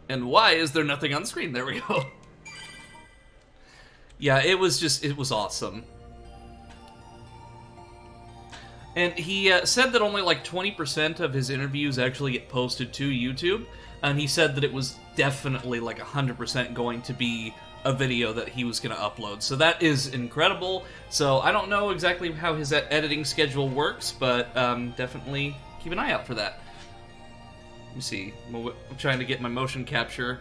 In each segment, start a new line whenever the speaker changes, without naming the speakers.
And why is there nothing on the screen? There we go. Yeah, it was awesome. And he said that only like 20% of his interviews actually get posted to YouTube, and he said that it was definitely like 100% going to be a video that he was going to upload. So that is incredible. So I don't know exactly how his editing schedule works, but definitely keep an eye out for that. Let me see. I'm trying to get my motion capture.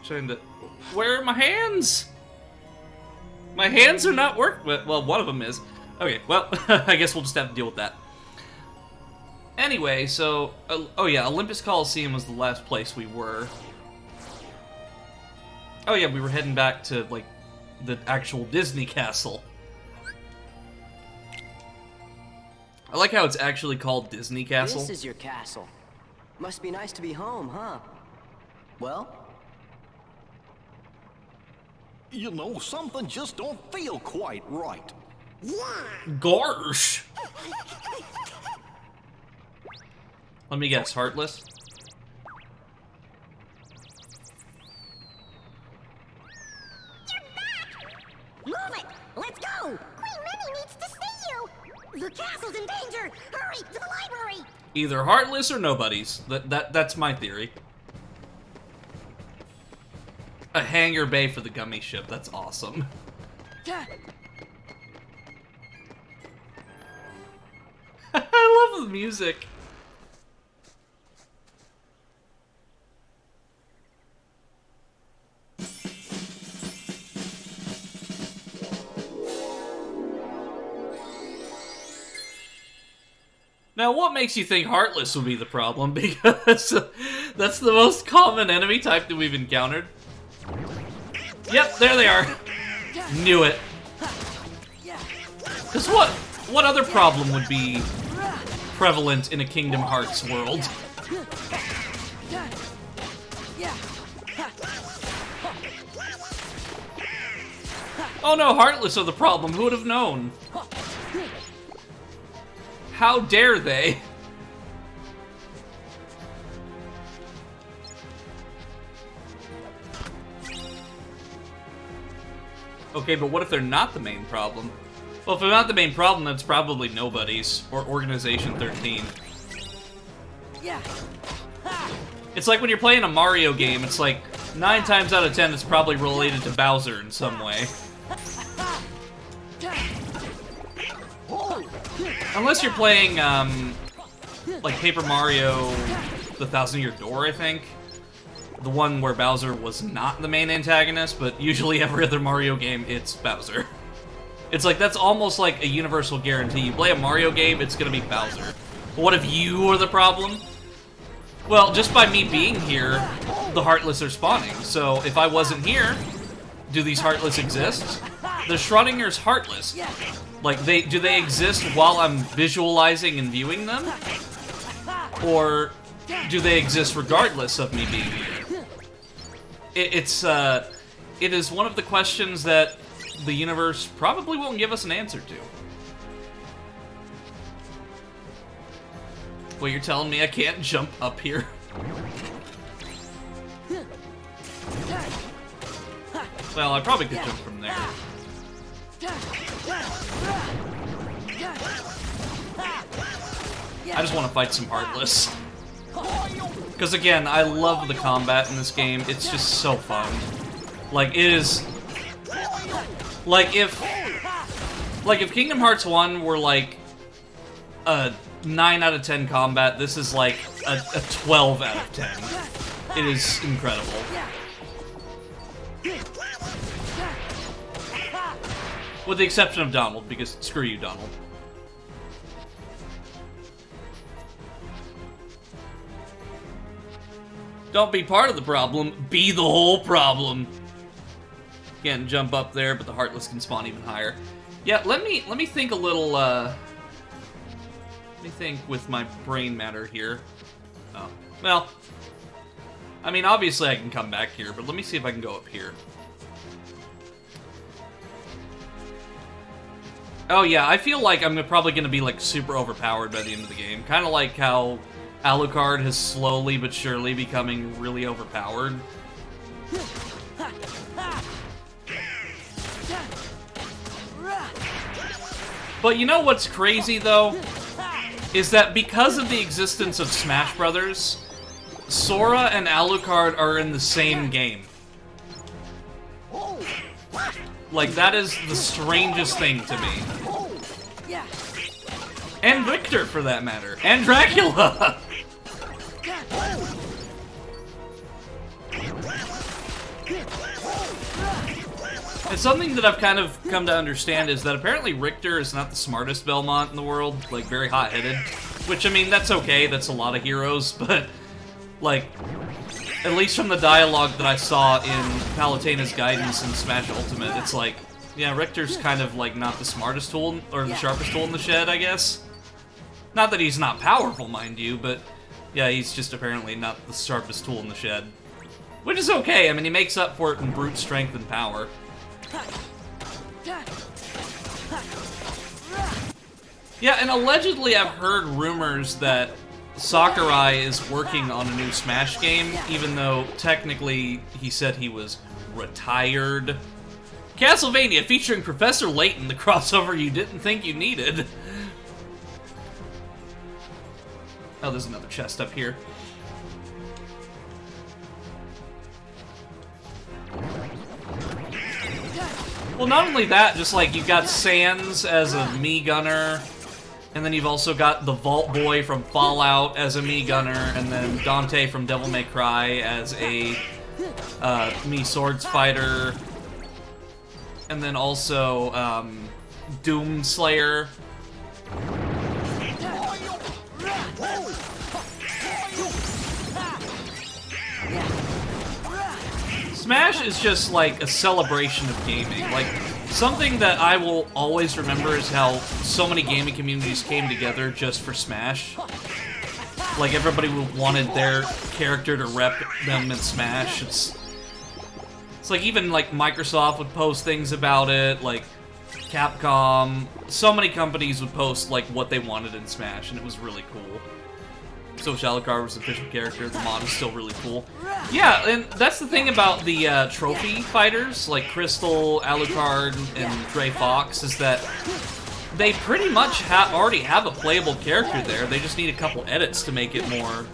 Trying to... Where are my hands? My hands are not working. Well, one of them is. Okay, well, I guess we'll just have to deal with that. Anyway, so... oh yeah, Olympus Coliseum was the last place we were. Oh yeah, we were heading back to, like, the actual Disney castle. I like how it's actually called Disney Castle.
This is your castle. Must be nice to be home, huh? Well?
You know, something just don't feel quite right.
Gosh! Let me guess, Heartless?
Move it! Let's go! Queen Minnie needs to see you! The castle's in danger! Hurry, to the library!
Either Heartless or nobody's. That's my theory. A hangar bay for the gummy ship. That's awesome. I love the music. Now, what makes you think Heartless would be the problem? Because that's the most common enemy type that we've encountered. Yep, there they are. Knew it. Because what other problem would be prevalent in a Kingdom Hearts world? Oh no, Heartless are the problem. Who would have known? How dare they? Okay, but what if they're not the main problem? Well, if they're not the main problem, that's probably nobody's, or Organization 13. It's like when you're playing a Mario game, it's like 9 times out of 10 it's probably related to Bowser in some way. Unless you're playing, like Paper Mario, The Thousand Year Door, I think. The one where Bowser was not the main antagonist, but usually every other Mario game, it's Bowser. It's like, that's almost like a universal guarantee. You play a Mario game, it's gonna be Bowser. But what if you are the problem? Well, just by me being here, the Heartless are spawning. So if I wasn't here, do these Heartless exist? The Schrodinger's Heartless. Like, do they exist while I'm visualizing and viewing them? Or do they exist regardless of me being here? It is one of the questions that the universe probably won't give us an answer to. Well, you're telling me I can't jump up here? Well, I probably could jump from there. I just want to fight some Heartless. Because again, I love the combat in this game. It's just so fun. Like, it is... Like, if Kingdom Hearts 1 were like a 9 out of 10 combat, this is like a 12 out of 10. It is incredible. With the exception of Donald, because screw you, Donald. Don't be part of the problem, be the whole problem. Can't jump up there, but the Heartless can spawn even higher. Yeah, let me think a little, let me think with my brain matter here. Oh, well, I mean, obviously I can come back here, but let me see if I can go up here. Oh yeah, I feel like I'm probably going to be like super overpowered by the end of the game. Kind of like how Alucard has slowly but surely becoming really overpowered. But you know what's crazy, though? Is that because of the existence of Smash Brothers, Sora and Alucard are in the same game. Like, that is the strangest thing to me. And Richter, for that matter. And Dracula! And something that I've kind of come to understand is that apparently Richter is not the smartest Belmont in the world, like, very hot-headed. Which, I mean, that's okay, that's a lot of heroes, but, like, at least from the dialogue that I saw in Palutena's guidance in Smash Ultimate, it's like, yeah, Richter's kind of, like, not the smartest tool, or the sharpest tool in the shed, I guess. Not that he's not powerful, mind you, but, yeah, he's just apparently not the sharpest tool in the shed. Which is okay, I mean, he makes up for it in brute strength and power. Yeah, and allegedly I've heard rumors that Sakurai is working on a new Smash game, even though technically he said he was retired. Castlevania featuring Professor Layton, the crossover you didn't think you needed. Oh, there's another chest up here. Well, not only that, just like you've got Sans as a Mii Gunner, and then you've also got the Vault Boy from Fallout as a Mii Gunner, and then Dante from Devil May Cry as a Mii Swords Fighter, and then also Doom Slayer. Smash is just like a celebration of gaming. Like, something that I will always remember is how so many gaming communities came together just for Smash. Like, everybody wanted their character to rep them in Smash. It's like even like Microsoft would post things about it, like Capcom. So many companies would post like what they wanted in Smash, and it was really cool. So Alucard was the official character, the mod is still really cool. Yeah, and that's the thing about the trophy fighters, like Crystal, Alucard, and Gray Fox, is that they pretty much already have a playable character there. They just need a couple edits to make it more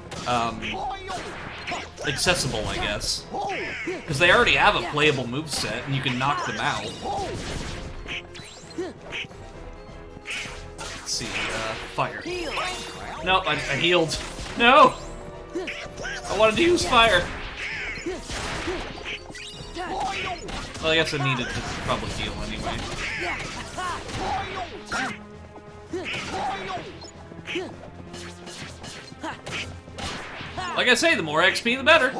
accessible, I guess. Because they already have a playable moveset, and you can knock them out. Let's see, fire. Nope, I healed. No! I wanted to use fire. Well, I guess I needed to probably heal anyway. Like I say, the more XP, the better.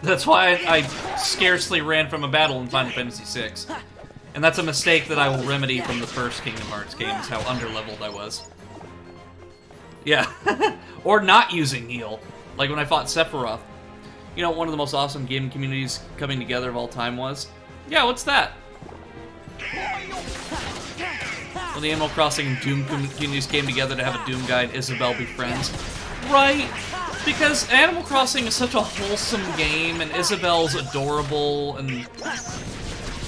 That's why I scarcely ran from a battle in Final Fantasy VI. And that's a mistake that I will remedy from the first Kingdom Hearts games, how underleveled I was. Yeah. Or not using heal. Like when I fought Sephiroth. You know what one of the most awesome gaming communities coming together of all time was? Yeah, what's that? When the Animal Crossing and Doom communities came together to have a Doom guy and Isabelle be friends. Right! Because Animal Crossing is such a wholesome game, and Isabelle's adorable, and...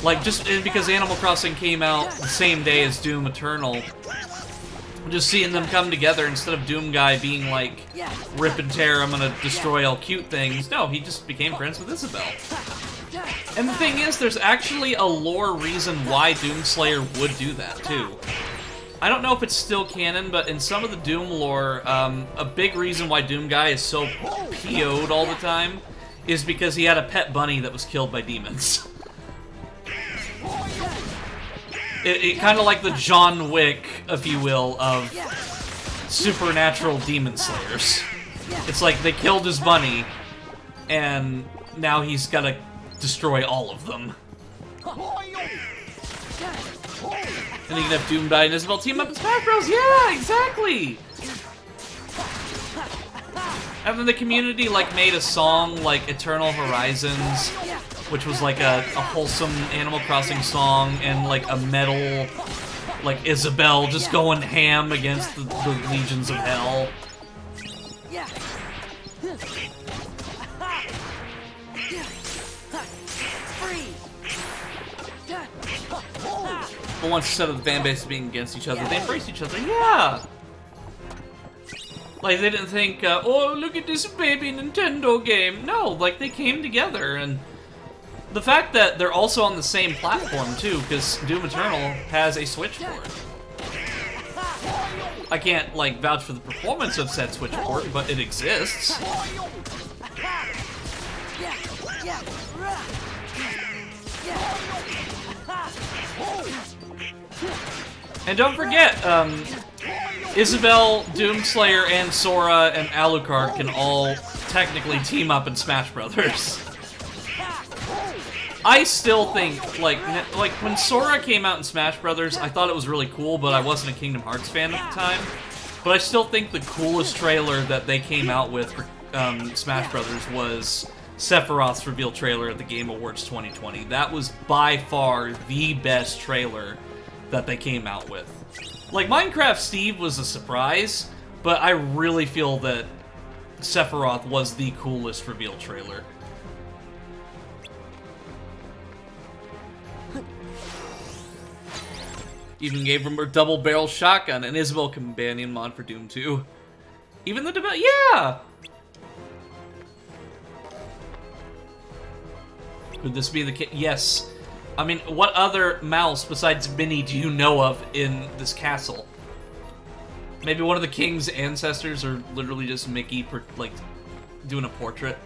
like, just because Animal Crossing came out the same day as Doom Eternal, just seeing them come together instead of Doom Guy being like, rip and tear, I'm gonna destroy all cute things. No, he just became friends with Isabelle. And the thing is, there's actually a lore reason why Doomslayer would do that, too. I don't know if it's still canon, but in some of the Doom lore, a big reason why Doom Guy is so PO'd all the time is because he had a pet bunny that was killed by demons. It kind of like the John Wick, if you will, of supernatural demon slayers. It's like they killed his bunny, and now he's gotta destroy all of them. And you can have Doom Guy and Isabelle team up in Smash Bros. Yeah, exactly! And then the community like made a song like Eternal Horizons, which was like a wholesome Animal Crossing song, and like a metal, like Isabelle just going ham against the legions of hell. But once instead of the fan bases being against each other, they embrace each other. Yeah. Like, they didn't think, oh, look at this baby Nintendo game. No, like, they came together, and the fact that they're also on the same platform, too, because Doom Eternal has a Switch port. I can't, like, vouch for the performance of said Switch port, but it exists. And don't forget, Isabelle, Doomslayer, and Sora and Alucard can all technically team up in Smash Brothers. I still think, like when Sora came out in Smash Brothers, I thought it was really cool, but I wasn't a Kingdom Hearts fan at the time. But I still think the coolest trailer that they came out with for Smash Brothers was Sephiroth's reveal trailer at the Game Awards 2020. That was by far the best trailer that they came out with. Like, Minecraft Steve was a surprise, but I really feel that Sephiroth was the coolest reveal trailer. Even gave him a double-barrel shotgun and Isabelle companion mod for Doom 2. Even the yeah! Could this be the case? Yes. I mean, what other mouse besides Minnie do you know of in this castle? Maybe one of the king's ancestors, or literally just Mickey, like, doing a portrait.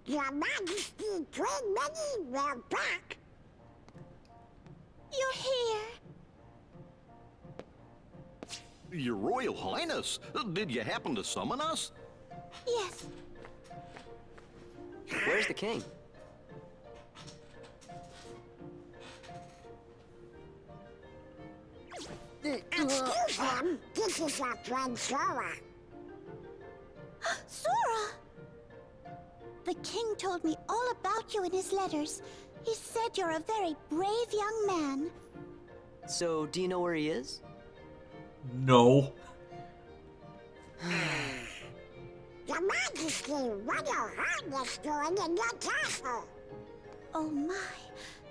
Your Majesty, Queen Minnie, we're back. You're here.
Your Royal Highness, did you happen to summon us?
Yes.
Where's the king?
Excuse him. This is our friend Sora. Sora! The king told me all about you in his letters. He said you're a very brave young man.
So, do you know where he is?
No.
Your Majesty, what your Highness doing in your castle? Oh my,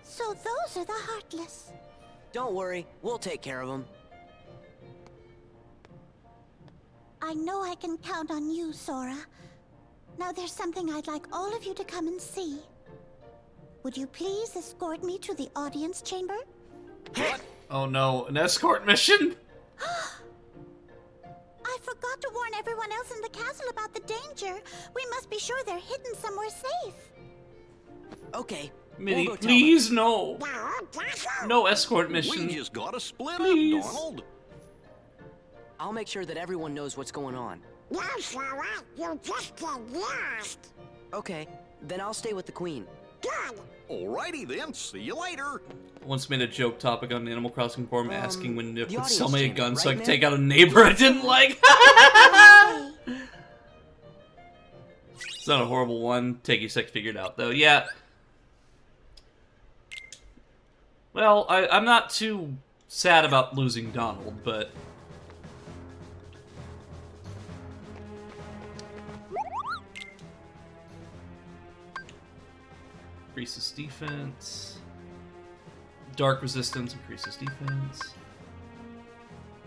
so those are the Heartless.
Don't worry, we'll take care of him.
I know I can count on you, Sora. Now there's something I'd like all of you to come and see. Would you please escort me to the audience chamber?
What?
Oh no, an escort mission?
I forgot to warn everyone else in the castle about the danger. We must be sure they're hidden somewhere safe.
Okay.
Minnie,
we'll go tell
please, no.
No,
No escort
We
mission.
just gotta split
Please.
up, Donald.
I'll make sure that everyone knows what's going on.
No, Sora, you just get lost.
Okay, then I'll stay with the queen.
Good.
Alrighty then, see you later.
Once made a joke topic on Animal Crossing forum asking when Nick
the
would sell me a
audience
gun
chamber,
so I
right,
could
man?
take out a neighbor I didn't like. It's not a horrible one. Takey Six figured out though. Yeah. Well, I'm not too sad about losing Donald, but increases defense. Dark resistance increases defense.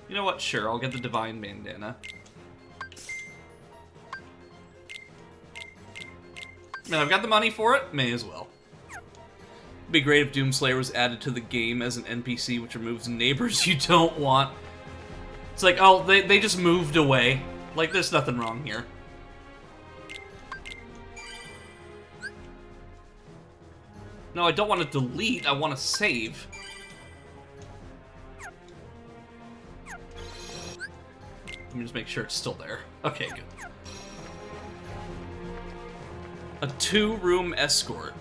You know what? Sure, I'll get the Divine Bandana. I mean, I've got the money for it. May as well. It'd be great if Doomslayer was added to the game as an NPC, which removes neighbors you don't want. It's like, oh, they just moved away. Like, there's nothing wrong here. No, I don't want to delete, I want to save. Let me just make sure it's still there. Okay, good. A 2-room escort.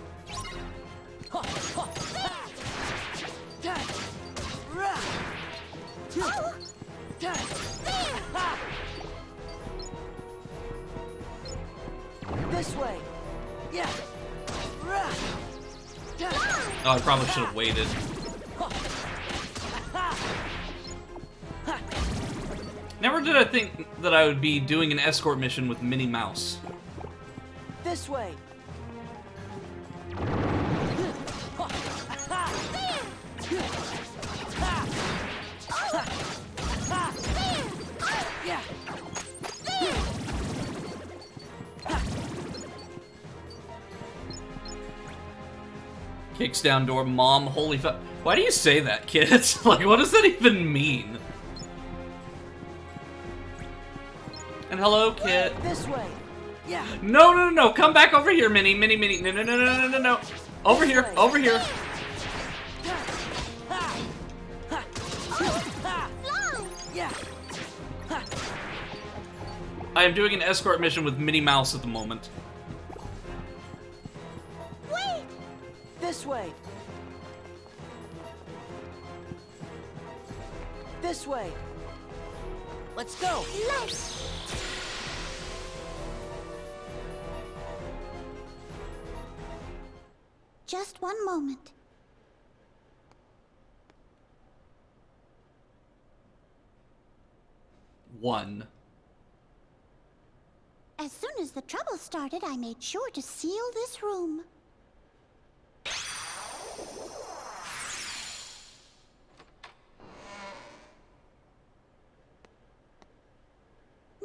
This way! Yeah!
Oh, I probably should have waited. Never did I think that I would be doing an escort mission with Minnie Mouse.
This way. Yeah.
Kicks down door, mom, holy fuck. Why do you say that, kids? Like, what does that even mean? And hello, kid.
This way. Yeah.
No, no, no, no, come back over here, Minnie, Minnie, Minnie. No, no, no, no, no, no, no. Over here, over here.
Yeah.
I am doing an escort mission with Minnie Mouse at the moment.
Wait!
This way. This way. Let's go.
Let's... Just one moment.
One.
As soon as the trouble started, I made sure to seal this room.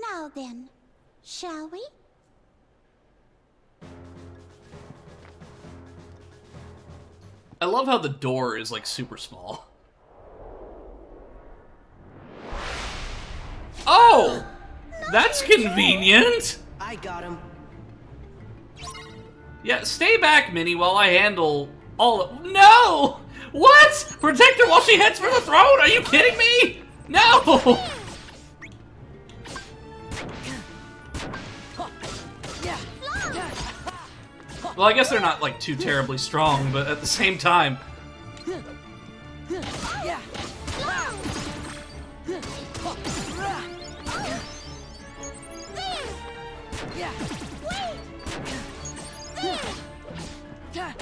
Now then, shall we?
I love how the door is, like, super small. Oh! That's convenient!
I got him.
Yeah, stay back, Minnie, while I handle all of... No! What? Protect her while she heads for the throne? Are you kidding me? No!
Yeah.
Well, I guess they're not, like, too terribly strong, but at the same time...
Yeah. Yeah.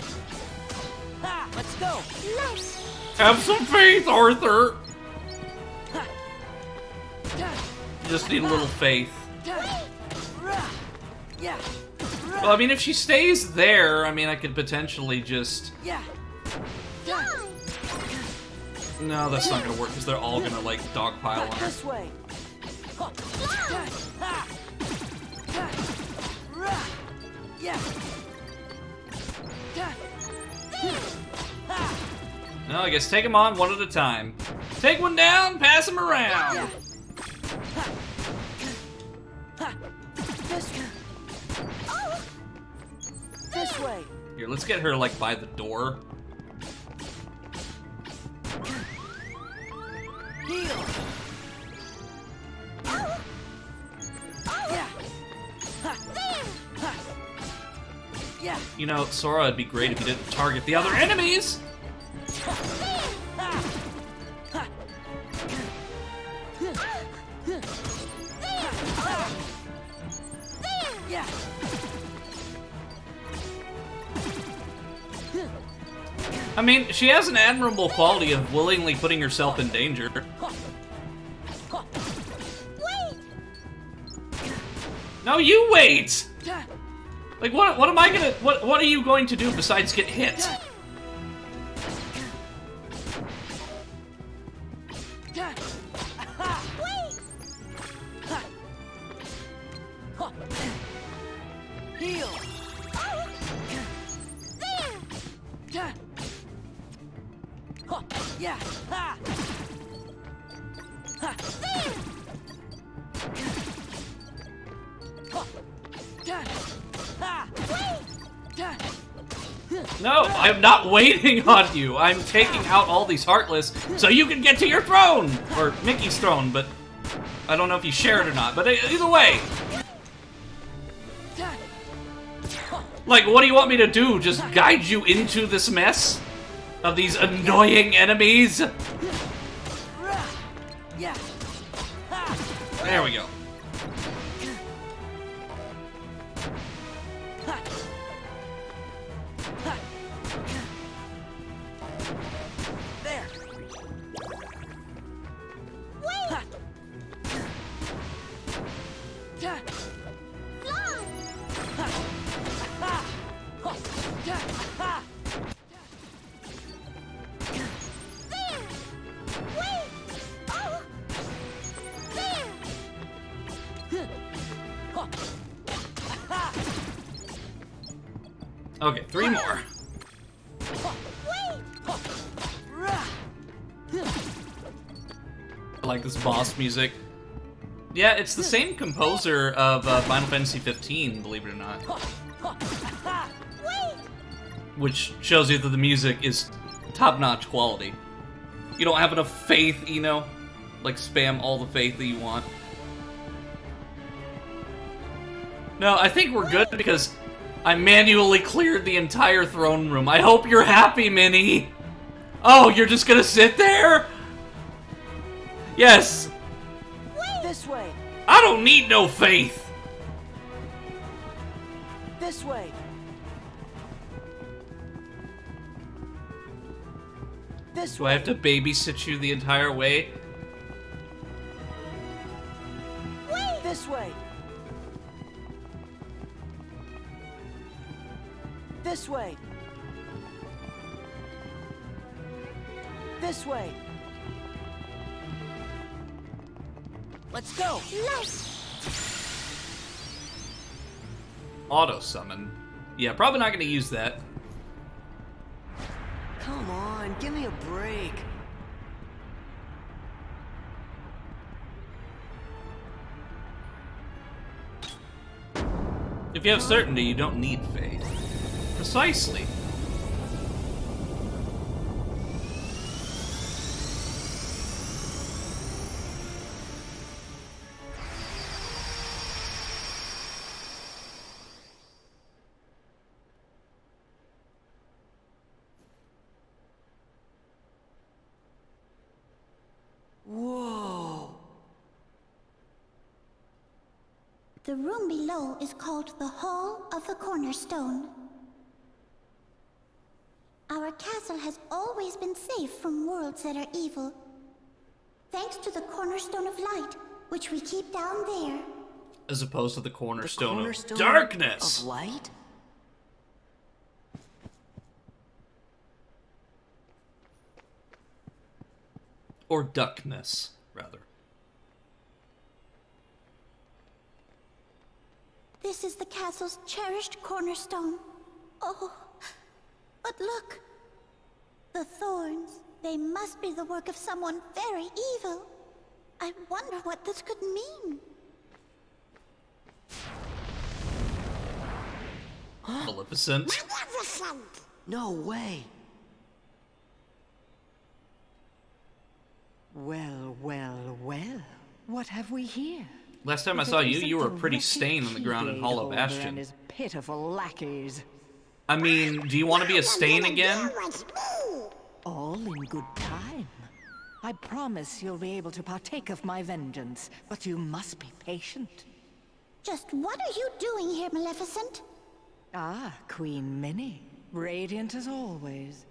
Let's go.
Let's...
Have some faith, Arthur! Just need a little faith.
Yeah.
Well, I mean, if she stays there, I mean, I could potentially just...
Yeah.
No, that's not gonna work, because they're all gonna, like, dogpile on her.
This way. Yeah.
No, I guess take them on one at a time. Take one down, pass them around!
This way.
Here, let's get her, like, by the door.
Heal. Yeah. Yeah.
You know, Sora, it'd be great if you didn't target the other enemies!
Yeah.
I mean, she has an admirable quality of willingly putting herself in danger.
Wait!
No, you wait! Like, what am I gonna... What are you going to do besides get hit?
Heal. Yeah.
No, I'm not waiting on you. I'm taking out all these Heartless so you can get to your throne! Or Mickey's throne, but I don't know if you share it or not. But either way. Like, what do you want me to do? Just guide you into this mess? Of these annoying enemies?
Yeah.
There we go.
There.
Wait!
Okay, 3 more. I like this boss music. Yeah, it's the same composer of Final Fantasy 15, believe it or not. Which shows you that the music is top-notch quality. You don't have enough faith, you know? Like, spam all the faith that you want. No, I think we're good because I manually cleared the entire throne room. I hope you're happy, Minnie! Oh, you're just gonna sit there? Yes!
This way.
I don't need no faith!
This way. This
Do
way.
I have to babysit you the entire way?
This way. This way. This way. Let's go.
Auto summon. Yeah, probably not gonna use that.
Come on, give me a break.
If you have certainty, you don't need faith. Precisely.
Whoa.
The room below is called the Hall of the Cornerstone. Our castle has always been safe from worlds that are evil, thanks to the Cornerstone of Light, which we keep down there.
As opposed to the
The
cornerstone,
cornerstone
of darkness!
Of light?
Or duckness, rather.
This is the castle's cherished cornerstone. Oh, but look! The thorns. They must be the work of someone very evil. I wonder what this could mean.
Maleficent.
No way.
Well, well, well. What have we here?
Last time I saw you, you were a pretty stain on the ground in Hollow
And
Bastion.
his pitiful lackeys.
I mean, do you want to be a stain again?
All in good time. I promise you'll be able to partake of my vengeance, but you must be patient.
Just what are you doing here, Maleficent?
Ah, Queen Minnie. Radiant as always.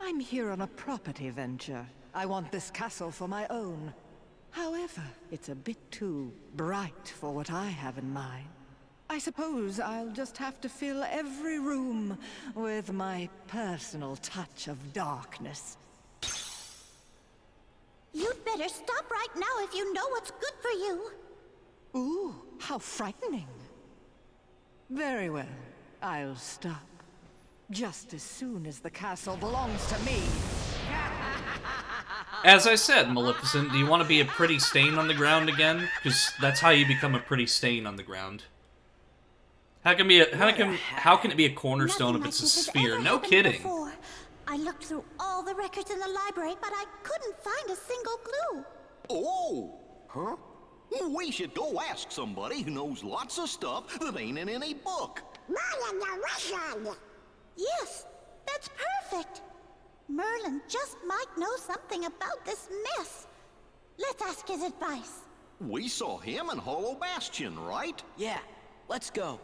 I'm here on a property venture. I want this castle for my own. However, it's a bit too bright for what I have in mind. I suppose I'll just have to fill every room with my personal touch of darkness.
You'd better stop right now if you know what's good for you.
Ooh, how frightening. Very well, I'll stop. Just as soon as the castle belongs to me.
As I said, Maleficent, do you want to be a pretty stain on the ground again? Because that's how you become a pretty stain on the ground. How can it be a cornerstone
Nothing
if it's a
like this has
sphere?
ever
No
happened
kidding.
before. I looked through all the records in the library, but I couldn't find a single clue.
Oh! Huh? We should go ask somebody who knows lots of stuff that ain't in any book.
Yes, that's perfect. Merlin just might know something about this mess. Let's ask his advice.
We saw him in Hollow Bastion, right?
Yeah, let's go.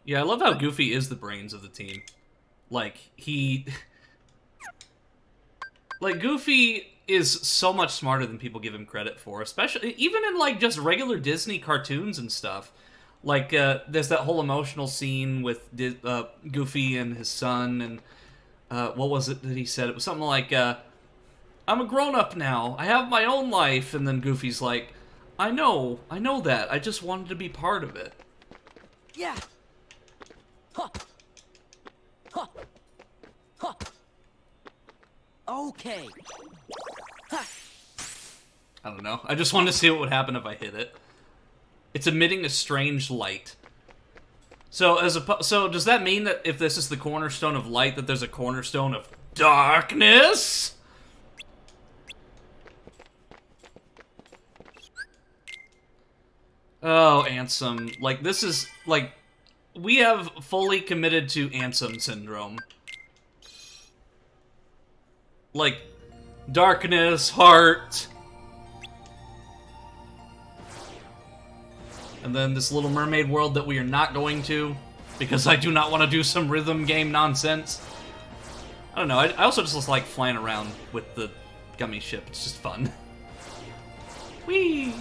Yeah, I love how Goofy is the brains of the team. Like, Like, Goofy is so much smarter than people give him credit for, especially, even in, like, just regular Disney cartoons and stuff. Like, there's that whole emotional scene with Goofy and his son, and, what was it that he said? It was something like, I'm a grown-up now, I have my own life, and then Goofy's like, I know that, I just wanted to be part of it.
Yeah. Huh. Okay.
I don't know. I just wanted to see what would happen if I hit it. It's emitting a strange light. So so does that mean that if this is the cornerstone of light, that there's a cornerstone of darkness? Oh, Ansem. Like, this is, like, we have fully committed to Ansem syndrome. Like, darkness, heart. And then this Little Mermaid world that we are not going to, because I do not want to do some rhythm game nonsense. I don't know, I also just like flying around with the gummy ship. It's just fun. Whee!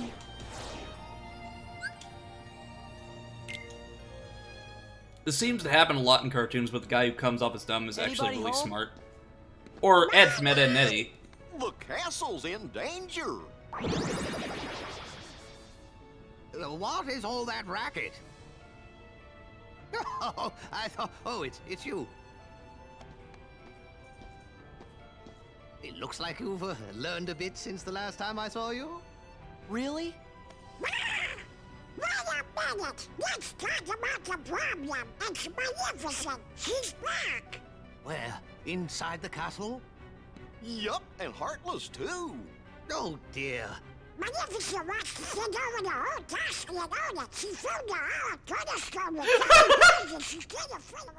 This seems to happen a lot in cartoons, but the guy who comes off as dumb is actually
Anybody
really
home?
smart. Or Ed from Ed, Edd and Eddy.
The castle's in danger.
What is all that racket? Oh, I thought. Oh, it's you. It looks like you've learned a bit since the last time I saw you.
Really?
Wait a minute! Let's talk about the problem! It's Maleficent! She's back!
Where? Inside the castle?
Yup, and heartless too.
Oh dear.
Maleficent wants to send over the whole task in order. She filled the whole cornerstone with diamonds and she's gonna fill it.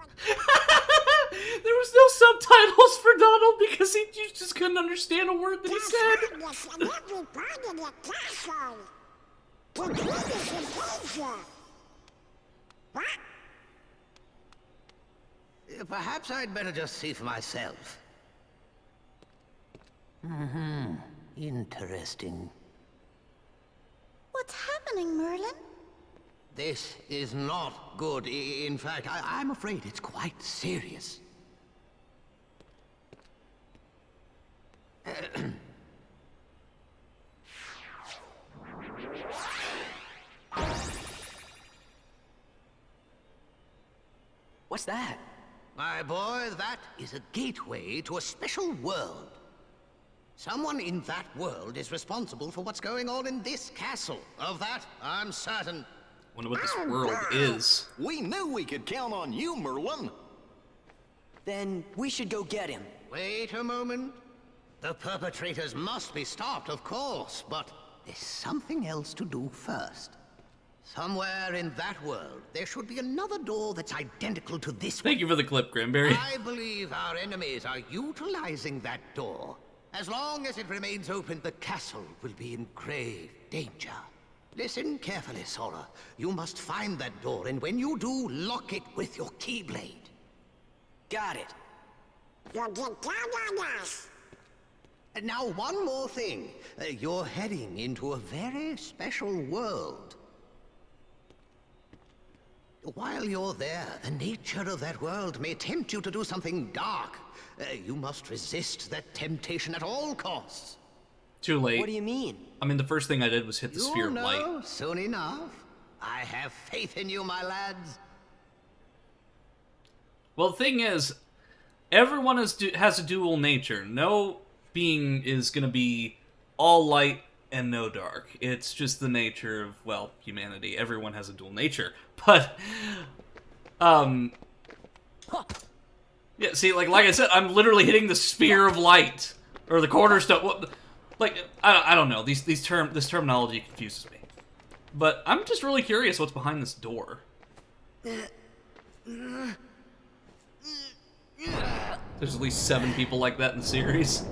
There was no subtitles for Donald because he just couldn't understand a word that he
There's
said.
darkness in every part of the castle. The queen is in danger. What?
Perhaps I'd better just see for myself. Interesting.
What's happening, Merlin?
This is not good. In fact, I'm afraid it's quite serious.
What's that?
My boy, that is a gateway to a special world. Someone in that world is responsible for what's going on in this castle. Of that, I'm certain.
Wonder what this world is.
We knew we could count on you, Merlin.
Then we should go get him.
Wait a moment. The perpetrators must be stopped, of course, but there's something else to do first. Somewhere in that world, there should be another door that's identical to this one.
Thank you for the clip, Granberry.
I believe our enemies are utilizing that door. As long as it remains open, the castle will be in grave danger. Listen carefully, Sora. You must find that door, and when you do, lock it with your Keyblade.
Got it.
You can count on us.
And now, one more thing. You're heading into a very special world. While you're there, the nature of that world may tempt you to do something dark. You must resist that temptation at all costs.
Too late.
What do you mean?
I mean, the first thing I did was hit the sphere
You'll
of light.
know soon enough. I have faith in you, my lads.
Well, the thing is, everyone has a dual nature. No being is going to be all light and no dark. It's just the nature of, well, humanity. Everyone has a dual nature. But, yeah, see, like I said, I'm literally hitting the sphere of light. Or the cornerstone. What, like, I don't know. This terminology confuses me. But I'm just really curious what's behind this door. There's at least 7 people like that in the series.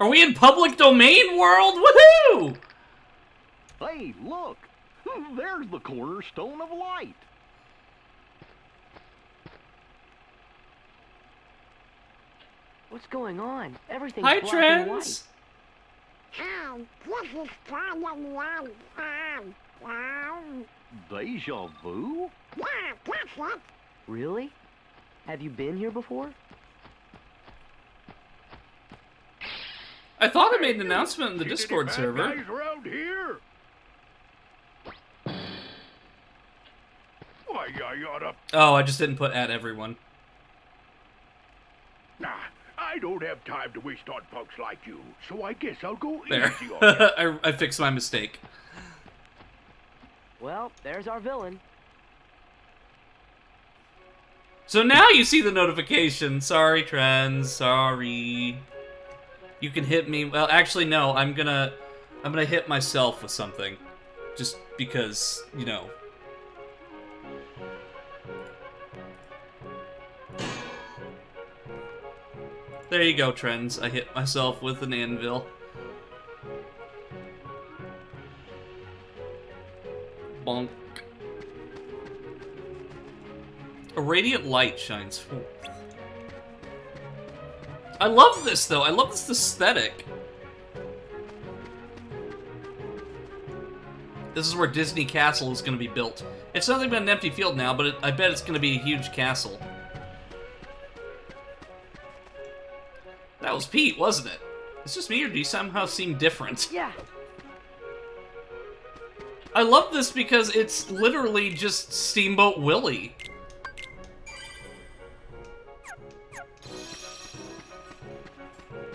Are we in public domain world? Woohoo!
Hey, look! There's the cornerstone of light.
What's going on? Everything's
Hi,
black and white.
Trends.
Hi, this is Problem 1.
Deja vu?
Yeah, that's it.
Really? Have you been here before?
I thought I made an announcement in the Discord server.
Guys around here? Why, I oughta...
Oh, I just didn't put at everyone.
Nah, I don't have time to waste on punks like you, so I guess I'll go
There.
easy on you.
I fixed my mistake.
Well, there's our villain.
So now you see the notification. Sorry, Trends. Sorry. You can hit me. Well, actually, no. I'm gonna hit myself with something, just because, you know. There you go, Trends. I hit myself with an anvil. Bonk. A radiant light shines forth. I love this, though. I love this aesthetic. This is where Disney Castle is going to be built. It's nothing but an empty field now, but I bet it's going to be a huge castle. That was Pete, wasn't it? It's just me, or do you somehow seem different?
Yeah.
I love this because it's literally just Steamboat Willie.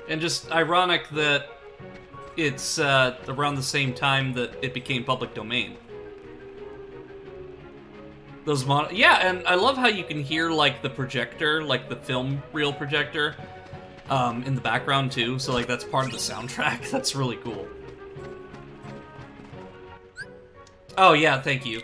And just ironic that it's around the same time that it became public domain. Those yeah, and I love how you can hear like the projector, like the film reel projector, in the background too. So like that's part of the soundtrack. That's really cool. Oh yeah, thank you.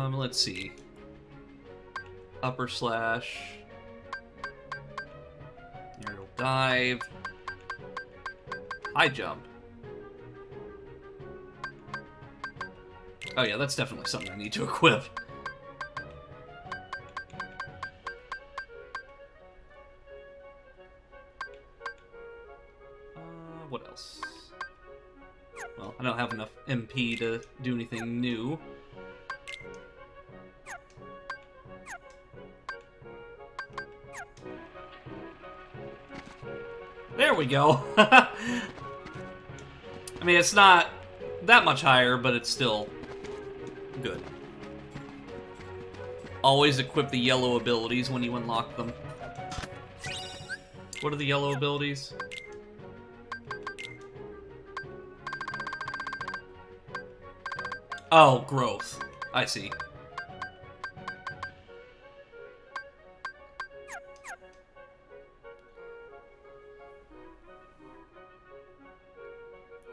Let's see. Upper slash. Aerial dive. High jump. Oh yeah, that's definitely something I need to equip. What else? Well, I don't have enough MP to do anything new. There we go. I mean, it's not that much higher, but it's still good. Always equip the yellow abilities when you unlock them. What are the yellow abilities? Oh, growth. I see.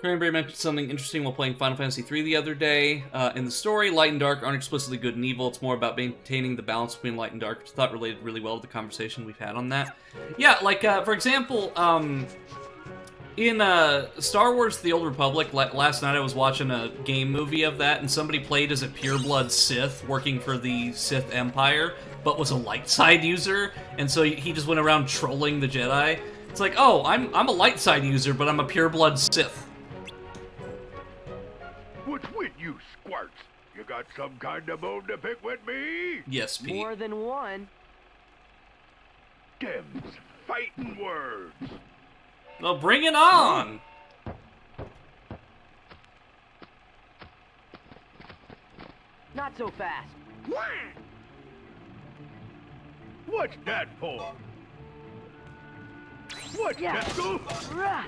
Cranberry mentioned something interesting while playing Final Fantasy III the other day. In the story, light and dark aren't explicitly good and evil. It's more about maintaining the balance between light and dark, which I thought related really well to the conversation we've had on that. Yeah, like, for example, in Star Wars The Old Republic, last night I was watching a game movie of that, and somebody played as a pureblood Sith working for the Sith Empire, but was a light side user, and so he just went around trolling the Jedi. It's like, oh, I'm a light side user, but I'm a pureblood Sith.
What's with you, squirts? You got some kind of bone to pick with me?
Yes, Pete.
More than one.
Dem's fighting words.
Well, bring it on!
Not so fast.
What's that for? What's
Yeah.
that? Go!
Rah.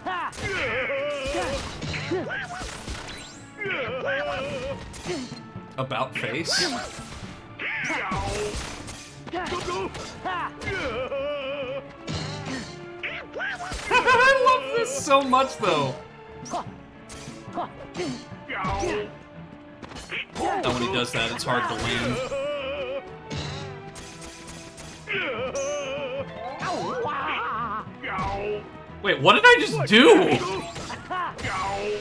Ha.
About face?
Ha.
I love this so much, though. Oh, when he does that, it's hard to land.
Yow.
Wait, what did I just do?
Yow.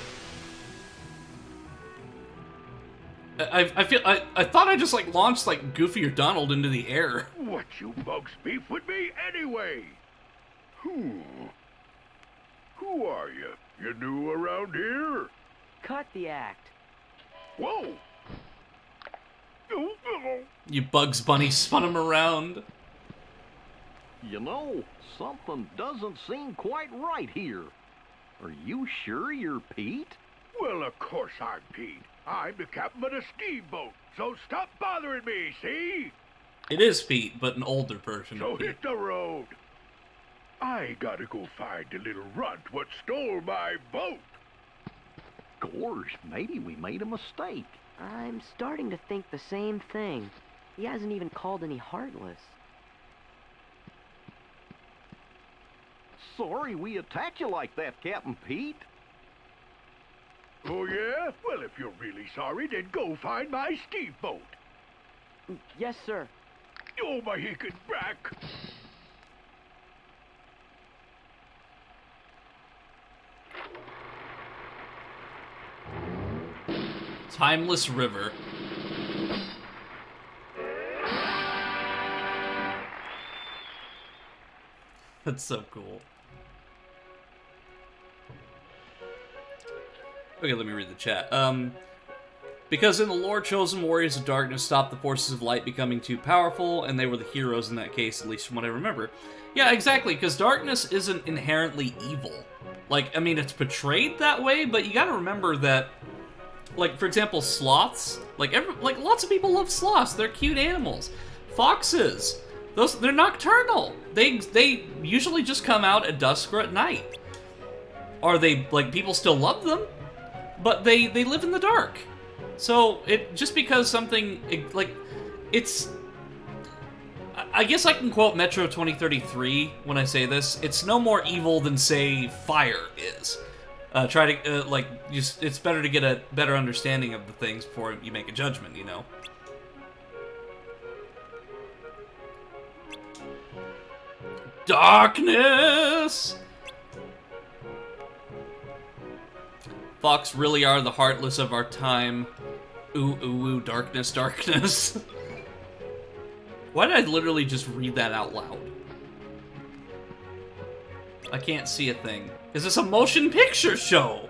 I thought I just like launched like Goofy or Donald into the air.
What you bugs beef with me anyway? Who are you? You new around here?
Cut the act.
Whoa.
You Bugs Bunny spun him around.
You know, something doesn't seem quite right here. Are you sure you're Pete?
Well, of course I'm Pete. I'm the captain of the steamboat, so stop bothering me, see?
It is Pete, but an older version.
So
of Pete.
hit the road. I gotta go find the little runt what stole my boat.
Gosh, maybe we made a mistake.
I'm starting to think the same thing. He hasn't even called any Heartless.
Sorry we attacked you like that, Captain Pete.
Oh, yeah? Well, if you're really sorry, then go find my steamboat.
Yes, sir.
Oh, my hickin' back.
Timeless River. That's so cool. Okay, let me read the chat. Because in the lore, chosen warriors of darkness stopped the forces of light becoming too powerful, and they were the heroes in that case, at least from what I remember. Yeah, exactly, because darkness isn't inherently evil. Like, I mean, it's portrayed that way, but you gotta remember that, like, for example, sloths, like lots of people love sloths. They're cute animals. Foxes, they're nocturnal. They usually just come out at dusk or at night. Are they, like, people still love them, but they live in the dark. So, just because something, like, it's... I guess I can quote Metro 2033 when I say this. It's no more evil than, say, fire is. It's better to get a better understanding of the things before you make a judgment, you know? Darkness! Fox really are the heartless of our time. Ooh, ooh, ooh, darkness, darkness. Why did I literally just read that out loud? I can't see a thing. Is this a motion picture show?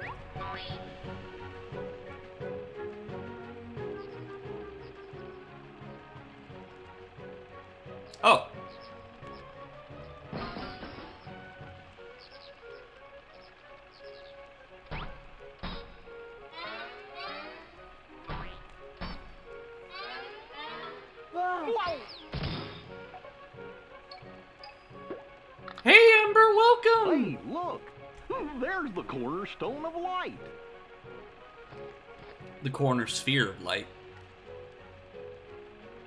Oh. Hey, Amber, welcome!
Hey, look! There's the cornerstone of light.
The corner sphere of light.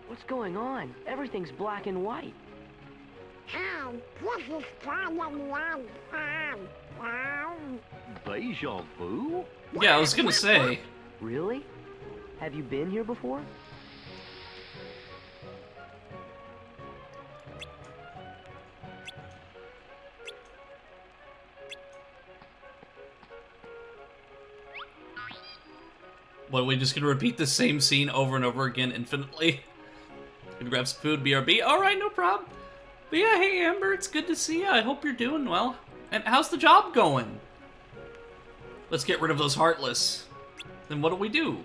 What's going on? Everything's black and white.
Oh, this is kind of one time.
Deja vu?
Yeah, I was gonna say.
Really? Have you been here before?
What, are we just gonna repeat the same scene over and over again infinitely? Gonna grab some food, BRB? Alright, no problem. But yeah, hey Amber, it's good to see you. I hope you're doing well. And how's the job going? Let's get rid of those Heartless. Then what do?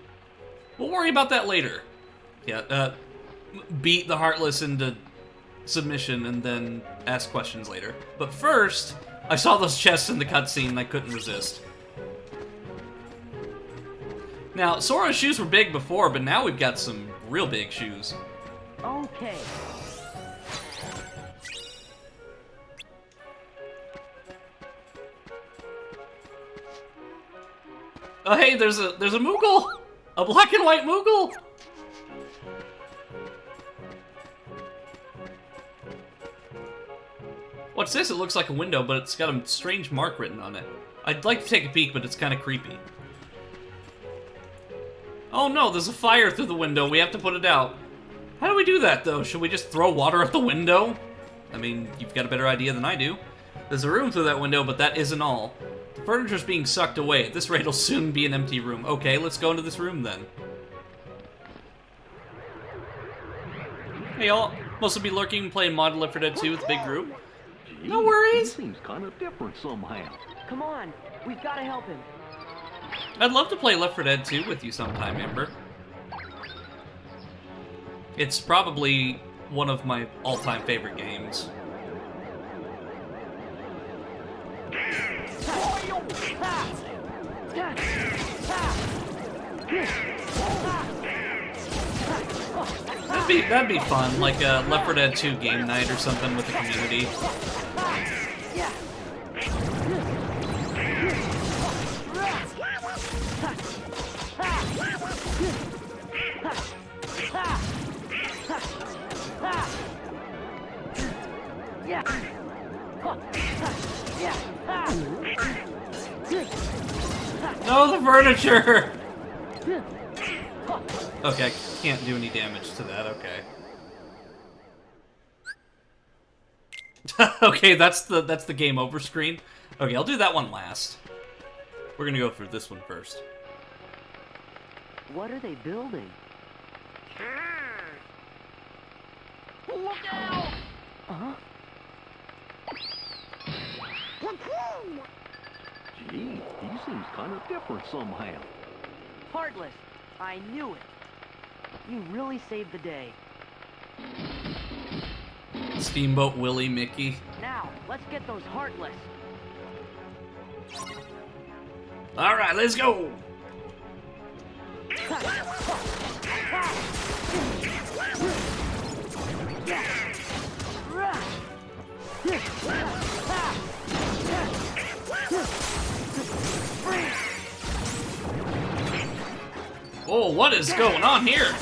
We'll worry about that later. Yeah, beat the Heartless into submission and then ask questions later. But first, I saw those chests in the cutscene and I couldn't resist. Now, Sora's shoes were big before, but now we've got some real big shoes.
Okay.
Oh hey, there's a Moogle! A black and white Moogle! What's this? It looks like a window, but it's got a strange mark written on it. I'd like to take a peek, but it's kind of creepy. Oh no, there's a fire through the window. We have to put it out. How do we do that, though? Should we just throw water out the window? I mean, you've got a better idea than I do. There's a room through that window, but that isn't all. The furniture's being sucked away. At this rate, it'll soon be an empty room. Okay, let's go into this room, then. Hey, y'all. Mostly be lurking playing Mod Left 4 Dead 2 with a big group.
Gee,
No worries.
He seems kind of different somehow.
Come on, we've got to help him.
I'd love to play Left 4 Dead 2 with you sometime, Amber. It's probably one of my all-time favorite games. That'd be fun, like a Left 4 Dead 2 game night or something with the community. No, the furniture! Okay, I can't do any damage to that, okay. Okay, that's the game over screen. Okay, I'll do that one last. We're gonna go through this one first.
What are they building?
Look out!
Uh-huh.
Gee, he seems kind of different somehow.
Heartless, I knew it. You really saved the day.
Steamboat Willie Mickey.
Now, let's get those Heartless.
Alright, let's go! Oh, what is going on here?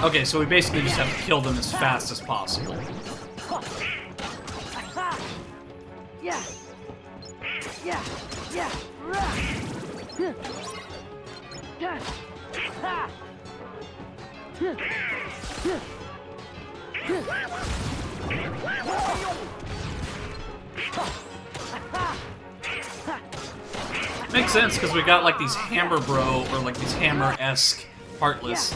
Okay, so we basically just have to kill them as fast as possible.
Yeah. Yeah. Yeah.
Makes sense, because we got like these Hammer Bro, or like these Hammer-esque Heartless.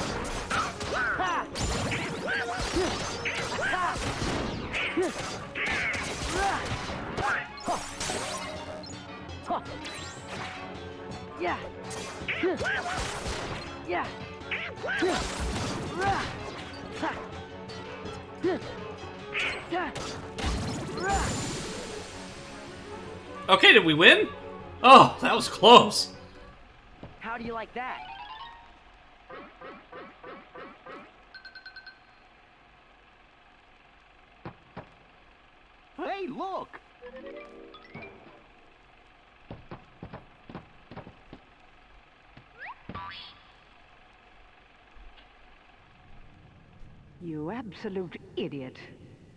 Yeah. Yeah.
Okay, did we win? Oh, that was close.
How do you like that?
Hey, look!
You absolute idiot.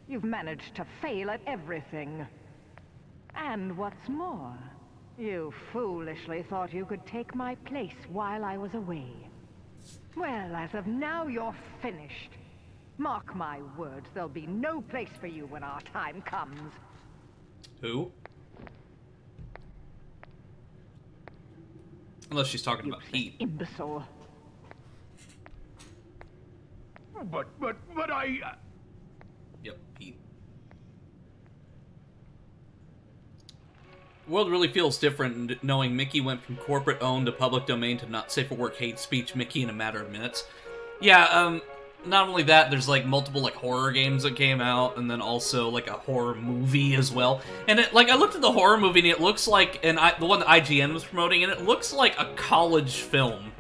You've managed to fail at everything. And what's more, you foolishly thought you could take my place while I was away. Well, as of now, you're finished. Mark my words, there'll be no place for you when our time comes.
Who? Unless she's talking about Pete.
Imbecile.
But I...
Yep, Pete. The world really feels different knowing Mickey went from corporate-owned to public domain to not safe for work hate speech Mickey in a matter of minutes. Yeah, not only that, there's like multiple like horror games that came out, and then also like a horror movie as well. And it, like I looked at the horror movie and it looks like, the one that IGN was promoting, and it looks like a college film.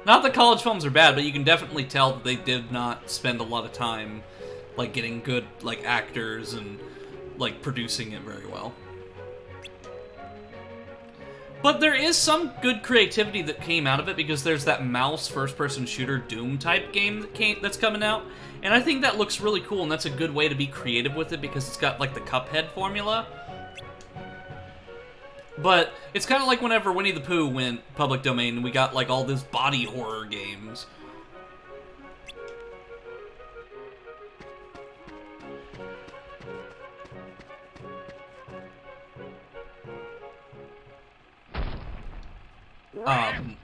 Not that college films are bad, but you can definitely tell that they did not spend a lot of time like getting good like actors and like producing it very well. But there is some good creativity that came out of it, because there's that mouse first-person shooter Doom type game that's coming out, and I think that looks really cool, and that's a good way to be creative with it because it's got like the Cuphead formula. But it's kind of like whenever Winnie the Pooh went public domain and we got like all these body horror games.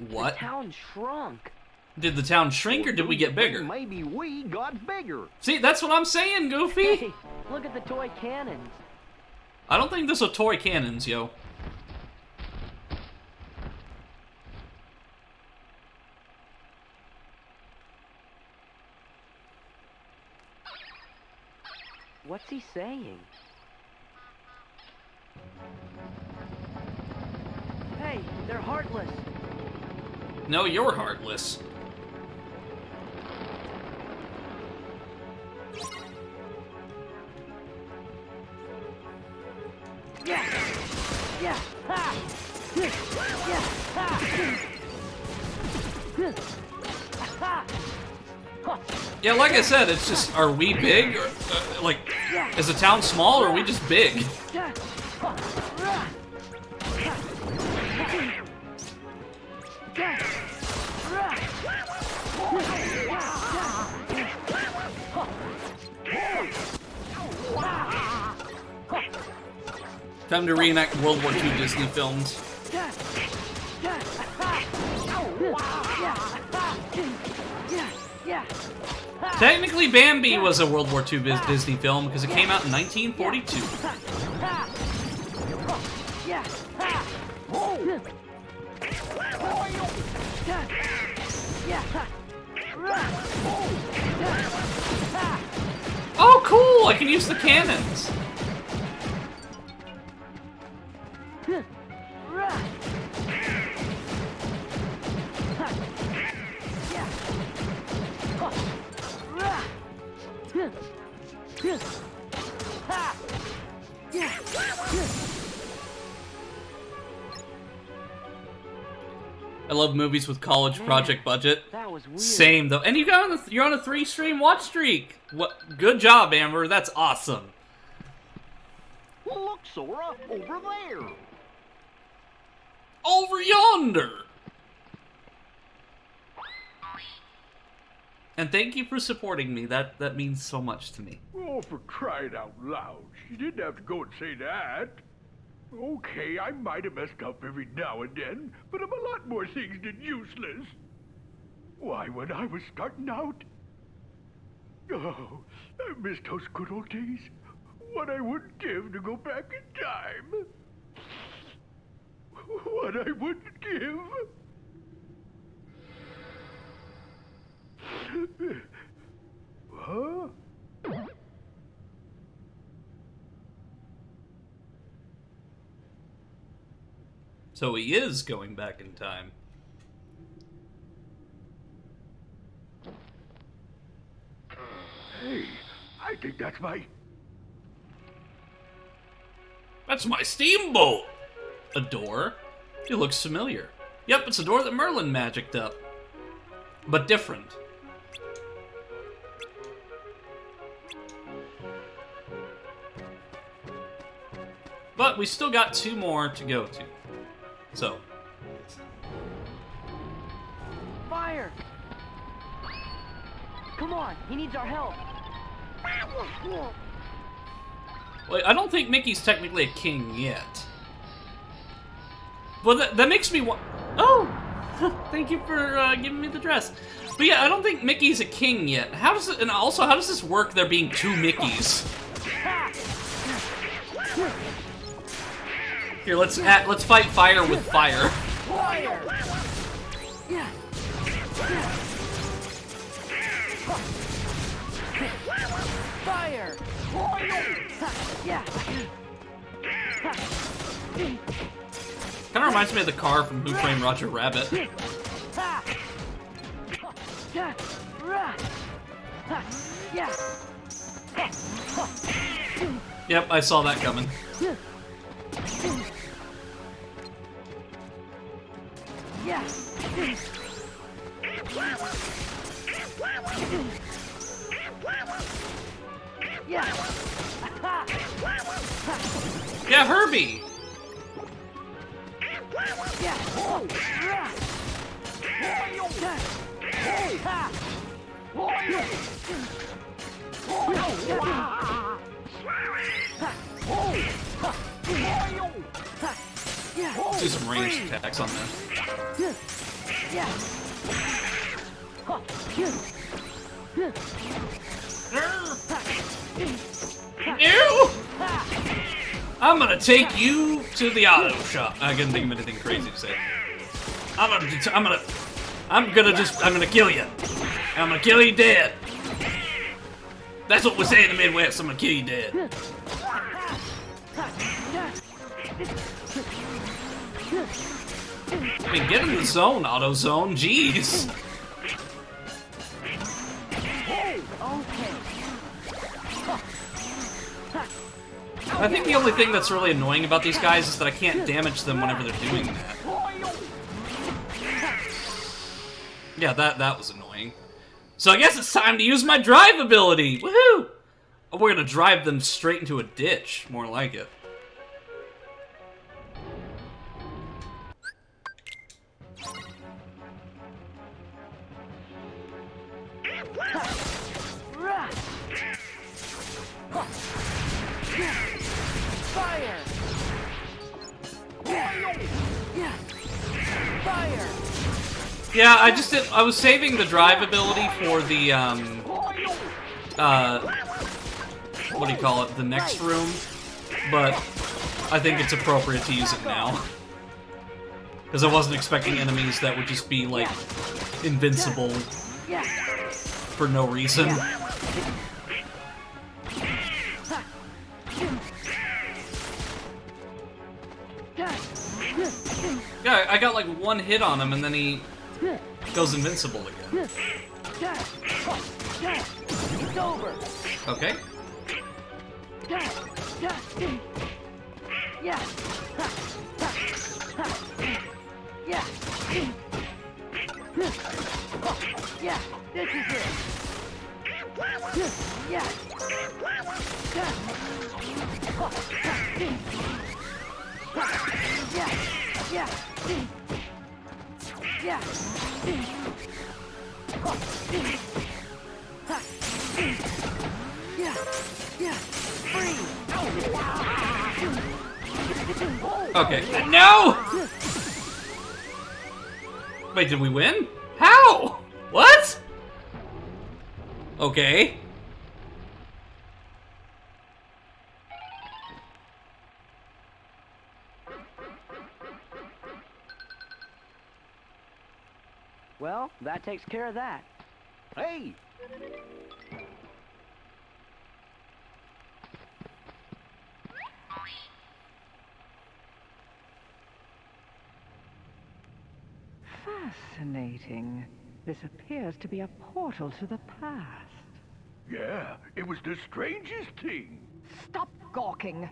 What?
The town shrunk.
Did the town shrink or did we get bigger?
Maybe we got bigger.
See, that's what I'm saying, Goofy!
Hey, look at the toy cannons.
I don't think this are toy cannons, yo.
What's he saying? Hey, they're heartless.
No, you're heartless.
Yeah! Yeah! Ha! Yeah! Ha!
Yeah, like I said, it's just, are we big? Or, like, is the town small or are we just big? Time to reenact World War II Disney films. Technically, Bambi was a World War II Disney film because it came out in 1942. Oh, cool! I can use the cannons. I love movies with college project budget.
That was weird.
Same though, and you're on a 3-stream watch streak. What? Good job, Amber. That's awesome.
Look, Sora, over there.
Over yonder. And thank you for supporting me. That means so much to me.
Oh, for crying out loud. You didn't have to go and say that. Okay, I might have messed up every now and then, but I'm a lot more things than useless. Why, when I was starting out... Oh, I miss those good old days. What I wouldn't give to go back in time. What I wouldn't give. Huh?
So he is going back in time.
Hey, I think that's my...
That's my steamboat! A door? It looks familiar. Yep, it's a door that Merlin magicked up. But different. But we still got 2 more to go to. So.
Fire! Come on, he needs our help.
Wait, I don't think Mickey's technically a king yet. Well, that makes me want... Oh! Thank you for giving me the dress. But yeah, I don't think Mickey's a king yet. How does it... And also, how does this work, there being 2 Mickeys? Here, let's fight fire with fire.
Fire! Yeah. Fire! Yeah.
Kind of reminds me of the car from Who Framed Roger Rabbit. Yep, I saw that coming. Yeah, Herbie! Do some ranged attacks on this. Ew! I'm gonna take you to the auto shop. I couldn't think of anything crazy to say. I'm gonna kill you. I'm gonna kill you dead. That's what we say in the Midwest. I'm gonna kill you dead. I mean, get in the zone, auto zone. Jeez. I think the only thing that's really annoying about these guys is that I can't damage them whenever they're doing that. Yeah, that was annoying. So I guess it's time to use my drive ability! Woohoo! Oh, we're gonna drive them straight into a ditch, more like it.
Fire! Fire!
Yeah, I was saving the drive ability for the, what do you call it, the next room, but I think it's appropriate to use it now. Because I wasn't expecting enemies that would just be, like, invincible for no reason. Yeah, I got like one hit on him and then he goes invincible again.
It's over.
Okay.
Yeah. Yeah, this is it. Yeah.
Okay. No! Wait, did we win? How? What? Okay.
Well, that takes care of that.
Hey!
Fascinating. This appears to be a portal to the past.
Yeah, it was the strangest thing.
Stop gawking!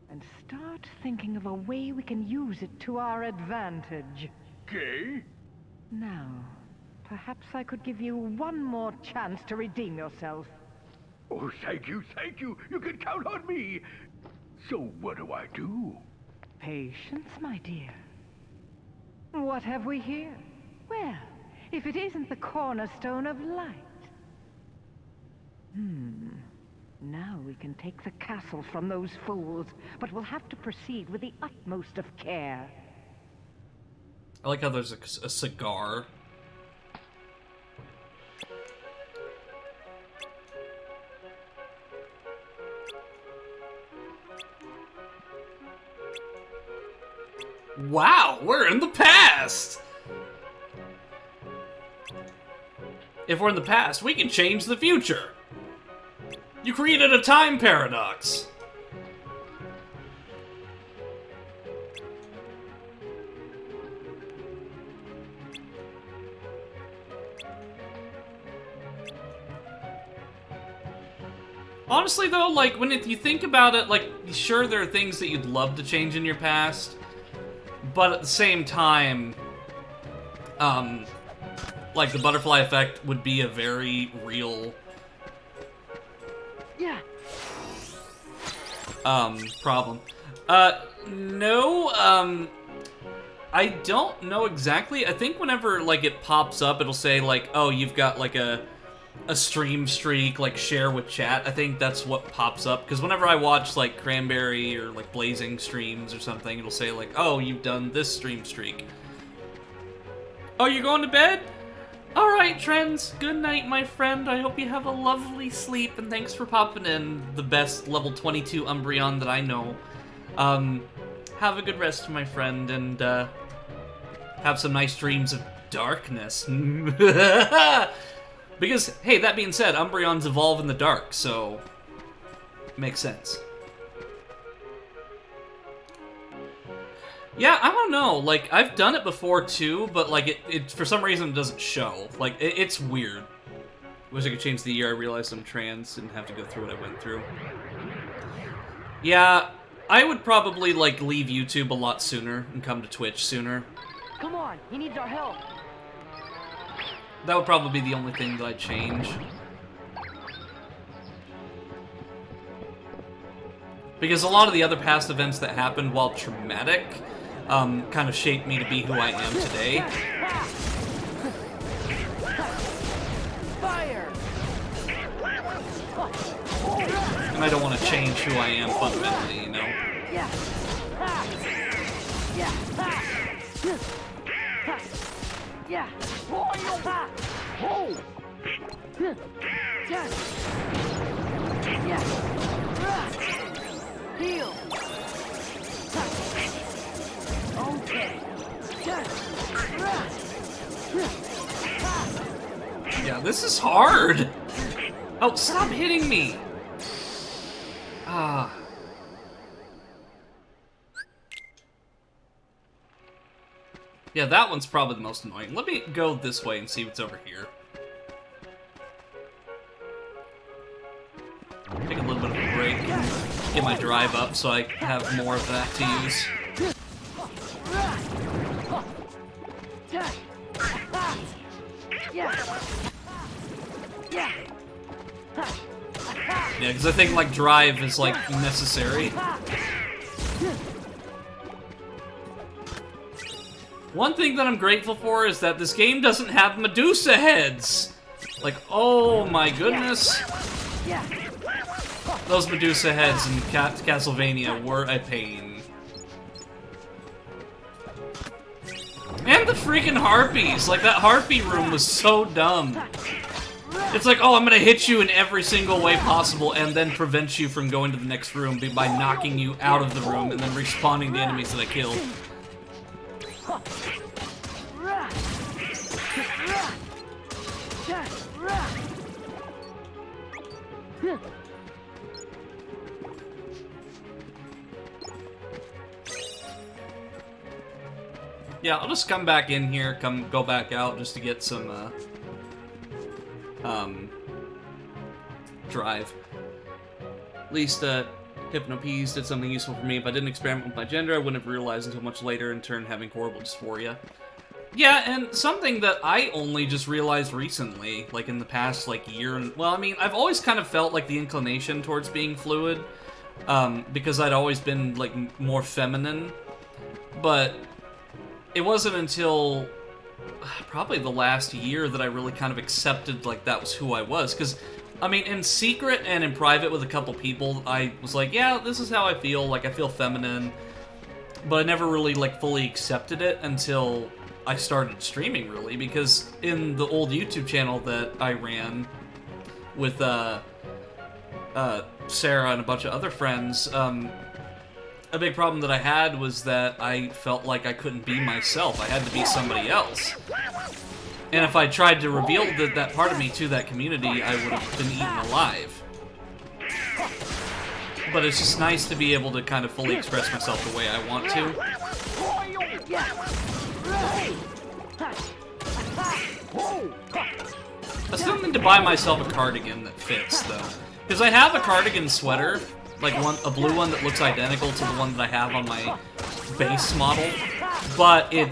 And start thinking of a way we can use it to our advantage.
Okay?
Now, perhaps I could give you one more chance to redeem yourself.
Oh, thank you, thank you. You can count on me. So what do I do?
Patience, my dear. What have we here? Well, if it isn't the cornerstone of light. Now we can take the castle from those fools, but we'll have to proceed with the utmost of care.
I like how there's a cigar. Wow, we're in the past! If we're in the past, we can change the future! You created a time paradox! Honestly though, like, when you think about it, like, sure there are things that you'd love to change in your past, but at the same time, like, the butterfly effect would be a very real, problem. No, I don't know exactly. I think whenever, like, it pops up, it'll say, like, oh, you've got, like, a stream streak, like, share with chat. I think that's what pops up, because whenever I watch, like, Cranberry or, like, Blazing streams or something, it'll say, like, oh, you've done this stream streak. Oh, you're going to bed? Alright, Trends. Good night, my friend. I hope you have a lovely sleep, and thanks for popping in. The best level 22 Umbreon that I know. Have a good rest, my friend, and, have some nice dreams of darkness. Because, hey, that being said, Umbreons evolve in the dark, so... makes sense. Yeah, I don't know, like, I've done it before too, but, like, it for some reason it doesn't show. Like, it's weird. Wish I could change the year. I realized I'm trans, didn't have to go through what I went through. Yeah, I would probably, like, leave YouTube a lot sooner and come to Twitch sooner.
Come on, he needs our help.
That would probably be the only thing that I'd change. Because a lot of the other past events that happened, while traumatic, kind of shaped me to be who I am today.
Fire!
And I don't want to change who I am fundamentally, you know?
Yeah. Yeah. Yeah. Oh. Yeah. Heal. Okay.
Yeah, this is hard! Oh, stop hitting me! Ah. Yeah, that one's probably the most annoying. Let me go this way and see what's over here. Take a little bit of a break and get my drive up so I have more of that to use. Yeah, because I think, like, drive is, like, necessary. One thing that I'm grateful for is that this game doesn't have Medusa heads! Like, oh my goodness. Those Medusa heads in Castlevania were a pain. And the freaking harpies! Like, that harpy room was so dumb. It's like, oh, I'm gonna hit you in every single way possible and then prevent you from going to the next room by knocking you out of the room and then respawning the enemies that I killed. Yeah, I'll just come back in here, go back out just to get some, drive. At least, Hypnopeas did something useful for me. If I didn't experiment with my gender, I wouldn't have realized until much later, in turn having horrible dysphoria. Yeah, and something that I only just realized recently, like in the past, like, year, well, I mean, I've always kind of felt, like, the inclination towards being fluid, because I'd always been, like, more feminine, but it wasn't until probably the last year that I really kind of accepted, like, that was who I was, because, I mean, in secret and in private with a couple people, I was like, yeah, this is how I feel, like, I feel feminine, but I never really, like, fully accepted it until I started streaming, really, because in the old YouTube channel that I ran with, Sarah and a bunch of other friends, a big problem that I had was that I felt like I couldn't be myself. I had to be somebody else. And if I tried to reveal that part of me to that community, I would have been eaten alive. But it's just nice to be able to kind of fully express myself the way I want to. I still need to buy myself a cardigan that fits, though. Because I have a cardigan sweater, like a blue one that looks identical to the one that I have on my base model, but it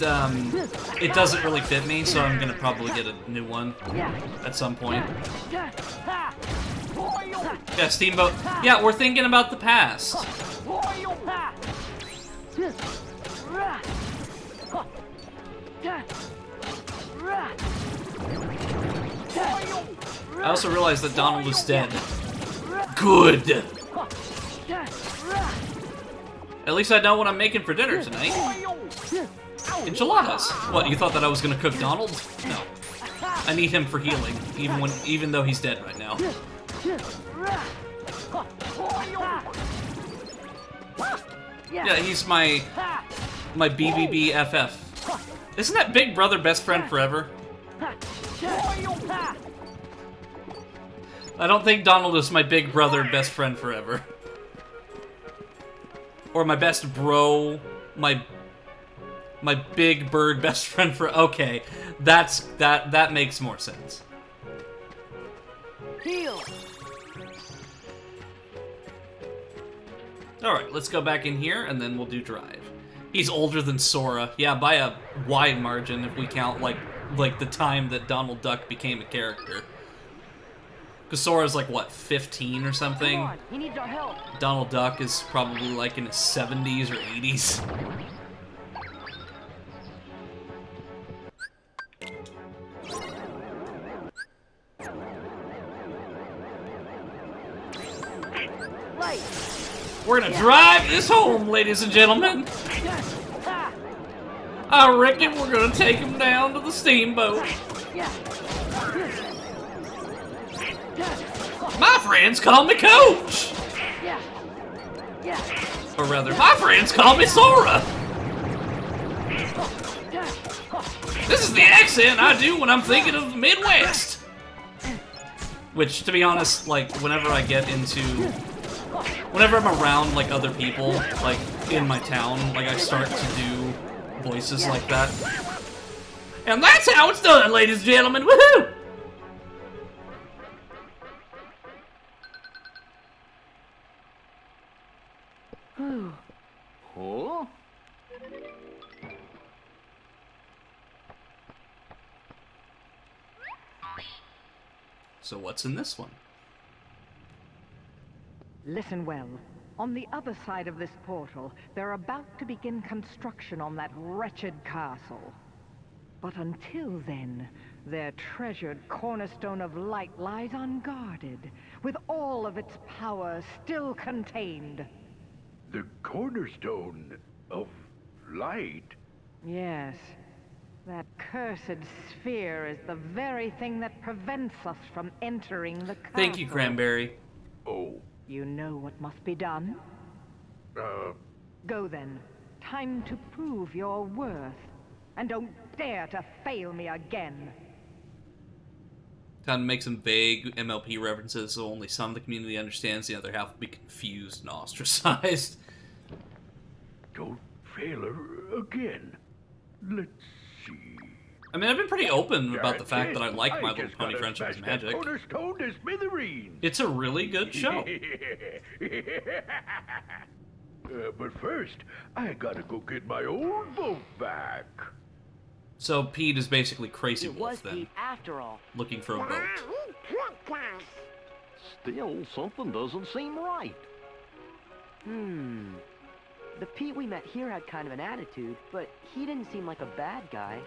doesn't really fit me, so I'm gonna probably get a new one at some point. Yeah, Steamboat. Yeah, we're thinking about the past. I also realized that Donald is dead. Good! At least I know what I'm making for dinner tonight. Enchiladas. What, you thought that I was gonna cook Donald? No. I need him for healing, even though he's dead right now. Yeah, he's my BBBFF. Isn't that Big Brother Best Friend Forever? I don't think Donald is my Big Brother Best Friend Forever. Or my best bro, my Big Bird Best Friend for. Okay, that makes more sense.
Heal.
All right, let's go back in here and then we'll do drive. He's older than Sora, yeah, by a wide margin if we count like the time that Donald Duck became a character. Because Sora's like, what, 15 or something?
Come on, he needs our help.
Donald Duck is probably like in his 70s or 80s.
Right.
We're gonna drive this home, ladies and gentlemen. I reckon we're gonna take him down to the steamboat. My friends call me Coach! Or rather, my friends call me Sora! This is the accent I do when I'm thinking of the Midwest! Which, to be honest, like, whenever I'm around, like, other people, like, in my town, like, I start to do voices like that. And that's how it's done, ladies and gentlemen! Woohoo!
Huh?
So what's in this one?
Listen well. On the other side of this portal, they're about to begin construction on that wretched castle. But until then, their treasured cornerstone of light lies unguarded, with all of its power still contained.
The cornerstone of light?
Yes. That cursed sphere is the very thing that prevents us from entering the castle.
Thank you, Cranberry.
Oh.
You know what must be done? Go then. Time to prove your worth. And don't dare to fail me again.
Time to make some vague MLP references so only some of the community understands, the other half will be confused and ostracized.
Don't fail her again. Let's see.
I mean, I've been pretty open about the fact that I like My Little
just
Pony
gotta
Friendship is
smash that
Magic.
cornerstone to smithereens.
It's a really good show.
But first, I gotta go get my old boat back.
So Pete is basically Crazy
It
Wolf
was
then,
Pete after all.
looking for a boat.
Still, something doesn't seem right.
The Pete we met here had kind of an attitude, but he didn't seem like a bad guy.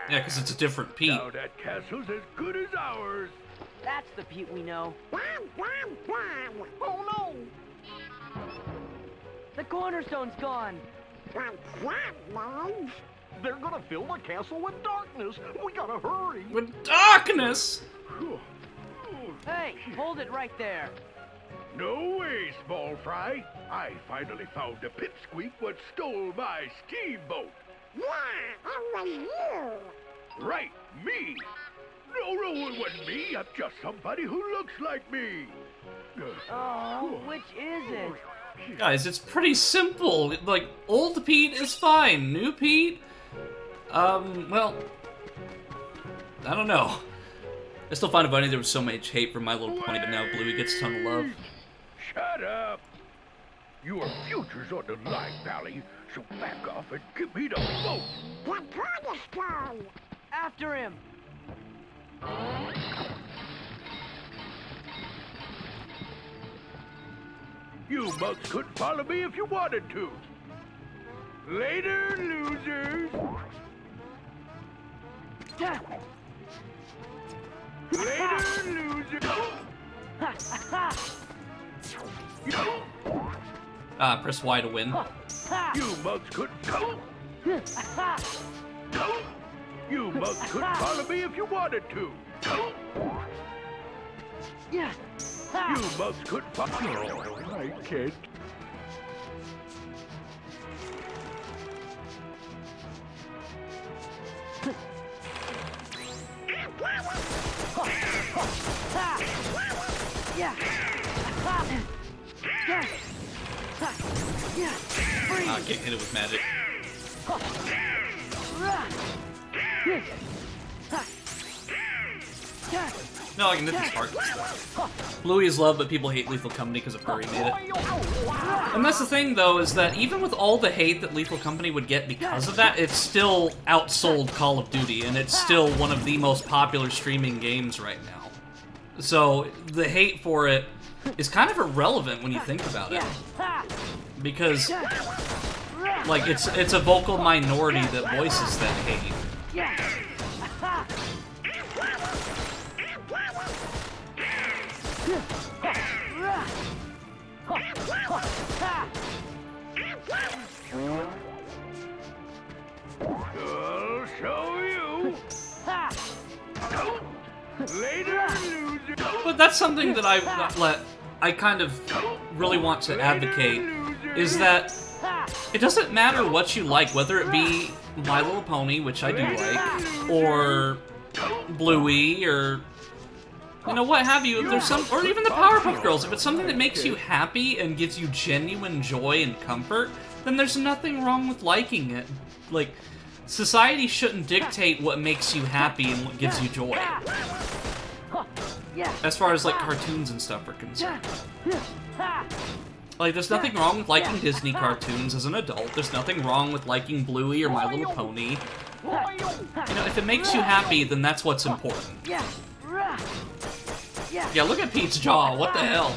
Yeah, because it's a different Pete.
Now that castle's as good as ours.
That's the Pete we know.
Oh no!
The cornerstone's gone.
What's that, Mom?
They're gonna fill the castle with darkness. We gotta hurry.
With darkness!
Hey, hold it right there.
No way, small fry. I finally found the pipsqueak what stole my steamboat.
Yeah, it was you.
Right, me. No, it wasn't me. I'm just somebody who looks like me.
Oh, which is it?
Guys, it's pretty simple. Like, old Pete is fine. New Pete? Well, I don't know. I still find it funny there was so much hate for My Little Pony, but now Bluey gets a ton of love.
Shut up. Your future's on the line, Pally. So back off and give me the boat.
The cornerstone.
After him!
You mugs couldn't follow me if you wanted to. Later, losers. Later, losers.
Press Y to win.
You mugs couldn't. You mugs couldn't follow me if you wanted to. You mugs couldn't follow. Oh, I can't.
Can't hit it with magic. No, I can hit this part. Bluey is loved, but people hate Lethal Company because of Furry made it. And that's the thing, though, is that even with all the hate that Lethal Company would get because of that, it's still outsold Call of Duty, and it's still one of the most popular streaming games right now. So the hate for it is kind of irrelevant when you think about it. Because, like, it's a vocal minority that voices that hate.
I'll show you. Later, loser.
But that's something that I kind of really want to advocate, is that it doesn't matter what you like, whether it be My Little Pony, which I do like, or Bluey, or you know, what have you. If there's some, or even the Powerpuff Girls, if it's something that makes you happy and gives you genuine joy and comfort, then there's nothing wrong with liking it. Like, society shouldn't dictate what makes you happy and what gives you joy. As far as, like, cartoons and stuff are concerned. Like, there's nothing wrong with liking Disney cartoons as an adult. There's nothing wrong with liking Bluey or My Little Pony. You know, if it makes you happy, then that's what's important. Yeah, look at Pete's jaw. What the hell?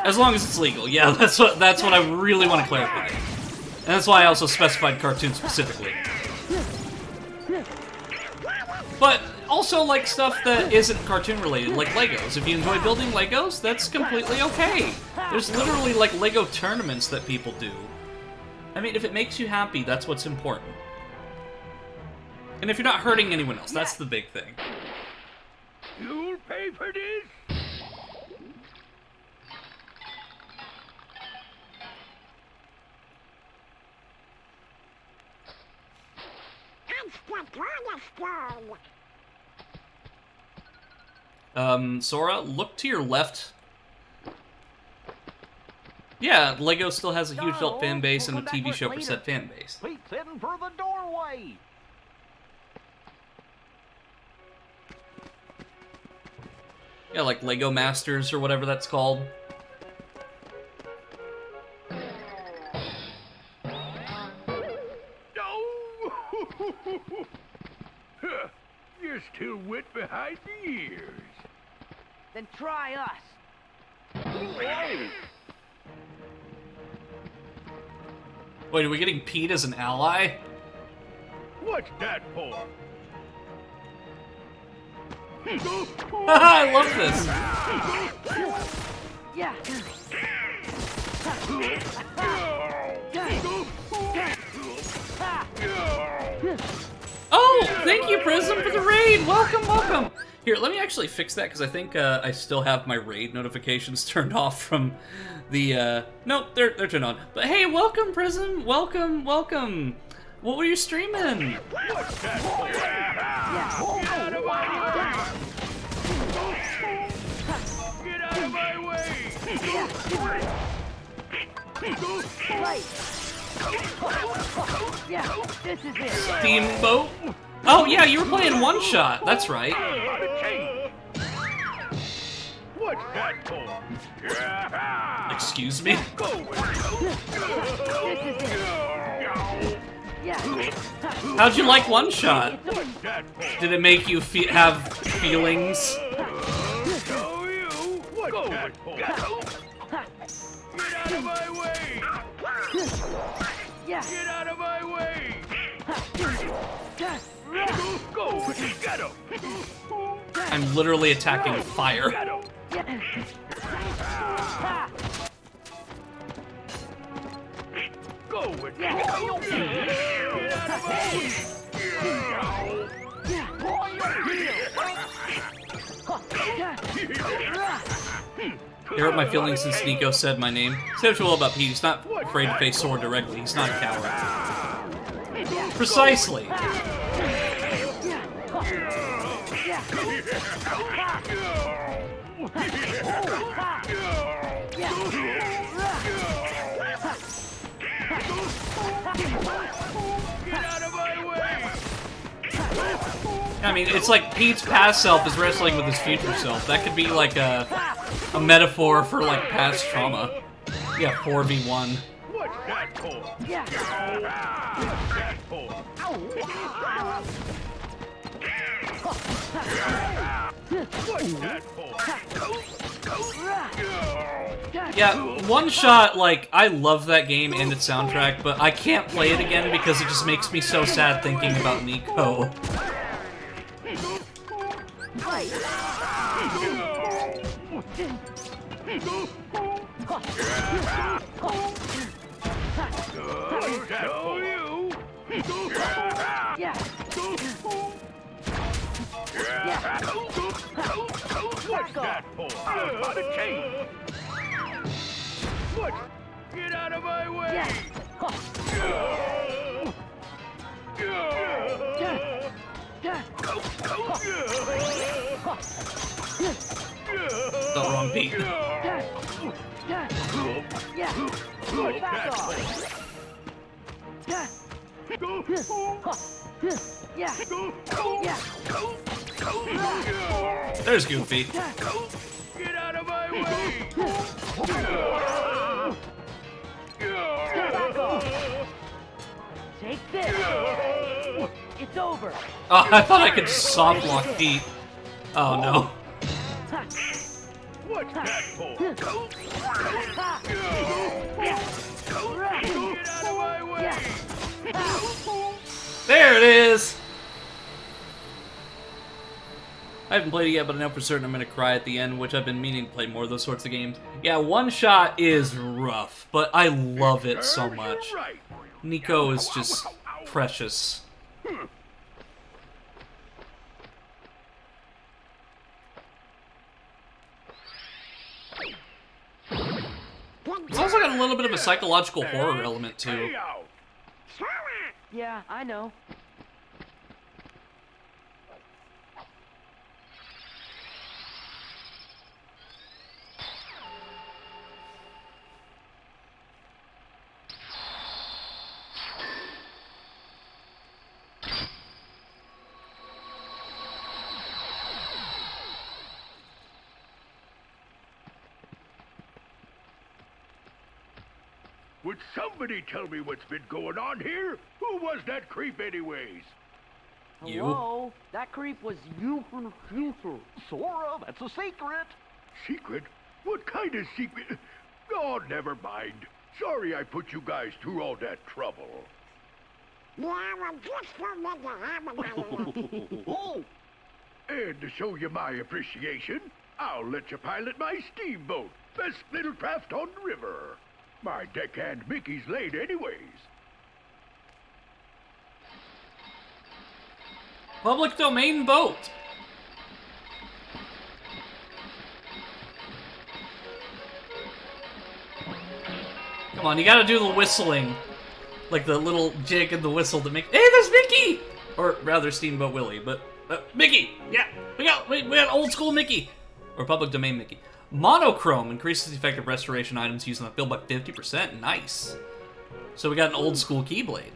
As long as it's legal. Yeah, that's what I really want to clarify. And that's why I also specified cartoons specifically. But also like stuff that isn't cartoon related, like Legos. If you enjoy building Legos, that's completely okay. There's literally like Lego tournaments that people do. I mean, if it makes you happy, that's what's important. And if you're not hurting anyone else, that's the big thing.
You'll pay for this.
That's the cornerstone.
Sora, look to your left. Yeah, Lego still has a huge adult fan base and a TV show for said fan base.
Pete's heading for the doorway.
Yeah, like Lego Masters or whatever that's called.
You're still wet behind the ears.
Then try us.
Wait, are we getting Pete as an ally?
What's that for?
I love this.
Yeah.
Oh, thank you, Prism, for the raid. Welcome, welcome. Here, let me actually fix that, because I think I still have my raid notifications turned off from the, nope, they're turned on. But hey, welcome, Prism. Welcome, welcome. What were you streaming?
What's that for? Get out of my way! Get out of my way!
Yeah, this is it.
Steamboat? Oh, yeah, you were playing One Shot. That's right.
What's that for?
Excuse me? How'd you like One Shot? Did it make you have feelings?
What's that for? Get out of my way! Get out of my way! Go! Get him!
I'm literally attacking fire.
Go with it! Get out of my way!
You hurt my feelings since Nico said my name. Say what you will about Pete, he's not afraid to face sword directly. He's not a coward. Precisely.
Get out of my way!
I mean, it's like Pete's past self is wrestling with his future self. That could be like a metaphor for like past trauma. Yeah, 4v1.
What's that for? What's that for? What's that for?
Yeah, One Shot, like, I love that game and its soundtrack, but I can't play it again because it just makes me so sad thinking about Nico.
Show you! What's that for? Out of chain! What? Get out of my way!
The wrong beat.
What's that
There's Goofy.
Get out of my way!
Take this. It's over.
Oh, I thought I could soft lock Pete. Oh no.
What's that for? Get out of my way!
There it is! I haven't played it yet, but I know for certain I'm gonna cry at the end, which I've been meaning to play more of those sorts of games. Yeah, One Shot is rough, but I love it so much. Nico is just precious. It's also got a little bit of a psychological horror element, too.
Yeah, I know.
Would somebody tell me what's been going on here? Who was that creep anyways?
You?
Hello? That creep was you from the future.
Sora, that's a secret.
Secret? What kind of secret? Oh, never mind. Sorry I put you guys through all that trouble.
Yeah, well, just for me to have a
Oh,
And to show you my appreciation, I'll let you pilot my steamboat. Best little craft on the river. My deckhand Mickey's late anyways.
Public domain boat! Come on, you gotta do the whistling. Like the little jig and the whistle to make. Hey, there's Mickey! Or rather, Steamboat Willie, but. Mickey! Yeah, we got old school Mickey! Or public domain Mickey. Monochrome increases the effective restoration items used in the field by 50%. Nice. So we got an old school Keyblade.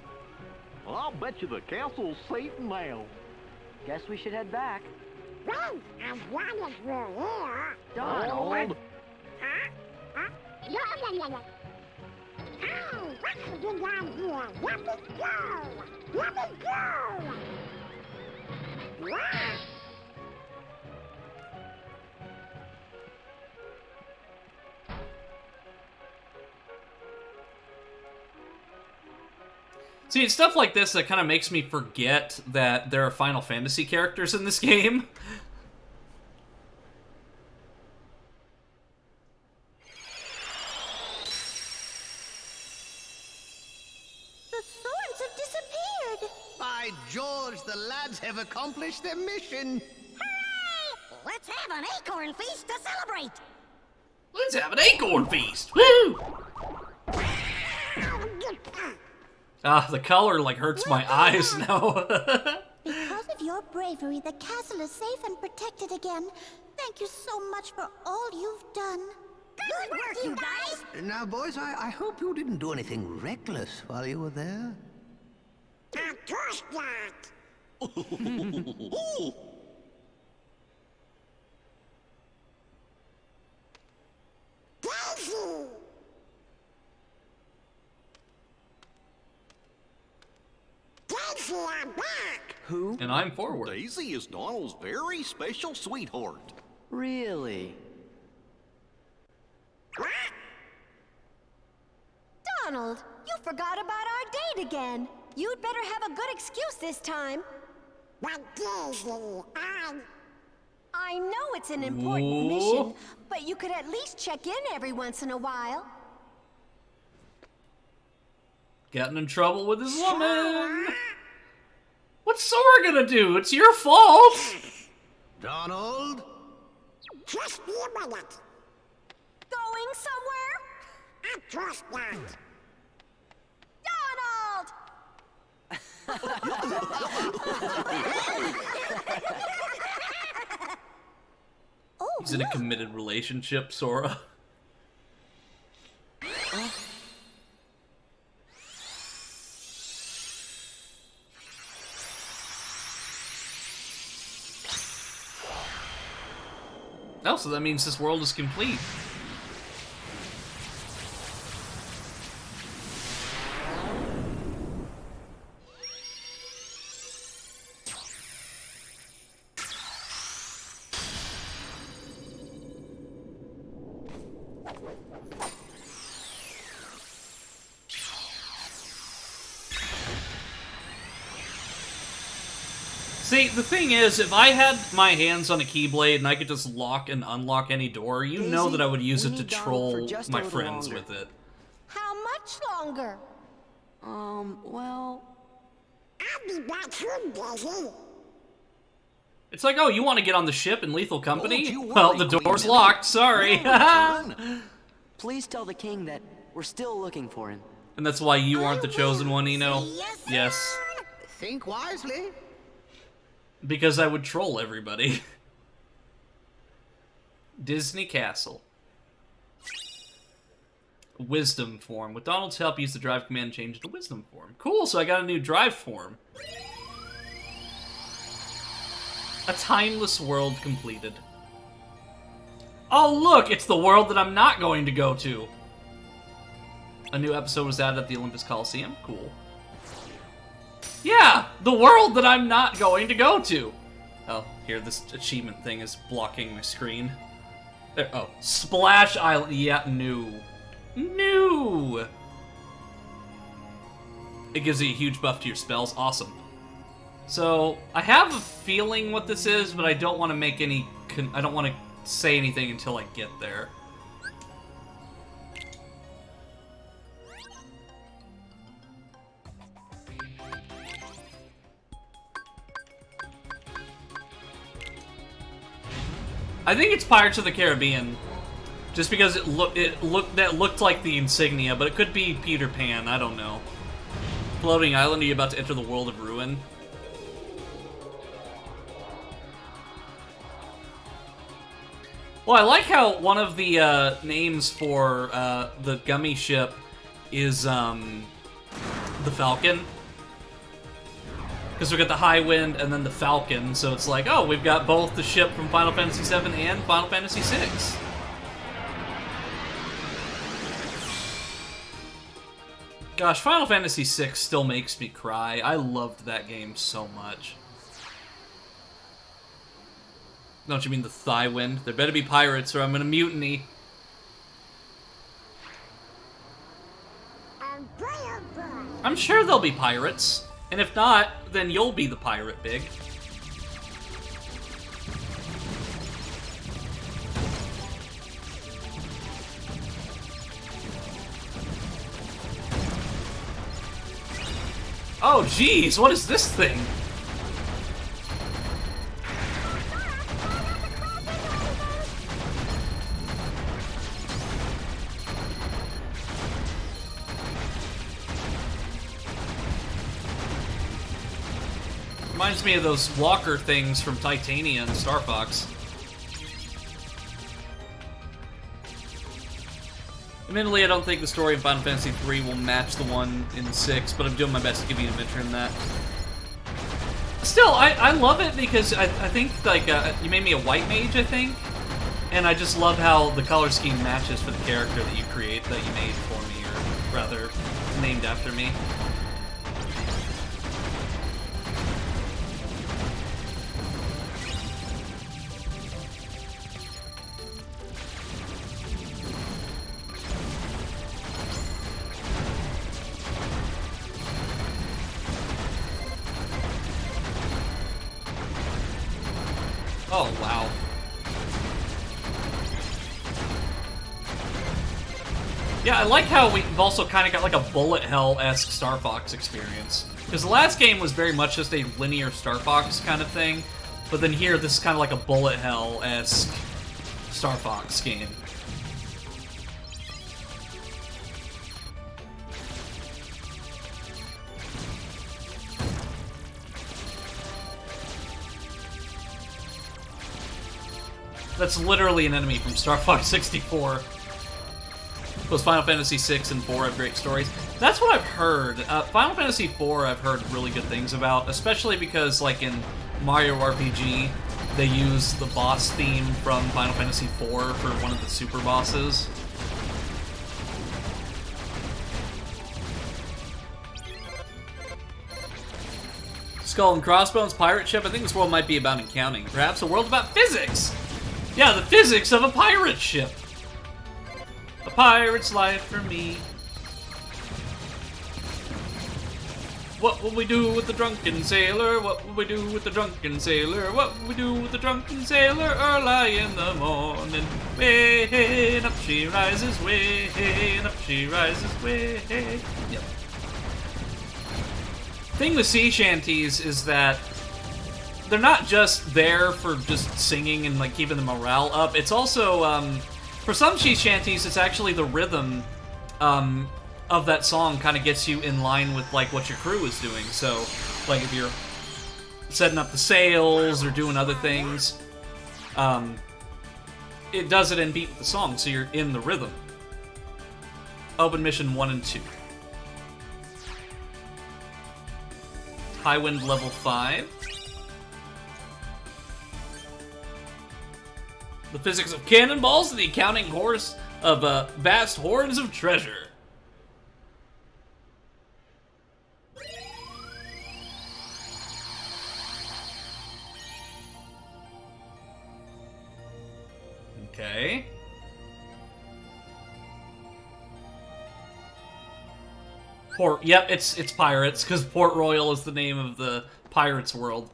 I'll bet you the castle's safe now.
Guess we should head back.
Well, as long as we're here.
Donald!
Huh? Huh? No, no, no, no. Oh, what are you down here? Let me go! Let me go! What?
See, it's stuff like this that kind of makes me forget that there are Final Fantasy characters in this game.
The thorns have disappeared.
By George, the lads have accomplished their mission.
Hooray! Let's have an acorn feast to celebrate!
Let's have an acorn feast! Woo! Ah, the color, like, hurts my eyes now.
Because of your bravery, the castle is safe and protected again. Thank you so much for all you've done.
Good work, you guys!
Now, boys, I hope you didn't do anything reckless while you were there.
Of course not! Daisy! Daisy, I'm back!
Who?
And I'm forward.
Daisy is Donald's very special sweetheart.
Really?
What?
Donald, you forgot about our date again. You'd better have a good excuse this time.
But Daisy,
I know it's an important
Whoa.
mission, but you could at least check in every once in a while.
Getting in trouble with his woman. What's Sora gonna do? It's your fault.
Donald?
just be a minute.
Going somewhere?
Of course not.
Oh,
He's in a committed relationship, Sora. Oh, so that means this world is complete. See, the thing is, if I had my hands on a Keyblade and I could just lock and unlock any door, you know that I would use it to troll my friends with it.
How much longer?
Well...
I'll be back soon, Daisy.
It's like, oh, you want to get on the ship in Lethal Company?
Don't you worry,
Well, the
Queen
door's
Minnie.
locked, sorry.
Turn.
Please tell the king that we're still looking for him.
And that's why you aren't the chosen one, Eno? Yes.
Think wisely.
Because I would troll everybody. Disney Castle. Wisdom form. With Donald's help, use the drive command to change to wisdom form. Cool, so I got a new drive form. A timeless world completed. Oh look, it's the world that I'm not going to go to. A new episode was added at the Olympus Coliseum. Cool. Yeah, the world that I'm not going to go to. Oh, here, this achievement thing is blocking my screen. There, oh, Splash Island. Yeah, new. New! It gives you a huge buff to your spells. Awesome. So, I have a feeling what this is, but I don't want to make any... I don't want to say anything until I get there. I think it's Pirates of the Caribbean, just because it looked like the insignia, but it could be Peter Pan. I don't know. Floating island, are you about to enter the world of ruin? Well, I like how one of the names for the gummy ship is the Falcon. Because we got the High Wind and then the Falcon, so it's like, oh, we've got both the ship from Final Fantasy VII and Final Fantasy VI. Gosh, Final Fantasy VI still makes me cry. I loved that game so much. Don't you mean the Thigh Wind? There better be pirates or I'm gonna mutiny. I'm sure there'll be pirates. And if not, then you'll be the pirate, Big. Oh, jeez, what is this thing? Reminds me of those walker things from Titania and Star Fox. Admittedly, I don't think the story of Final Fantasy III will match the one in 6, but I'm doing my best to give you an adventure in that. Still, I love it because I think, like, you made me a white mage, I think? And I just love how the color scheme matches for the character that you create, that you made for me, or rather, named after me. Oh, wow. Yeah, I like how we've also kind of got like a bullet hell-esque Star Fox experience. Because the last game was very much just a linear Star Fox kind of thing, but then here, this is kind of like a bullet hell-esque Star Fox game. That's literally an enemy from Star Fox 64. Those Final Fantasy 6 and 4 have great stories. That's what I've heard. Final Fantasy 4 I've heard really good things about, especially because, like, in Mario RPG, they use the boss theme from Final Fantasy 4 for one of the super bosses. Skull and Crossbones pirate ship? I think this world might be about accounting. Perhaps a world about physics! Yeah, the physics of a pirate ship. A pirate's life for me. What will we do with the drunken sailor? What will we do with the drunken sailor? What will we do with the drunken sailor early in the morning? Way and up she rises, way and up she rises, way. Yep. Thing with sea shanties is that they're not just there for just singing and like keeping the morale up. It's also, for some sea shanties, it's actually the rhythm of that song kind of gets you in line with like what your crew is doing. So, like if you're setting up the sails or doing other things, it does it in beat with the song, so you're in the rhythm. Open mission 1 and 2. High Wind level 5. The physics of cannonballs and the accounting course of vast hordes of treasure. Okay. Yep, it's pirates, because Port Royal is the name of the pirates' world.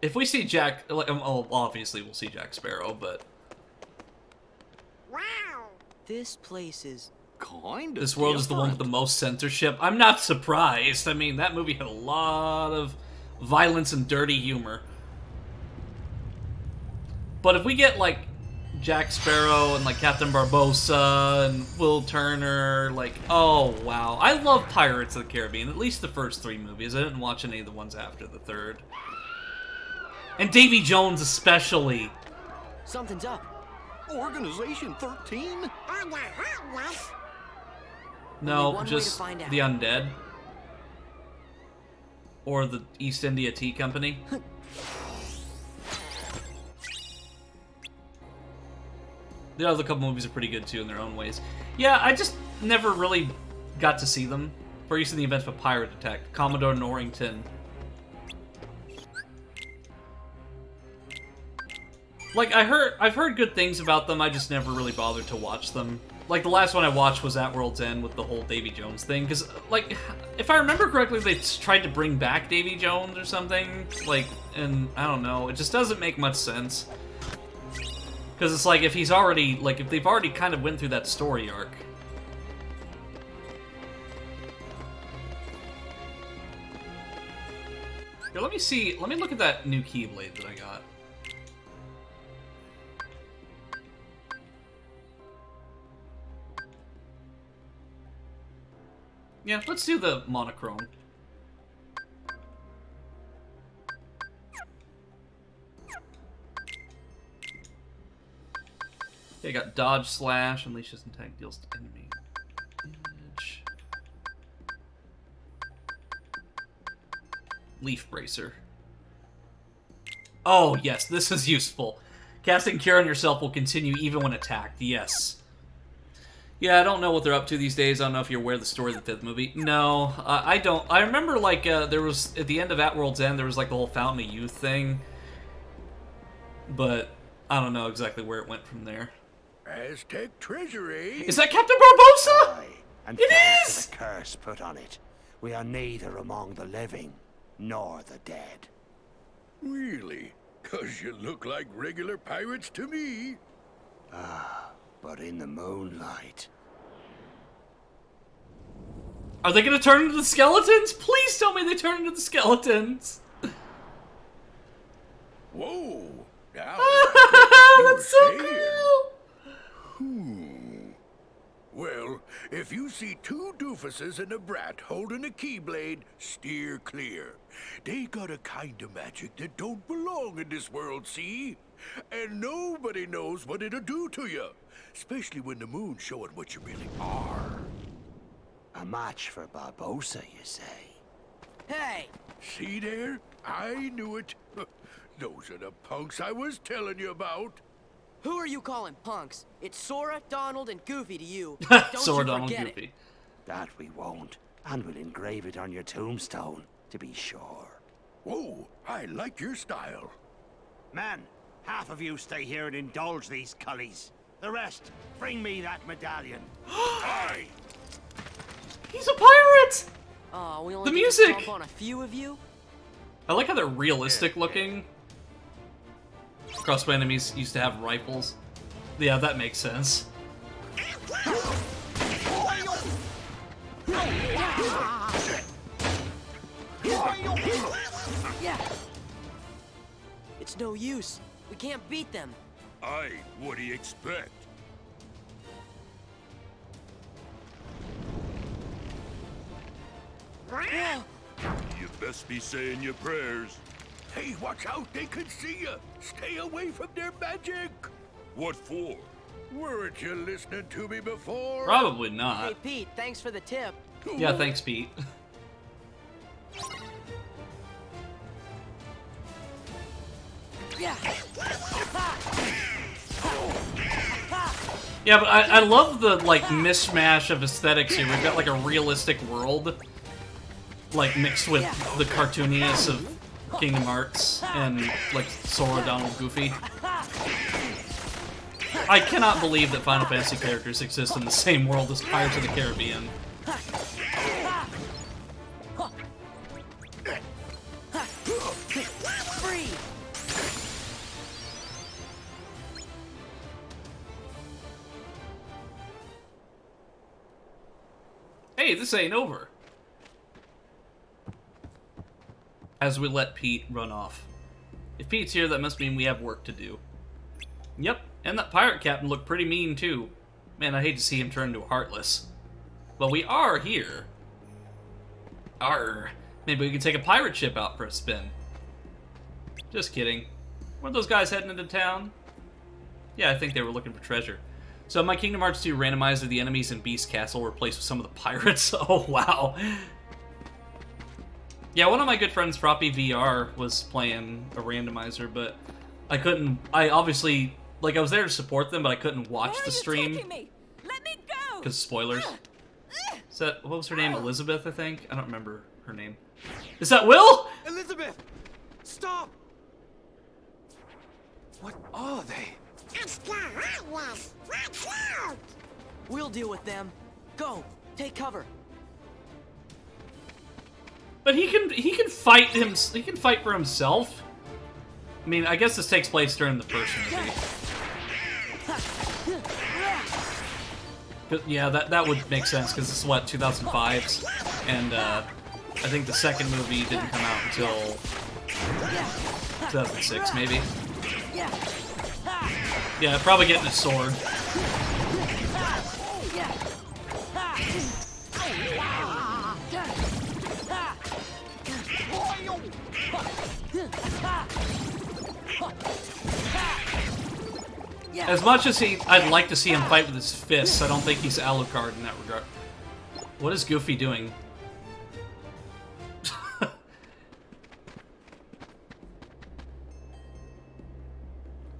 If we see Jack, oh, obviously we'll see Jack Sparrow, but
wow, this place is
kind of.
This world is the one with the most censorship. I'm not surprised. I mean, that movie had a lot of violence and dirty humor. But if we get like Jack Sparrow and like Captain Barbossa and Will Turner, like, oh wow, I love Pirates of the Caribbean. At least the first 3 movies. I didn't watch any of the ones after the 3rd. And Davy Jones especially.
Something's up.
Organization 13?
No,
one way to
just
find out.
the undead. Or the East India Tea Company. The other couple movies are pretty good too in their own ways. Yeah, I just never really got to see them. For use in the event of a pirate attack. Commodore Norrington. Like, I've heard good things about them, I just never really bothered to watch them. Like, the last one I watched was At World's End with the whole Davy Jones thing, because, like, if I remember correctly, they tried to bring back Davy Jones or something, like, and I don't know, it just doesn't make much sense. Because it's like, if he's already, like, if they've already kind of went through that story arc. Here, let me look at that new Keyblade that I got. Yeah, let's do the monochrome. Okay, I got dodge slash, unleashes and tank deals to enemy damage. Leaf bracer. Oh yes, this is useful. Casting Cure on yourself will continue even when attacked. Yes. Yeah, I don't know what they're up to these days. I don't know if you're aware of the story of the 5th movie. No, I don't. I remember, like, there was, at the end of At World's End, there was, like, the whole Fountain of Youth thing. But I don't know exactly where it went from there.
Aztec treasury.
Is that Captain Barbosa?
Aye, and
It
thanks
is!
to the curse put on it, we are neither among the living nor the dead.
Really? 'Cause you look like regular pirates to me.
But in the moonlight,
Are they gonna turn into the skeletons? Please tell me they turn into the skeletons.
Whoa! Now,
That's so cool!
Well, if you see two doofuses and a brat holding a keyblade, steer clear. They got a kind of magic that don't belong in this world, see? And nobody knows what it'll do to you. Especially when the moon's showing what you really are.
a match for Barbosa, you say?
Hey!
See there? I knew it. Those are the punks I was telling you about.
Who are you calling punks? It's Sora, Donald, and Goofy to you. Don't
Sora,
you
Donald,
forget
Goofy.
it.
That we won't, and we'll engrave it on your tombstone, to be sure.
Whoa, I like your style.
Man, half of you stay here and indulge these cullies. The rest, bring me that medallion.
Aye!
He's a pirate!
Oh, we only
The
get to
music!
stomp on a few of you?
I like how they're realistic looking. Crossbow enemies used to have rifles. Yeah, that makes sense.
Yeah. It's no use. We can't beat them.
Aye, what do you expect? You best be saying your prayers.
Hey, watch out, they can see you. Stay away from their magic.
What for?
Weren't you listening to me before?
Probably not.
Hey, Pete, thanks for the tip.
Yeah, thanks, Pete.
Yeah.
Yeah, but I love the, like, mishmash of aesthetics here. We've got, like, a realistic world, like, mixed with the cartooniness of Kingdom Hearts and, like, Sora, Donald, Goofy. I cannot believe that Final Fantasy characters exist in the same world as Pirates of the Caribbean.
Free.
Hey, this ain't over. As we let Pete run off. If Pete's here, that must mean we have work to do. Yep, and that pirate captain looked pretty mean, too. Man, I hate to see him turn into a Heartless. But we are here. Arr. Maybe we can take a pirate ship out for a spin. Just kidding. Weren't those guys heading into town? Yeah, I think they were looking for treasure. So my Kingdom Hearts 2 randomizer, the enemies in Beast Castle were replaced with some of the pirates. Oh, wow. Yeah, one of my good friends, Froppy VR, was playing a randomizer, but I couldn't... I obviously... Like, I was there to support them, but I couldn't watch the stream.
Let me go!
Because spoilers. Is that... What was her name? Elizabeth, I think? I don't remember her name. Is that Will?
Elizabeth! Stop! What are they?
We'll deal with them. Go, take cover.
But he can fight him. He can fight for himself. I mean, I guess this takes place during the first movie. But yeah, that would make sense because this is what 2005's, and I think the second movie didn't come out until 2006, maybe. Yeah, probably getting a sword. As much as I'd like to see him fight with his fists, I don't think he's Alucard in that regard. What is Goofy doing?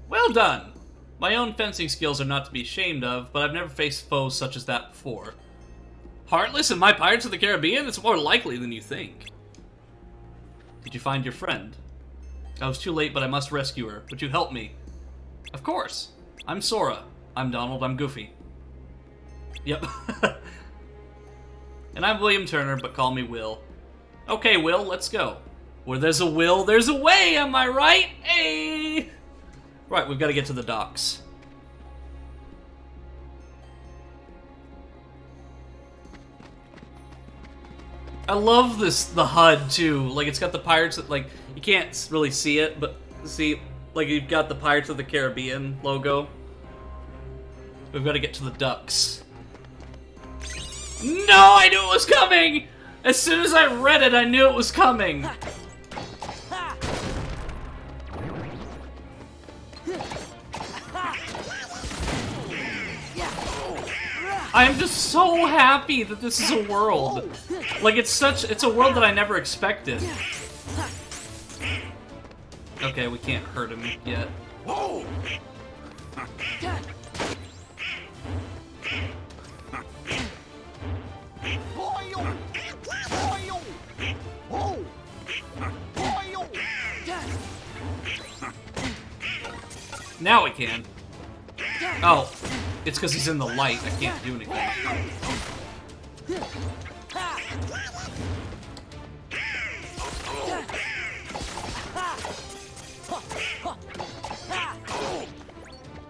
Well done! My own fencing skills are not to be ashamed of, but I've never faced foes such as that before. Heartless and my Pirates of the Caribbean? It's more likely than you think. Did you find your friend? I was too late, but I must rescue her. Would you help me? Of course. I'm Sora. I'm Donald. I'm Goofy. Yep. And I'm William Turner, but call me Will. Okay, Will, let's go. Where there's a will, there's a way, am I right? Hey! Right, we've got to get to the docks. I love the HUD too. Like, it's got the pirates that, like, you can't really see it, but see, like, you've got the Pirates of the Caribbean logo. We've got to get to the ducks. No, I knew it was coming! As soon as I read it, I knew it was coming. I am just so happy that this is a world. Like, it's a world that I never expected. Okay, we can't hurt him yet. Now we can. Oh, it's because he's in the light. I can't do anything.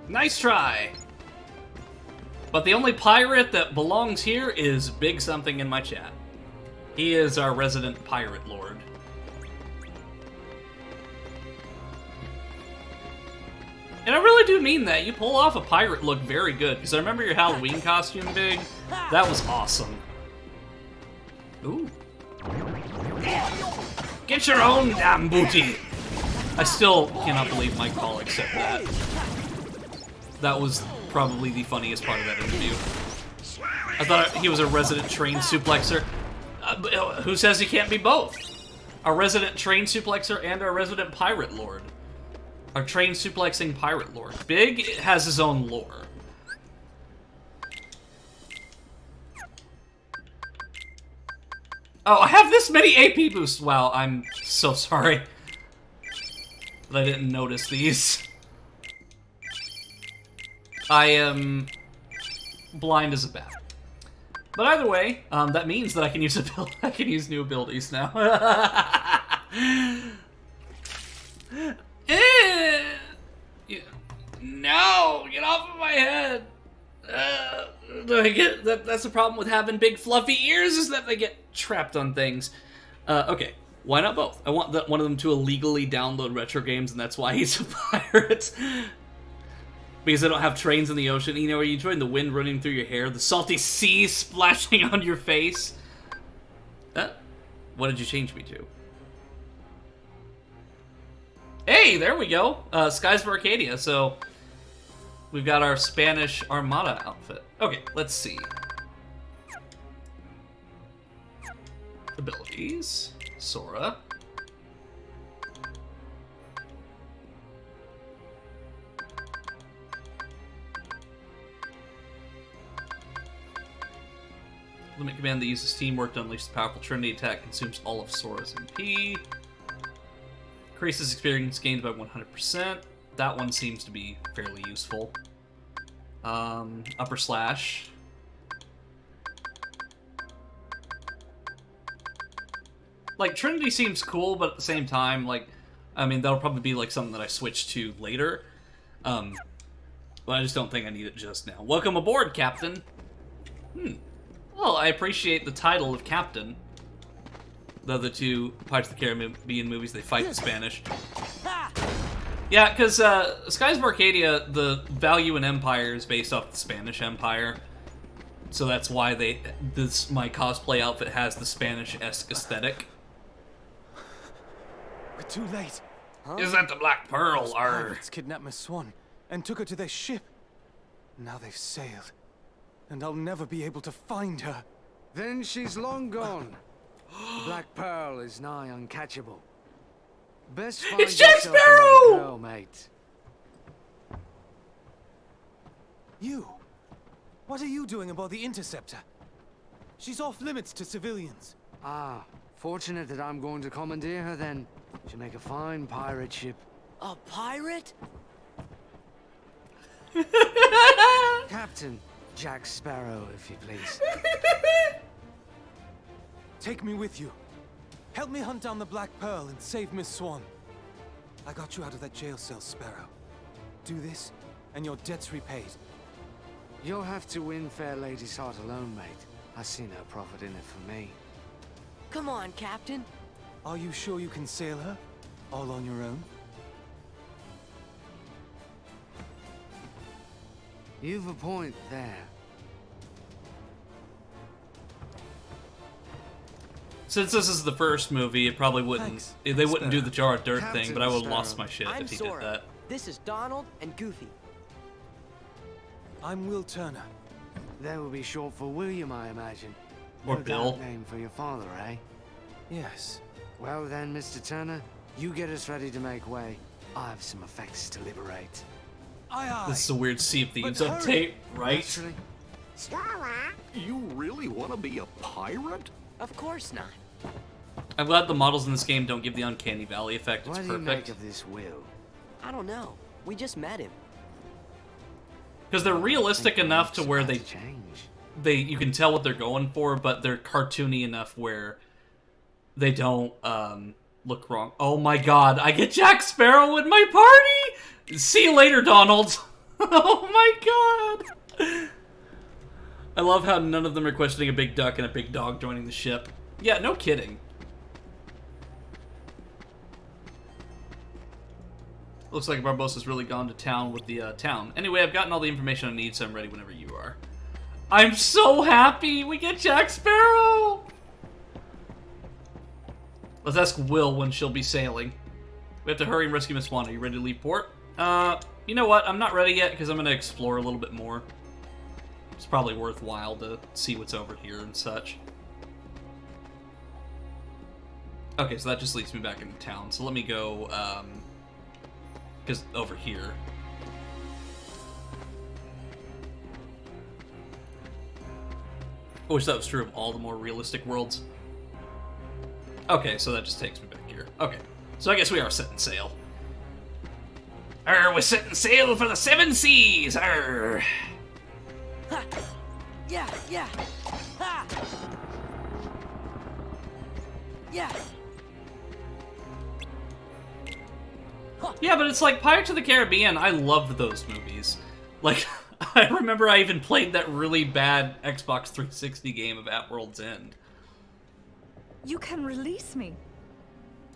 Nice try. But the only pirate that belongs here is Big Something in my chat. He is our resident pirate lord. And I really do mean that. You pull off a pirate look very good. Because I remember your Halloween costume, Big. That was awesome. Ooh. Get your own damn booty! I still cannot believe Mike Pollock said that. That was probably the funniest part of that interview. I thought he was a resident train suplexer. Who says he can't be both? A resident train suplexer and a resident pirate lord. Our train suplexing pirate lord. Big has his own lore. Oh, I have this many AP boosts. Wow, I'm so sorry that I didn't notice these. I am blind as a bat. But either way, that means that I can use I can use new abilities now. No, get off of my head. Do I get that's the problem with having big fluffy ears, is that they get trapped on things. Okay, why not both? I want one of them to illegally download retro games, and that's why he's a pirate. Because I don't have trains in the ocean. You know, are you enjoying the wind running through your hair, the salty sea splashing on your face? What did you change me to? Hey, there we go. Skies of Arcadia. So we've got our Spanish Armada outfit. Okay, let's see. Abilities. Sora. Limit command that uses teamwork to unleash the powerful Trinity attack consumes all of Sora's MP. Increases experience gained by 100%. That one seems to be fairly useful. Upper slash. Like, Trinity seems cool, but at the same time, like, I mean, that'll probably be, like, something that I switch to later. But I just don't think I need it just now. Welcome aboard, Captain! Well, I appreciate the title of Captain. The other two Pirates of the Caribbean movies, they fight in Spanish. Yeah, because Skies of Arcadia, the value in Empire is based off the Spanish Empire. So that's why my cosplay outfit has the Spanish-esque aesthetic.
We're too late.
Huh?
Is that the Black Pearl?
Those pirates kidnapped Miss Swan and took her to their ship. Now they've sailed, and I'll never be able to find her.
Then she's long gone. The Black Pearl is nigh uncatchable. Best find
It's Jack
yourself
Sparrow!
another girl, mate.
You? What are you doing aboard the Interceptor? She's off limits to civilians.
Ah, fortunate that I'm going to commandeer her then. She'll make a fine pirate ship.
A pirate?
Captain Jack Sparrow, if you please.
Take me with you. Help me hunt down the Black Pearl and save Miss Swan. I got you out of that jail cell, Sparrow. Do this, and your debt's repaid.
You'll have to win Fair Lady's heart alone, mate. I see no profit in it for me.
Come on, Captain.
Are you sure you can sail her? All on your own?
You've a point there.
Since this is the first movie, it probably wouldn't.
Thanks,
They wouldn't do the Jar of Dirt
Captain
thing, but I would have
Sparrow.
lost my shit
I'm
if he
Sora.
did that.
This is Donald and Goofy.
I'm Will Turner.
That would be short for William, I imagine.
Or
No
Bill.
doubt name for your father, eh?
Yes.
Well then, Mr. Turner, you get us ready to make way. I have some effects to liberate.
Aye, aye.
This is a weird Sea of Thieves
But hurry.
update, right?
Naturally.
Sora?
You really want to be a pirate?
Of course not.
I'm glad the models in this game don't give the Uncanny Valley effect. It's
What do you make
perfect.
of this Will?
I don't know. We just met him.
Because they're realistic enough to where
About to change.
you can tell what they're going for, but they're cartoony enough where they don't look wrong. Oh my god, I get Jack Sparrow in my party! See you later, Donald! Oh my god! I love how none of them are questioning a big duck and a big dog joining the ship. Yeah, no kidding. Looks like Barbosa's really gone to town with the town. Anyway, I've gotten all the information I need, so I'm ready whenever you are. I'm so happy! We get Jack Sparrow! Let's ask Will when she'll be sailing. We have to hurry and rescue Miss Swan. Are you ready to leave port? You know what? I'm not ready yet because I'm going to explore a little bit more. It's probably worthwhile to see what's over here and such. Okay, so that just leads me back into town. So let me go, because over here. I wish that was true of all the more realistic worlds. Okay, so that just takes me back here. Okay, so I guess we are setting sail. We're setting sail for the 7 seas!
Ha! Yeah, yeah. Ha! Yeah.
Yeah, but it's like Pirates of the Caribbean. I loved those movies. Like, I remember I even played that really bad Xbox 360 game of At World's End.
You can release me.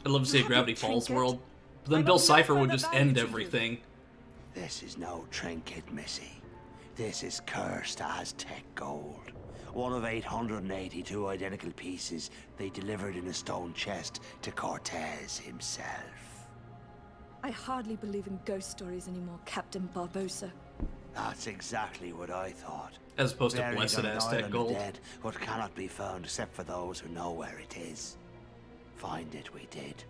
I'd love to see a
have
Gravity
a
Falls
trinket.
world. But then
I
Bill
got no
Cipher would
further
just
value
end
to you.
everything.
This is no trinket, Missy. This is cursed Aztec gold. One of 882 identical pieces they delivered in a stone chest to Cortez himself.
I hardly believe in ghost stories anymore, Captain Barbosa.
That's exactly what I thought.
As opposed to
Buried
blessed
on an
Aztec
island of
gold.
dead, what cannot be found except for those who know where it is. Find it we did.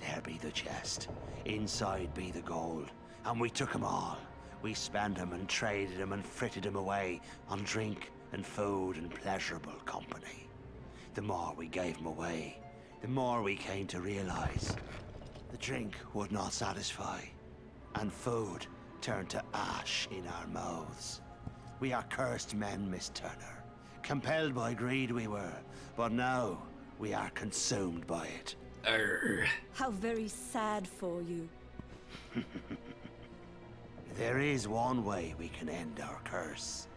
There be the chest. Inside be the gold. And we took 'em all. We spent 'em and traded 'em and fritted 'em away on drink and food and pleasurable company. The more we gave 'em away, the more we came to realize the drink would not satisfy, and food turned to ash in our mouths. We are cursed men, Miss Turner. Compelled by greed we were, but now we are consumed by it.
How very sad for you.
There is one way we can end our curse.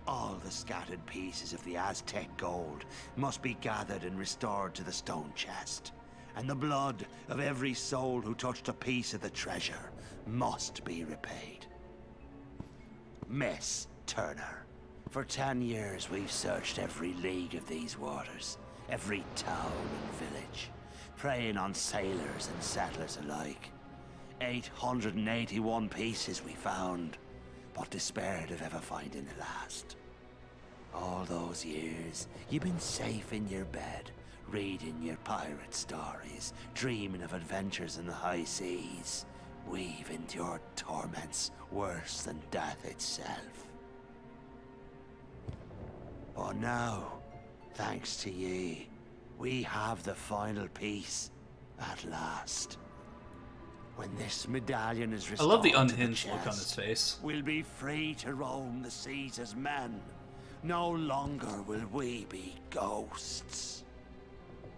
All the scattered pieces of the Aztec gold must be gathered and restored to the stone chest. And the blood of every soul who touched a piece of the treasure must be repaid. Miss Turner, for 10 years we've searched every league of these waters, every town and village, preying on sailors and settlers alike. 881 pieces we found, but despaired of ever finding the last. All those years, you've been safe in your bed, reading your pirate stories, dreaming of adventures in the high seas. We've endured torments worse than death itself. But now, thanks to ye, we have the final piece at last. When this medallion is
I
restored
love the
to
unhinged look on
chest,
his face.
we'll be free to roam the seas as men. No longer will we be ghosts.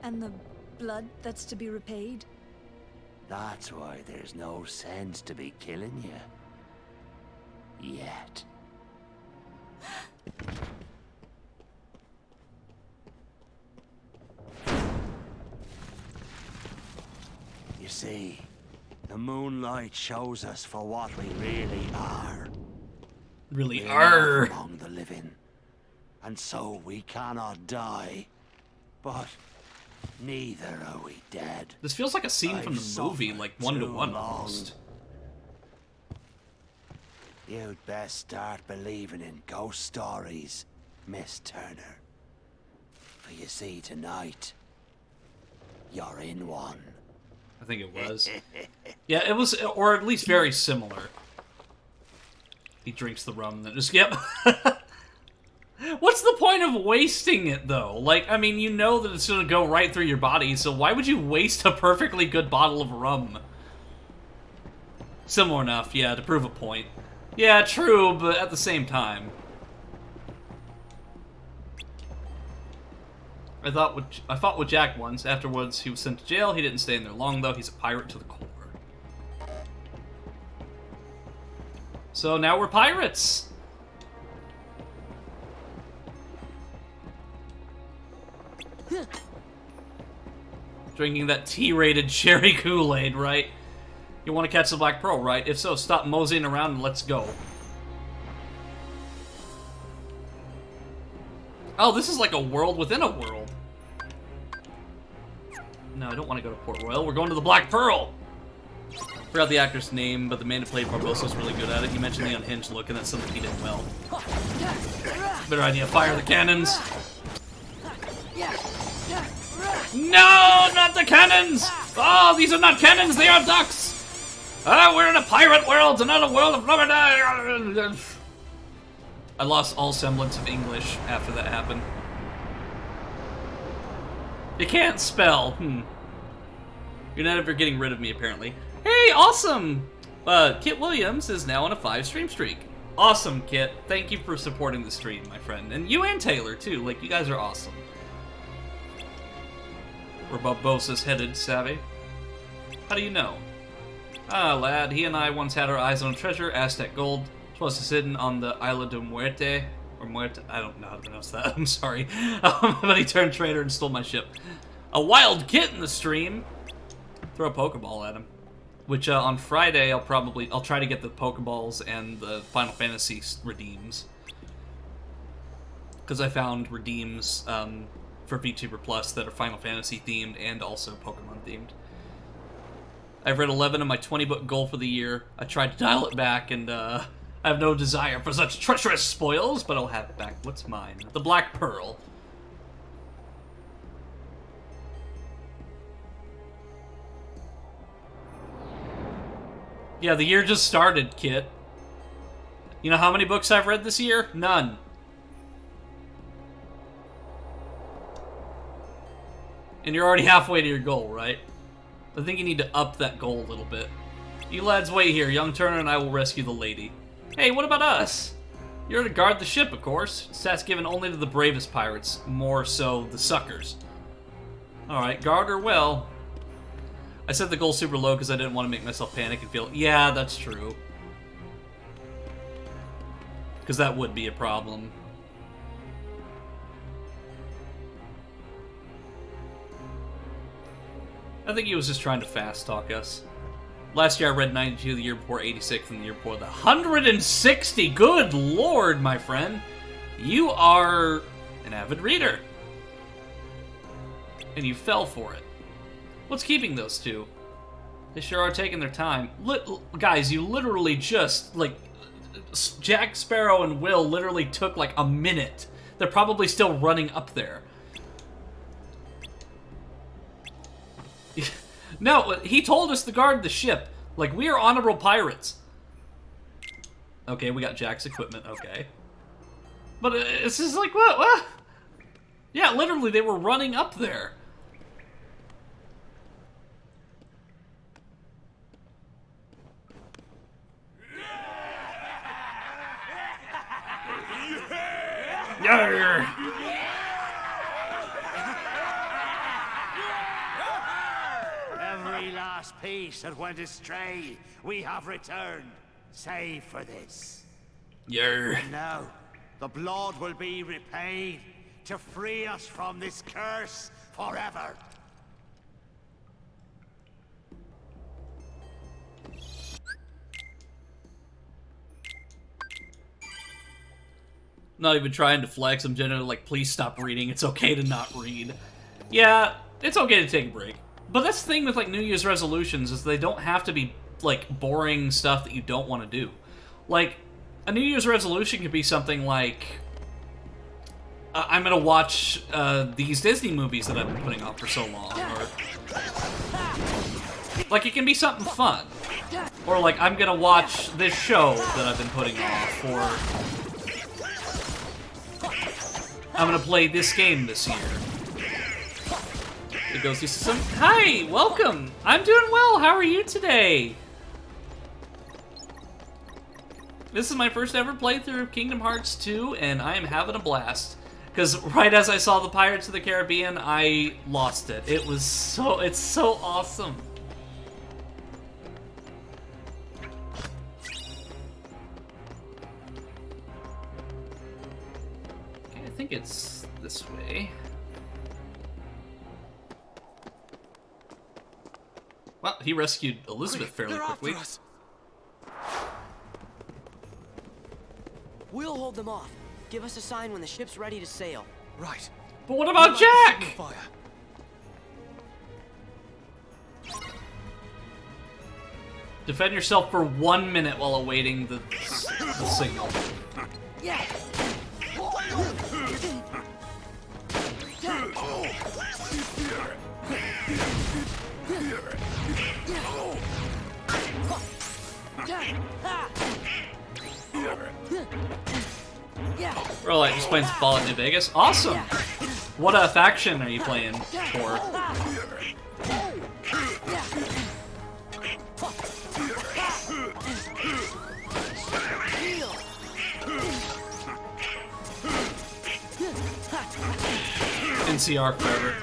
And the blood that's to be repaid?
That's why there's no sense to be killing you. Yet. You see, the moonlight shows us for what we really are.
Really
We're
are.
not among the living. And so we cannot die. But neither are we dead.
This feels like a scene from
I've
the movie,
suffered
like one-to-one
too long.
almost.
You'd best start believing in ghost stories, Miss Turner. For you see, tonight, you're in one.
I think it was. Yeah, it was, or at least very similar. He drinks the rum, then just, yep. What's the point of wasting it, though? Like, I mean, you know that it's gonna go right through your body, so why would you waste a perfectly good bottle of rum? Similar enough, yeah, to prove a point. Yeah, true, but at the same time. I fought with Jack once. Afterwards, he was sent to jail. He didn't stay in there long, though. He's a pirate to the core. So now we're pirates. Drinking that T-rated cherry Kool-Aid, right? You want to catch the Black Pearl, right? If so, stop moseying around and let's go. Oh, this is like a world within a world. No, I don't want to go to Port Royal. We're going to the Black Pearl. Forgot the actor's name, but the man who played Barbossa was really good at it. You mentioned the unhinged look, and that's something he did well. Better idea, fire the cannons. No, not the cannons! Oh, these are not cannons, they are ducks! Ah, we're in a pirate world, and not a world of Florida! I lost all semblance of English after that happened. You can't spell, You're not ever getting rid of me, apparently. Hey, awesome! Kit Williams is now on a 5-stream streak. Awesome, Kit. Thank you for supporting the stream, my friend. And you and Taylor, too. Like, you guys are awesome. Where Barbossa's headed, Savvy? How do you know? Ah, lad, he and I once had our eyes on a treasure, Aztec gold. It was hidden on the Isla de Muerte. Or Muerte, I don't know how to pronounce that, I'm sorry. But he turned traitor and stole my ship. A wild kit in the stream! Throw a Pokeball at him. Which, on Friday, I'll try to get the Pokeballs and the Final Fantasy redeems. Because I found redeems, for VTuber Plus that are Final Fantasy themed and also Pokemon themed. I've read 11 of my 20-book goal for the year. I tried to dial it back, and I have no desire for such treacherous spoils, but I'll have back what's mine. The Black Pearl. Yeah, the year just started, Kit. You know how many books I've read this year? None. And you're already halfway to your goal, right? I think you need to up that goal a little bit. You lads wait here. Young Turner and I will rescue the lady. Hey, what about us? You're to guard the ship, of course. Stats given only to the bravest pirates, more so the suckers. Alright, guard her well. I set the goal super low because I didn't want to make myself panic and feel... Yeah, that's true. Because that would be a problem. I think he was just trying to fast talk us. Last year I read 92, the year before 86, and the year before the 160! Good lord, my friend! You are an avid reader. And you fell for it. What's keeping those two? They sure are taking their time. Guys, you literally just, like... Jack Sparrow and Will literally took, like, a minute. They're probably still running up there. No, he told us to guard the ship. Like, we are honorable pirates. Okay, we got Jack's equipment, okay. But it's just like, what? Yeah, literally, they were running up there. Yarr!
Every last piece that went astray, we have returned, save for this.
Yarr.
And now, the blood will be repaid to free us from this curse forever.
Not even trying to flex, I'm generally like, please stop reading, it's okay to not read. Yeah, it's okay to take a break. But that's the thing with, like, New Year's resolutions, is they don't have to be, like, boring stuff that you don't want to do. Like, a New Year's resolution could be something like, I'm gonna watch these Disney movies that I've been putting off for so long, or... Like, it can be something fun. Or, like, I'm gonna watch this show that I've been putting off, or... I'm gonna play this game this year. It goes to some... Hi! Welcome! I'm doing well! How are you today? This is my first ever playthrough of Kingdom Hearts 2, and I am having a blast. Because right as I saw the Pirates of the Caribbean, I lost it. It was so... It's so awesome. Okay, I think it's this way. Well, he rescued Elizabeth fairly quickly.
We'll hold them off. Give us a sign when the ship's ready to sail.
Right.
But what about Jack? Defend yourself for 1 minute while awaiting the signal.
Yeah.
Bro, like, just playing some Fallout New Vegas? Awesome! What faction are you playing for? NCR forever.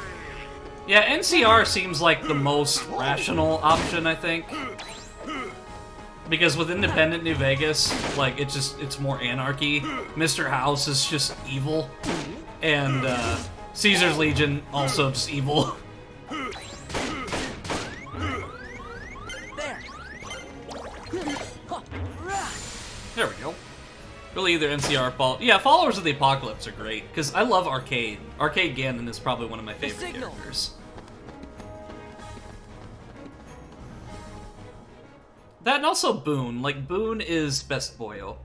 Yeah, NCR seems like the most rational option, I think. Because with independent New Vegas, like, it's more anarchy. Mr. House is just evil. And, Caesar's Legion, also just evil. There we go. Really either NCR or Fall... Yeah, Followers of the Apocalypse are great, because I love Arcade. Arcade Ganon is probably one of my favorite characters. That and also Boone. Like, Boone is best boyo.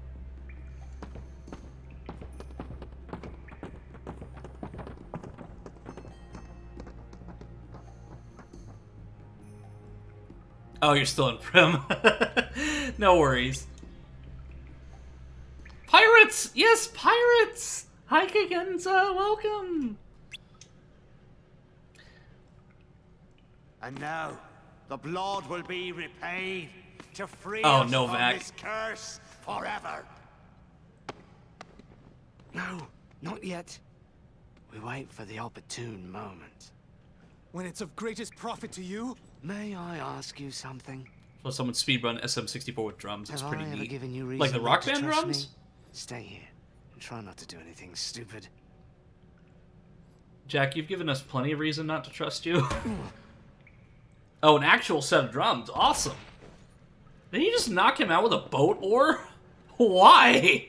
Oh, you're still in Prim. No worries. Pirates! Yes, pirates! Hi, Kagenza, welcome!
And now, the blood will be repaid to free
Oh,
us
Novak.
from this curse forever.
No, not yet. We wait for the opportune moment.
When it's of greatest profit to you?
May I ask you something?
Well, someone speedrun SM64 with drums. It's
Have
pretty
I ever
neat.
given you
Like the
reason
Rock
not to
Band
trust
drums?
me? Stay here and try not to do anything stupid.
Jack, you've given us plenty of reason not to trust you. Oh, an actual set of drums. Awesome. Did he just knock him out with a boat oar? Why?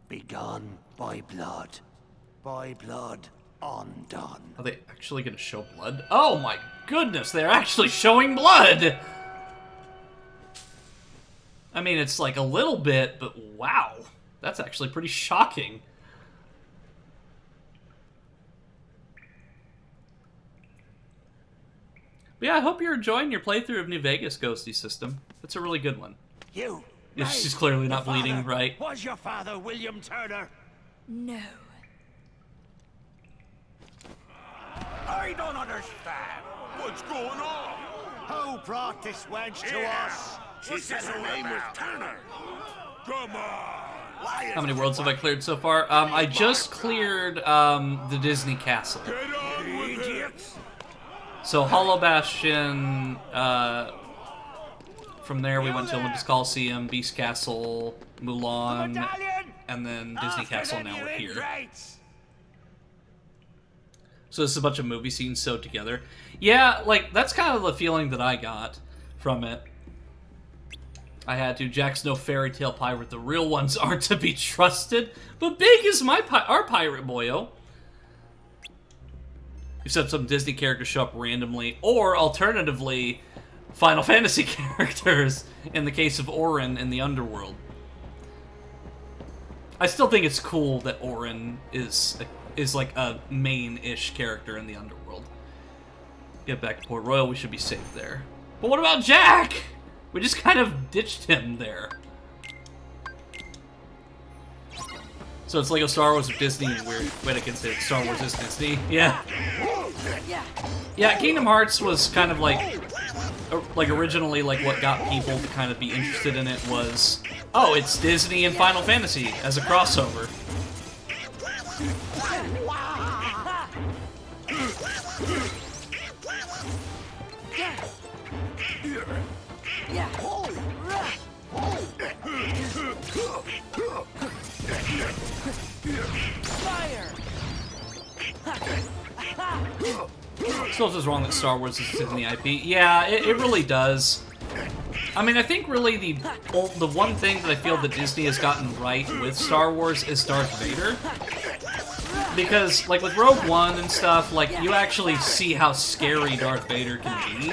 Begun by blood undone.
Are they actually going to show blood? Oh my goodness, they're actually showing blood! I mean, it's like a little bit, but wow. That's actually pretty shocking. But yeah, I hope you're enjoying your playthrough of New Vegas Ghosty System. It's a really good one.
You.
Yeah, she's clearly not
Your
bleeding,
father-
right?
Was your father William Turner?
No.
I don't understand.
What's going on?
Who brought this wench to us?
She said her name was Turner. Come on.
How many worlds have I cleared so far? I just cleared the Disney Castle. So Hollow Bastion, from there we went to Olympus Coliseum, Beast Castle, Mulan, and then Disney Castle, now we're here. So this is a bunch of movie scenes sewed together. Yeah, like, that's kind of the feeling that I got from it. I had to. Jack's no fairy tale pirate. The real ones aren't to be trusted. But big is our pirate boyo. Except some Disney characters show up randomly. Or, alternatively, Final Fantasy characters, in the case of Auron in the Underworld. I still think it's cool that Auron is like a main-ish character in the Underworld. Get back to Port Royal, we should be safe there. But what about Jack? We just kind of ditched him there. So it's Lego Star Wars with Disney and weird. Wait, I can say Star Wars is Disney. Yeah. Yeah, Kingdom Hearts was kind of like originally like what got people to kind of be interested in it was, oh, it's Disney and Final Fantasy as a crossover. Still just wrong that Star Wars is Disney IP. Yeah, it really does. I mean, I think really the one thing that I feel that Disney has gotten right with Star Wars is Darth Vader. Because, like, with Rogue One and stuff, like, you actually see how scary Darth Vader can be.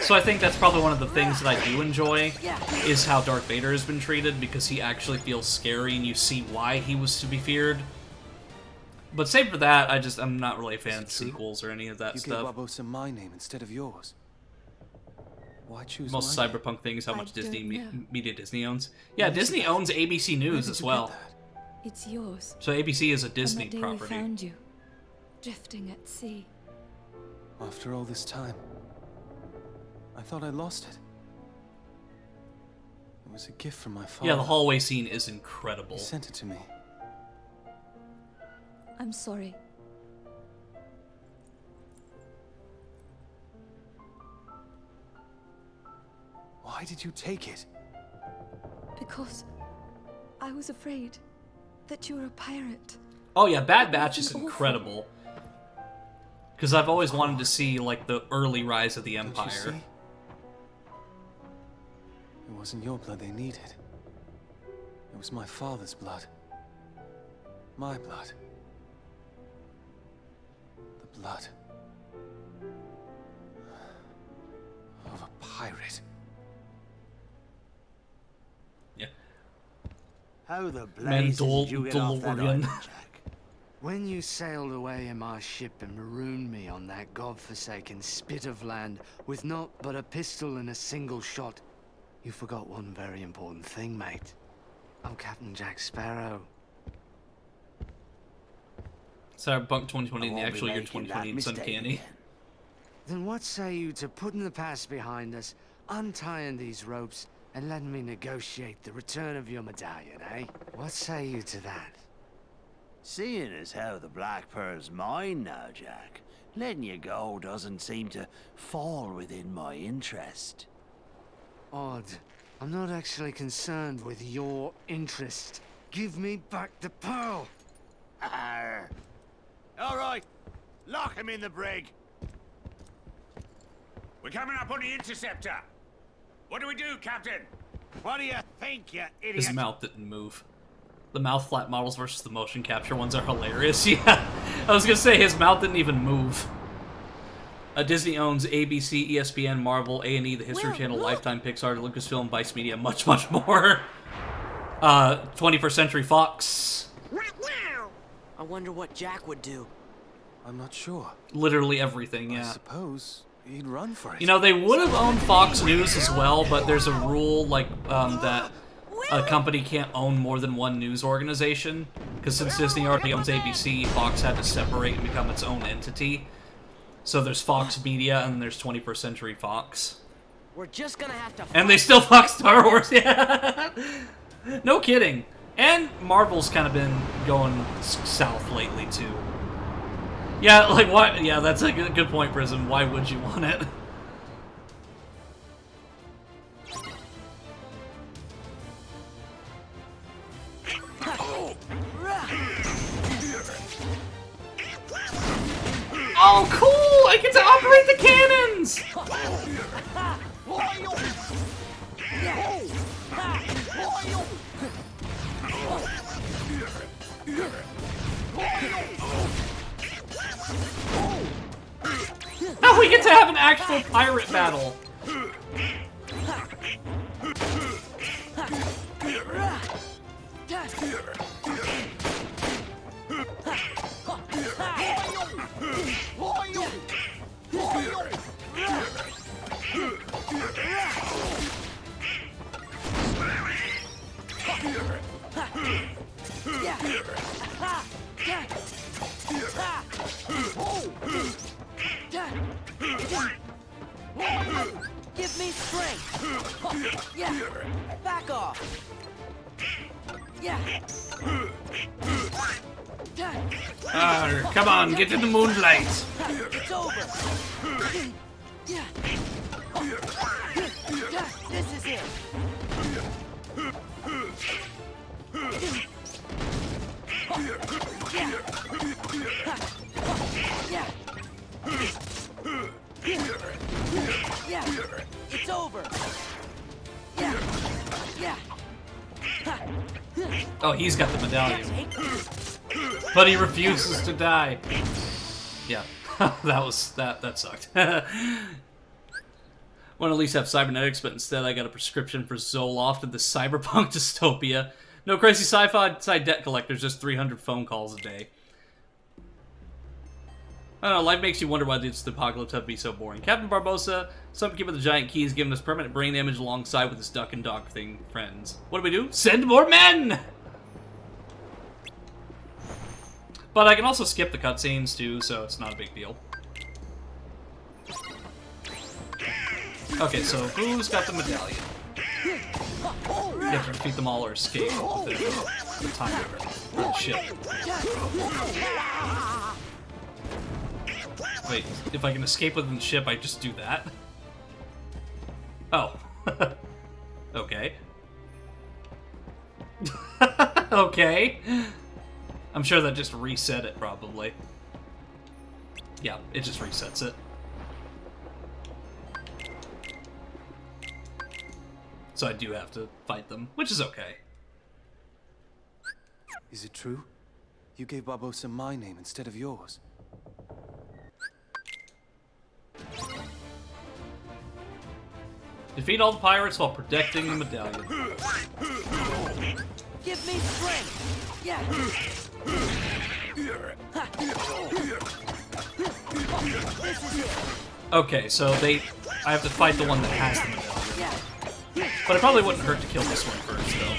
So I think that's probably one of the things that I do enjoy, is how Darth Vader has been treated, because he actually feels scary and you see why he was to be feared. But save for that, I'm not really a fan of sequels or any of that stuff.
You gave Barbossa my name instead of yours. Why choose
Most
mine?
cyberpunk thing is how much
don't know.
media Disney owns. Yeah, Disney owns ABC News as well.
It's yours.
So ABC is a Disney
On that day
property.
we found you, drifting at sea.
After all this time, I thought I lost it. It was a gift from my father.
Yeah, the hallway scene is incredible.
He sent it to me.
I'm sorry.
Why did you take it?
Because I was afraid that you were a pirate.
Oh yeah, Bad Batch is incredible. Because I've always wanted to see, like, the early rise of the
Don't you
Empire.
see? It wasn't your blood they needed. It was my father's blood. My blood. The blood of a pirate.
Yeah.
How the blazes did you get off that island, Jack?
When you sailed away in my ship and marooned me on that godforsaken spit of land with naught but a pistol and a single shot, you forgot one very important thing, mate. I'm Captain Jack Sparrow.
Cyberpunk 2020 and the actual year 2020 it's uncanny.
Then what say you to putting the past behind us, untying these ropes, and letting me negotiate the return of your medallion, eh? What say you to that?
Seeing as how the Black Pearl's mine now, Jack, letting you go doesn't seem to fall within my interest.
Odd. I'm not actually concerned with your interest. Give me back the pearl!
Arr. All right, lock him in the brig.
We're coming up on the interceptor. What do we do, Captain?
What do you think, you idiot?
His mouth didn't move. The mouth flat models versus the motion capture ones are hilarious. Yeah, I was gonna say his mouth didn't even move. Disney owns ABC, ESPN, Marvel, A&E, the History Channel, Lifetime, Pixar, Lucasfilm, Vice Media, much, much more. 21st Century Fox.
What now? I wonder what Jack would do.
I'm not sure.
Literally everything, yeah.
I suppose he'd run for it.
You know, they would have owned Fox News as well, but there's a rule, like, that a company can't own more than one news organization. Because since Disney already owns ABC, Fox had to separate and become its own entity. So there's Fox Media, and there's 21st Century Fox.
We're just gonna have to
And they still fuck Star Wars, yeah! No kidding. And Marvel's kind of been going south lately, too. Yeah, like, why? Yeah, that's a good point, Prism. Why would you want it? Oh, cool! I get to operate the cannons! Now we get to have an actual pirate battle!
Give me strength. Yeah. Back off. Yeah.
Come on, get in the moonlight.
It's over. Yeah. This is it. Yeah. Yeah. It's over. Yeah. Yeah.
Oh, he's got the medallion. But he refuses to die. Yeah. that sucked. Want to at least have cybernetics, but instead I got a prescription for Zoloft in the cyberpunk dystopia. No crazy sci-fi side debt collectors, just 300 phone calls a day. I don't know, life makes you wonder why this apocalypse had to be so boring. Captain Barbosa, some kid with a giant key, is giving us permanent brain damage alongside with his duck and dog thing friends. What do we do? Send more men! But I can also skip the cutscenes too, so it's not a big deal. Okay, so who's got the medallion? You have to defeat them all or escape the time or the ship. Wait, if I can escape within the ship, I just do that? Oh. Okay. Okay. I'm sure that just reset it, probably. Yeah, it just resets it. So I do have to fight them, which is okay.
Is it true? You gave Barbosa my name instead of yours.
Defeat all the pirates while protecting the medallion.
Give me strength. Yeah. This is it.
Okay, so I have to fight the one that has the medallion. But it probably wouldn't hurt to kill this one first, though.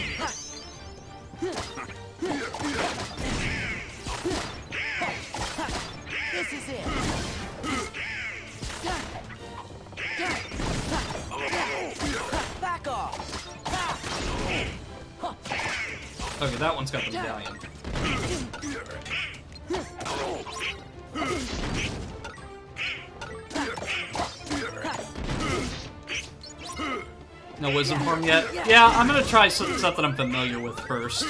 This is it. Back off.
Okay, that one's got the medallion. No wisdom form yet? Yeah, I'm gonna try stuff that I'm familiar with first.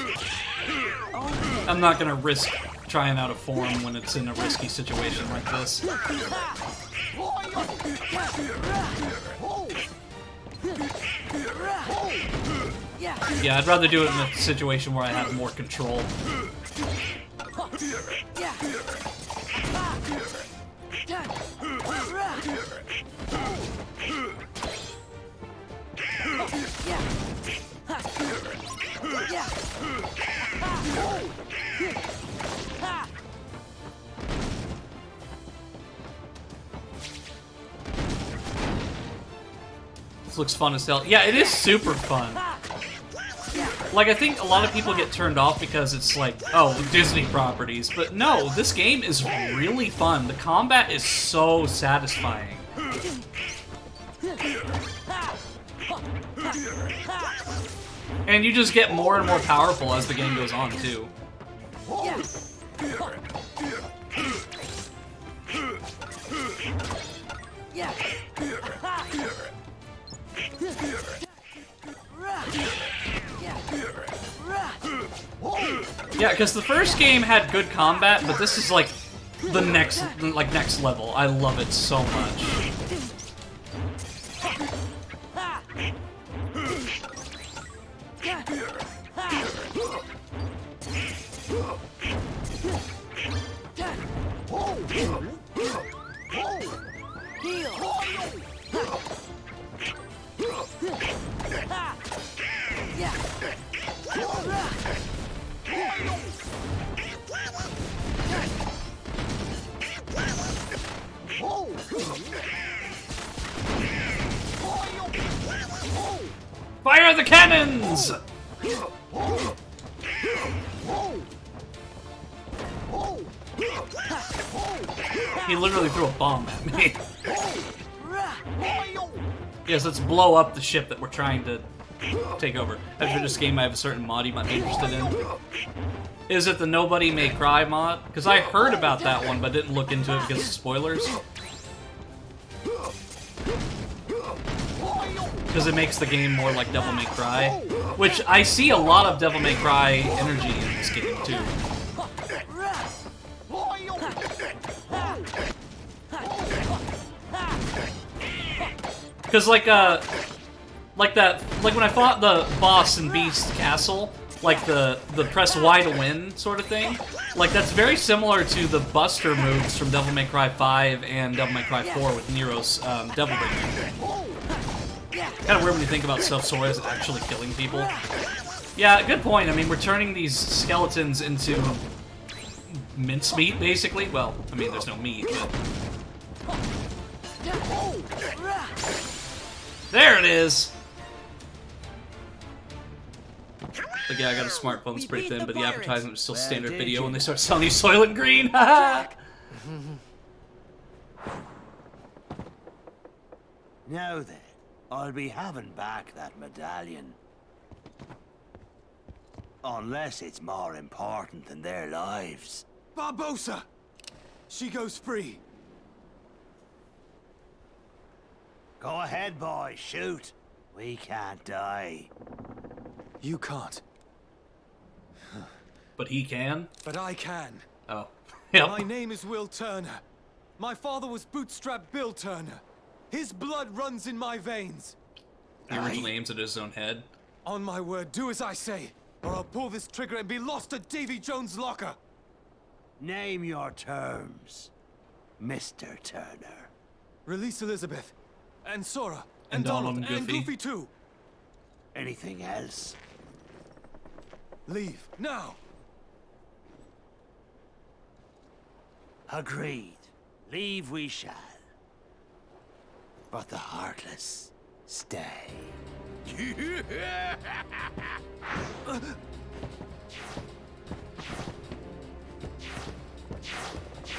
I'm not gonna risk trying out a form when it's in a risky situation like this. Yeah, I'd rather do it in a situation where I have more control. This looks fun as hell. Yeah, it is super fun. Like, I think a lot of people get turned off because it's like, oh, Disney properties. But no, this game is really fun. The combat is so satisfying. And you just get more and more powerful as the game goes on, too. Yeah, because the first game had good combat, but this is like the next level. I love it so much. Fire the cannons! He literally threw a bomb at me. Yes, let's blow up the ship that we're trying to take over. After this game, I have a certain mod you might be interested in. Is it the Nobody May Cry mod? Because I heard about that one, but didn't look into it because of spoilers. Because it makes the game more like Devil May Cry. Which, I see a lot of Devil May Cry energy in this game, too. Because like when I fought the boss in Beast Castle, like the press Y to win sort of thing, like that's very similar to the Buster moves from Devil May Cry 5 and Devil May Cry 4 with Nero's Devil Bringer. Kind of weird when you think about stuff Sora is actually killing people. Yeah, good point. I mean, we're turning these skeletons into mincemeat, basically. Well, I mean, there's no meat, but... There it is! Like, yeah, I got a smartphone, it's pretty thin, but the advertisement is still standard video when they start selling you Soylent Green.
Now then, I'll be having back that medallion. Unless it's more important than their lives.
Barbossa! She goes free.
Go ahead, boy, shoot. We can't die.
You can't.
But he can?
But I can.
Oh. Yep.
My name is Will Turner. My father was Bootstrap Bill Turner. His blood runs in my veins.
He originally aims at his own head.
On my word, do as I say, or I'll pull this trigger and be lost at Davy Jones' locker.
Name your terms, Mr. Turner.
Release Elizabeth. And Sora.
And Donald and
And
Goofy.
Goofy too.
Anything else?
Leave, now!
Agreed. Leave we shall. But the Heartless stay.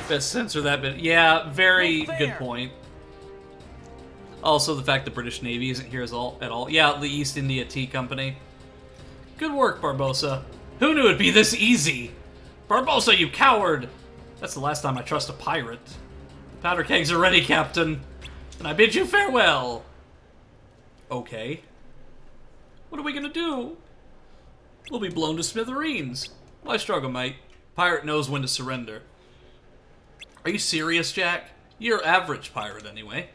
Best censor that bit. Yeah, very
No
good
fair.
point. Also, the fact the British Navy isn't here at all. Yeah, the East India Tea Company. Good work, Barbossa. Who knew it'd be this easy? Barbossa, you coward! That's the last time I trust a pirate. The powder kegs are ready, Captain. And I bid you farewell. Okay. What are we gonna do? We'll be blown to smithereens. Why struggle, mate? Pirate knows when to surrender. Are you serious, Jack? You're average pirate, anyway.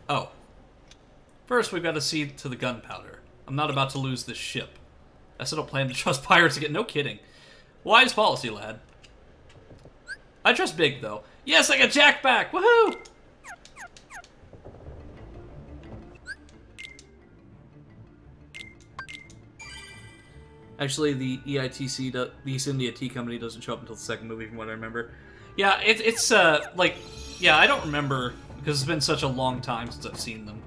Oh. First, we've got to see to the gunpowder. I'm not about to lose this ship. I still don't plan to trust pirates again. No kidding. Wise policy, lad. I trust Big, though. Yes, I got Jack back! Woohoo! Actually, the EITC, the East India Tea Company, doesn't show up until the second movie, from what I remember. Yeah, it's like, yeah, I don't remember, because it's been such a long time since I've seen them.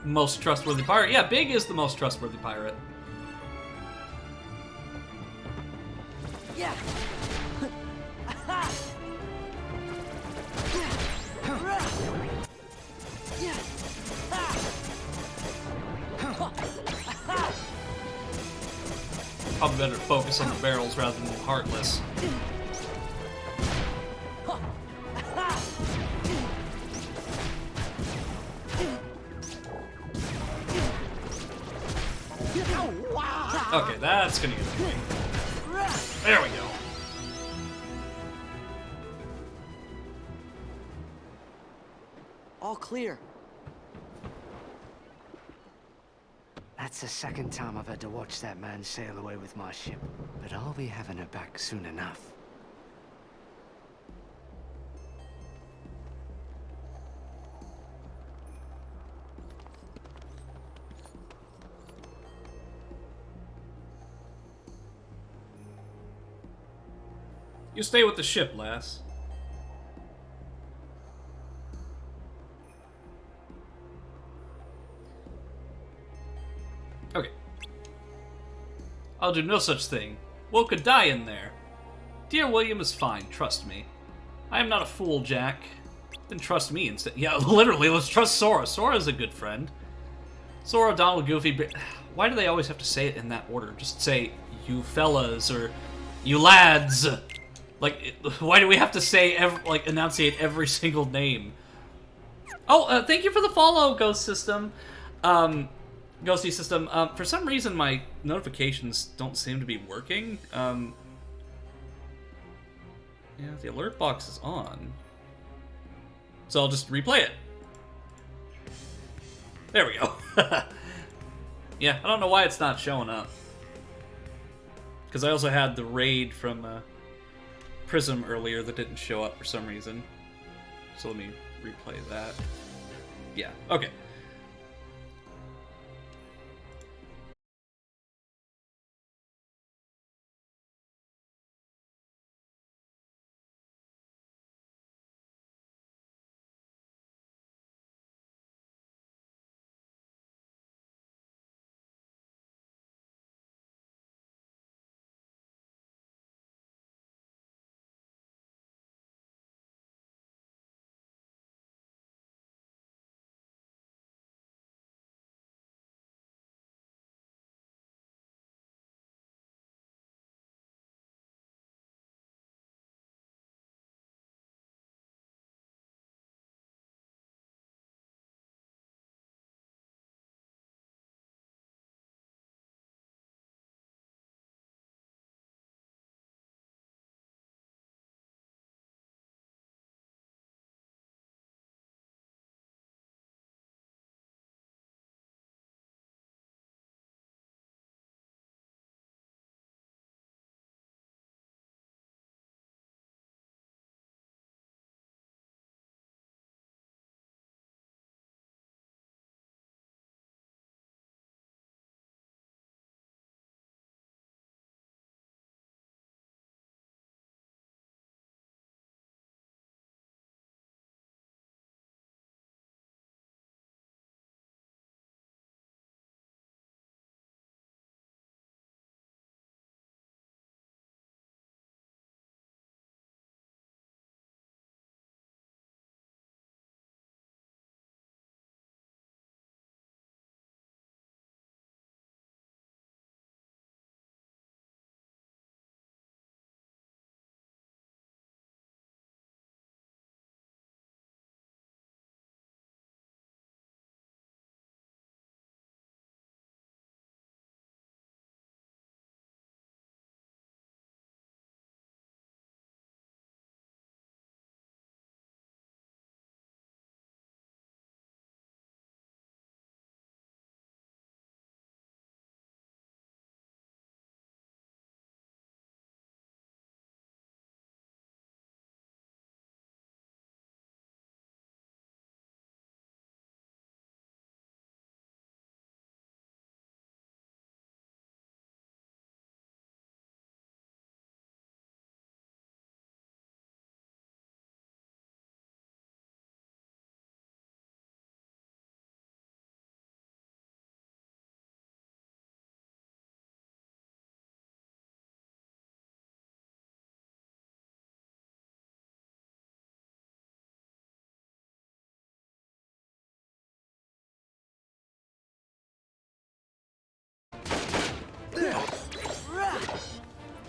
Most trustworthy pirate. Yeah, Big is the most trustworthy pirate.
Yeah.
Probably better to focus on the barrels rather than the Heartless. Okay, that's gonna get annoying. There we go.
All clear.
That's the second time I've had to watch that man sail away with my ship. But I'll be having her back soon enough.
You stay with the ship, lass. Okay. I'll do no such thing. Will could die in there. Dear William is fine, trust me. I am not a fool, Jack. Then trust me instead. Yeah, literally, let's trust Sora. Sora's a good friend. Sora, Donald, Goofy... Why do they always have to say it in that order? Just say, you fellas, or you lads. Like, why do we have to say, enunciate every single name? Oh, thank you for the follow, Ghost System. Ghosty System. For some reason, my notifications don't seem to be working. Yeah, the alert box is on. So I'll just replay it. There we go. Yeah, I don't know why it's not showing up. Because I also had the raid from Prism earlier that didn't show up for some reason. So let me replay that. Yeah, okay.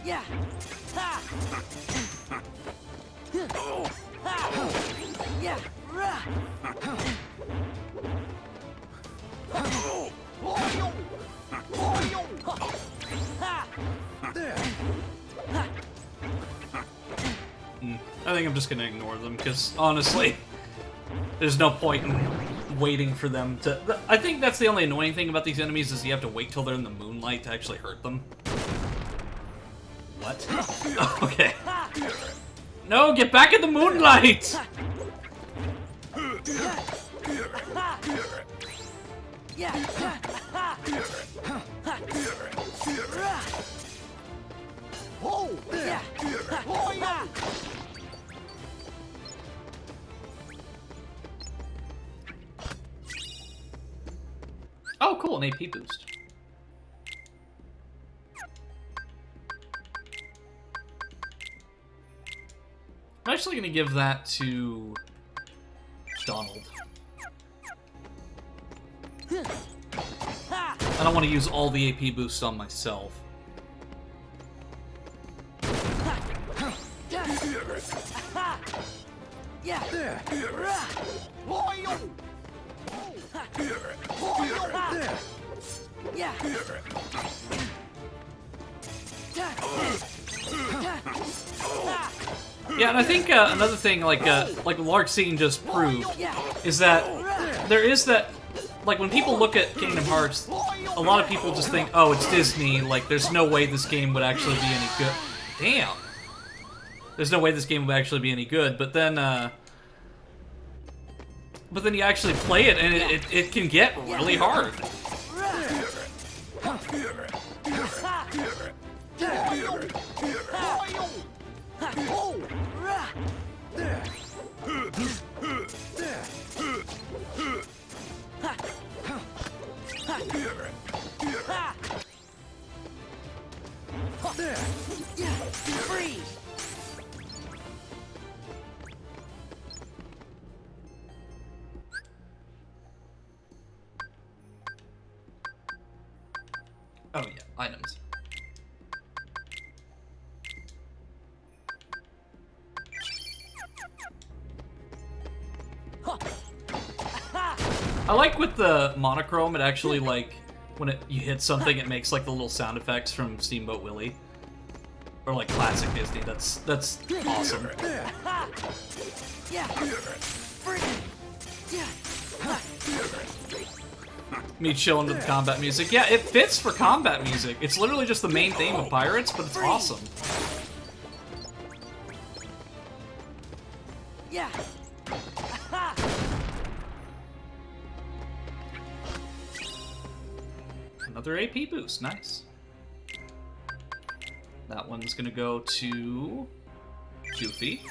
Yeah. Ha. Ha. Yeah. Rah.
I think I'm just gonna ignore them, because honestly, there's no point in waiting for them to... I think that's the only annoying thing about these enemies, is you have to wait till they're in the moonlight to actually hurt them. What? Okay. No, get back in the moonlight! Oh, cool, an AP boost. I'm actually going to give that to Donald. I don't want to use all the AP boosts on myself. Yeah, and I think another thing, like Larxene just proved, is that there is that, like, when people look at Kingdom Hearts, a lot of people just think, oh, it's Disney, like, there's no way this game would actually be any good. Damn! There's no way this game would actually be any good, but then you actually play it, and it can get really hard.
Freeze!
Oh yeah, items. I like with the monochrome, it actually, like, when you hit something, it makes, like, the little sound effects from Steamboat Willie. Or, like, classic Disney. That's awesome. Me chilling to the combat music. Yeah, it fits for combat music. It's literally just the main theme of Pirates, but it's awesome.
Yeah.
Another AP boost, nice. That one's gonna go to Goofy.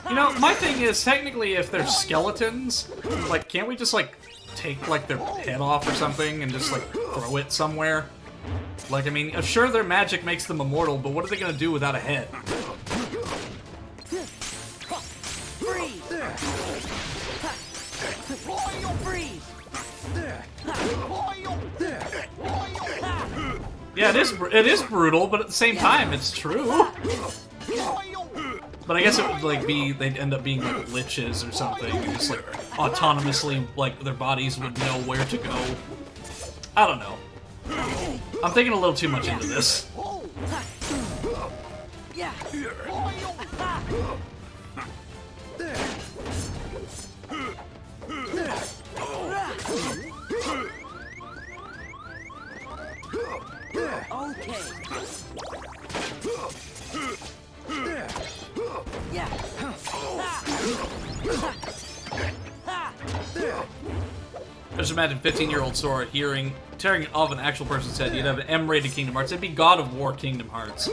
You know, my thing is, technically, if they're skeletons, like, can't we just, like, take, like, their head off or something and just, like, throw it somewhere? Like, I mean, sure, their magic makes them immortal, but what are they gonna do without a head? Yeah, it is brutal, but at the same time, it's true. But I guess it would, like, they'd end up being, like, liches or something, and just, like, autonomously, like, their bodies would know where to go. I don't know. I'm thinking a little too much into this. I just imagine 15-year-old Sora tearing off an actual person's head. You'd have an M-rated Kingdom Hearts. It'd be God of War Kingdom Hearts.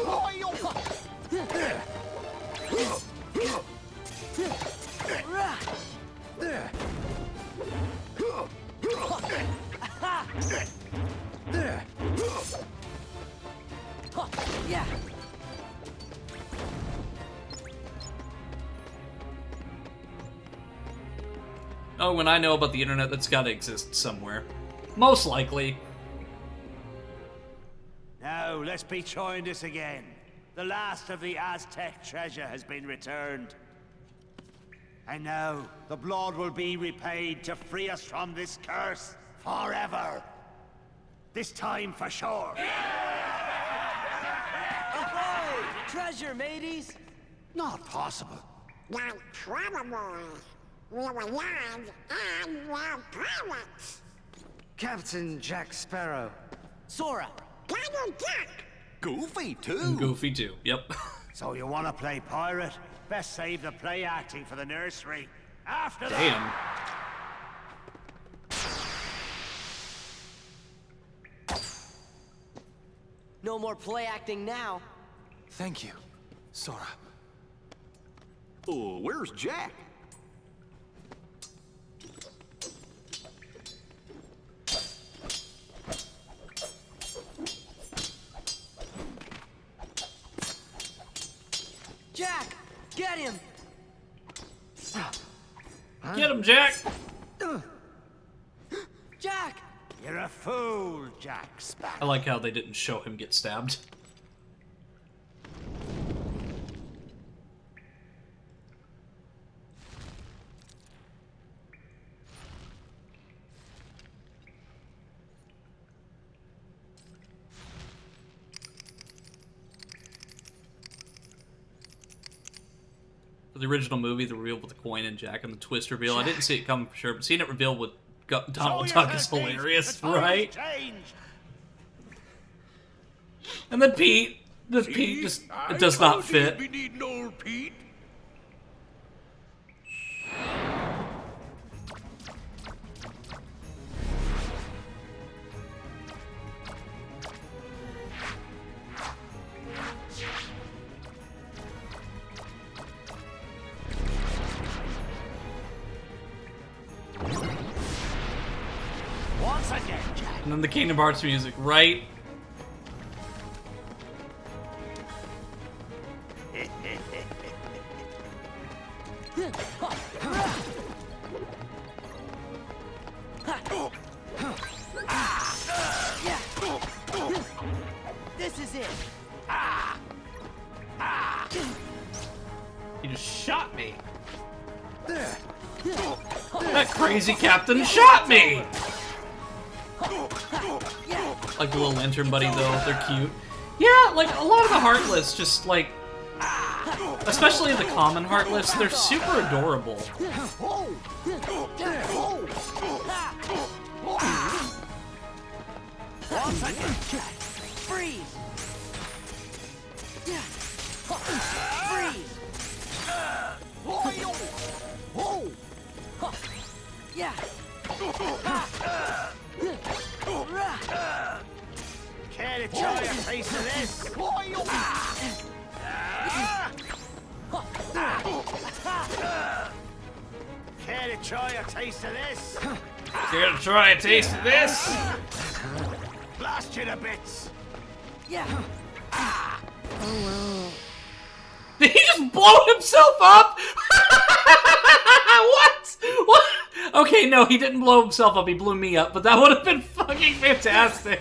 Oh, when I know about the internet, that's gotta exist somewhere. Most likely.
Now, let's be trying this again. The last of the Aztec treasure has been returned. And now, the blood will be repaid to free us from this curse forever. This time for sure.
Ahoy! Treasure, mateys!
Not possible.
Not probable. We were land and we're pirates.
Captain Jack Sparrow.
Sora!
Donald Duck!
Goofy, too.
Goofy, too. Yep.
So you want to play pirate? Best save the play acting for the nursery. After
Damn.
that...
No more play acting now.
Thank you, Sora.
Oh, where's Jack?
Jack! Get him!
Get him, Jack!
Jack!
You're a fool, Jack Sparrow.
I like how they didn't show him get stabbed. For the original movie, the reveal with the coin and Jack and the twist reveal, I didn't see it coming for sure, but seeing it revealed with Donald Duck is hilarious, right? And then Pete just, it does not fit.
We need old Pete.
Once again, Jack.
And then the Kingdom Hearts music, right?
This is it.
He just shot me. That crazy captain shot me! Like the little lantern buddy though, they're cute. Yeah, like a lot of the Heartless just like, especially the common Heartless, they're super adorable.
Freeze! Freeze! Yeah!
Care to try a taste of this? Care to try a taste of this?
Care to try a taste of this?
Blast you to bits!
Yeah!
Oh wow. Did he just blow himself up? What? What? Okay, no, he didn't blow himself up, he blew me up, but that would have been fucking fantastic.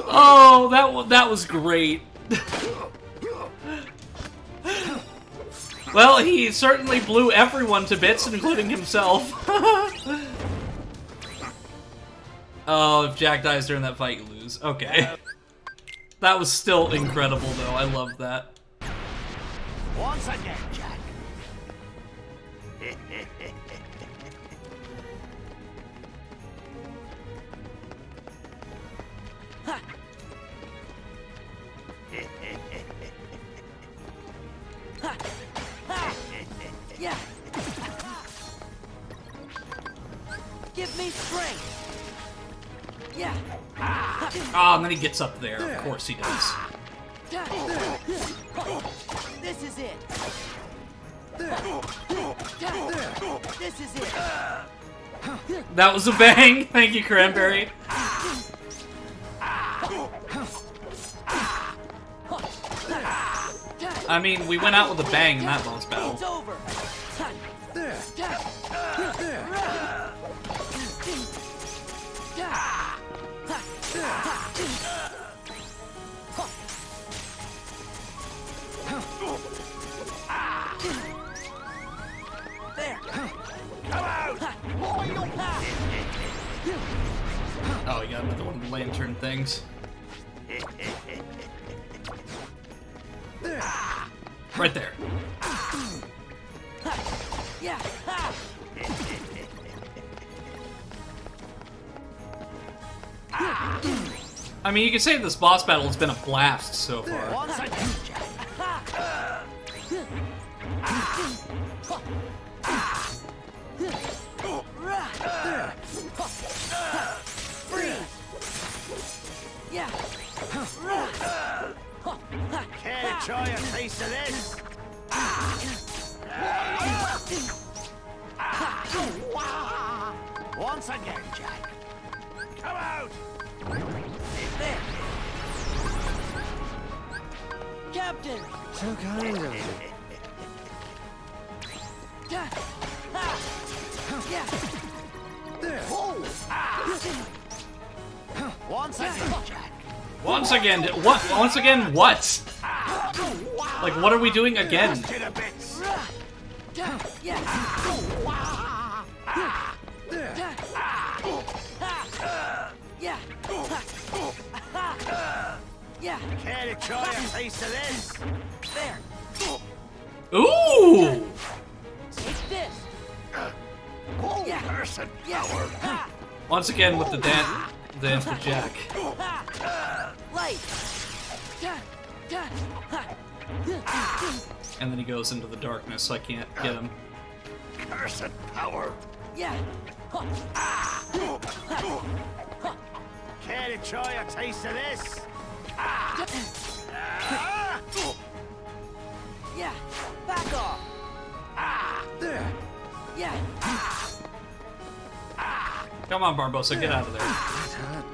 Oh, that was great. Well, he certainly blew everyone to bits, including himself. Oh, if Jack dies during that fight, you lose. Okay. That was still incredible, though. I love that.
Once again, Jack.
Yeah! Give me strength! Yeah!
Ah, and then he gets up there. Of course he does.
This is it! This is it!
That was a bang. Thank you, Cranberry. I mean, we went out with a bang in that boss battle.
It's over.
There. Come out.
Oh, you got another one of the lantern things. Right there.
Yeah.
I mean, you could say this boss battle has been a blast so far.
Yeah.
Care to try a taste of this? Once again, Jack. Come out!
There. Captain!
So kind of you.
Yeah.
Once again, Jack.
Once again, what? Once again, what? Like, what are we doing again?
Yeah.
Care to try a taste of this?
There.
Ooh!
Take this.
Person power.
Once again with the dance with Jack.
Light.
And then he goes into the darkness, so I can't get him.
Cursed power.
Yeah.
Care to try a taste of this?
Yeah. Back off. Yeah.
Come on, Barbossa, get out of there.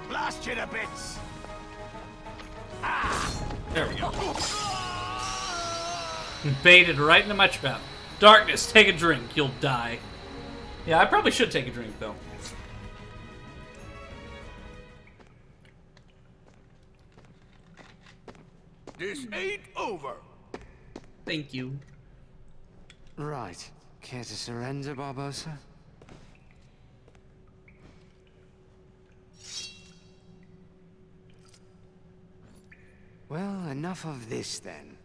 Blast you to bits.
There we go. Baited right into my trap. Darkness, take a drink, you'll die. Yeah, I probably should take a drink, though.
This ain't over.
Thank you.
Right. Care to surrender, Barbossa? Well, enough of this then.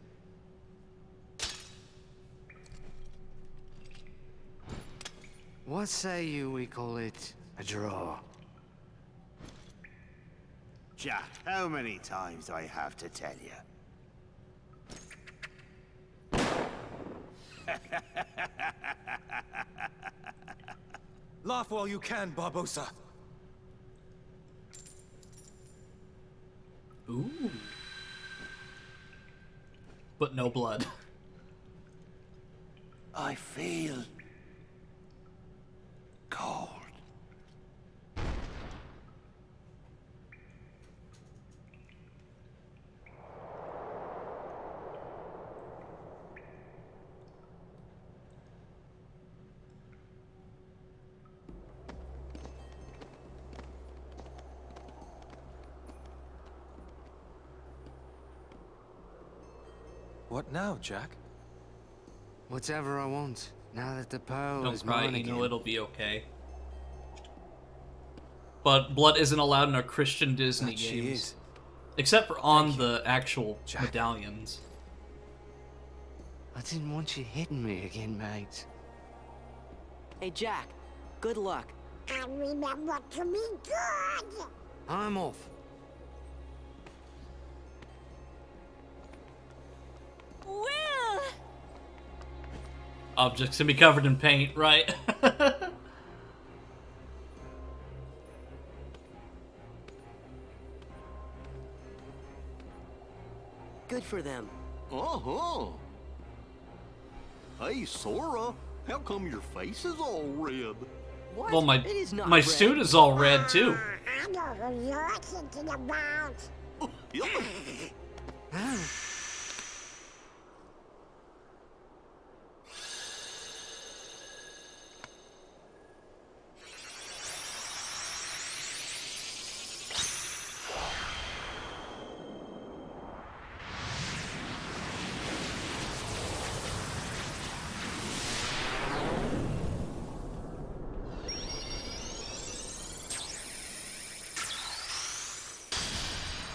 What say you we call it a draw?
Jack, how many times do I have to tell you?
Laugh while you can, Barbossa.
Ooh. But no blood.
I feel cold.
What now, Jack?
Whatever I want, now that the pearl
Don't
is
cry,
mine
you know
again.
it'll be okay. But blood isn't allowed in our Christian Disney
That she
games.
is.
Except for on the actual medallions.
I didn't want you hitting me again, mate.
Hey, Jack. Good luck.
And remember to be good.
I'm off.
Will!
Objects can be covered in paint, right?
Good for them.
Uh-huh. Hey, Sora, how come your face is all red?
What?
Well,
It is not
my
red.
suit is all red, too.
I know who you're thinking about.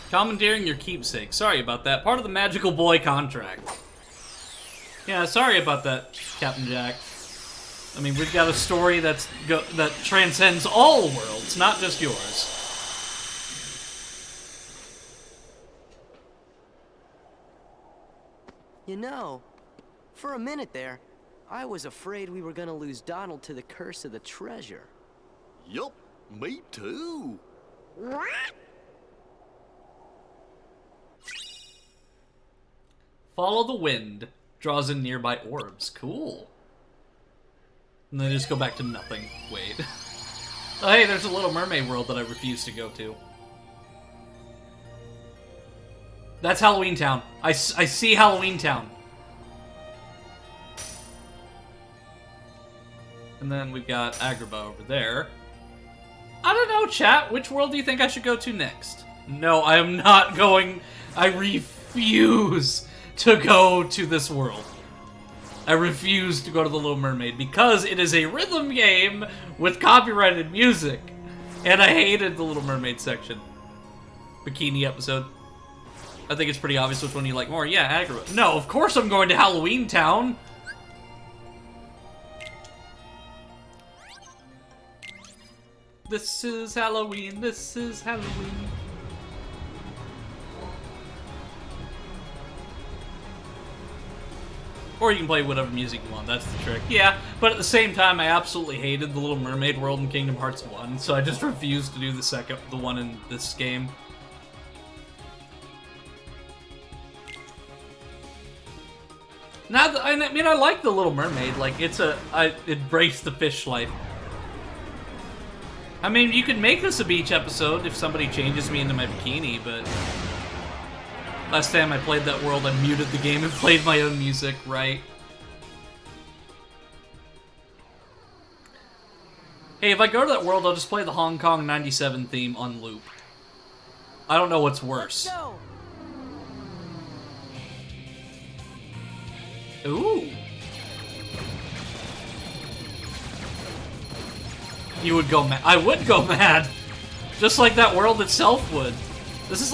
Commandeering your keepsake. Sorry about that. Part of the Magical Boy contract. Yeah, sorry about that, Captain Jack. I mean, we've got a story that transcends all worlds, not just yours.
You know, for a minute there, I was afraid we were gonna lose Donald to the curse of the treasure.
Yup, me too.
What?
Follow the wind. Draws in nearby orbs. Cool. And then just go back to nothing. Wait. Oh, hey, there's a Little Mermaid world that I refuse to go to. That's Halloween Town. I see Halloween Town. And then we've got Agrabah over there. I don't know, chat. Which world do you think I should go to next? No, I am not going... I refuse to go to this world. I refuse to go to the Little Mermaid because it is a rhythm game with copyrighted music. And I hated the Little Mermaid section. Bikini episode. I think it's pretty obvious which one you like more. Yeah, Agrabah. No, of course I'm going to Halloween Town. This is Halloween, this is Halloween. Or you can play whatever music you want, that's the trick. Yeah, but at the same time, I absolutely hated the Little Mermaid world in Kingdom Hearts 1, so I just refused to do the one in this game. Now, I mean, I like the Little Mermaid. Like, it embraced the fish life. I mean, you could make this a beach episode if somebody changes me into my bikini, but... Last time I played that world, I muted the game and played my own music, right? Hey, if I go to that world, I'll just play the Hong Kong 97 theme on loop. I don't know what's worse. Ooh. You would go mad. I would go mad. Just like that world itself would. This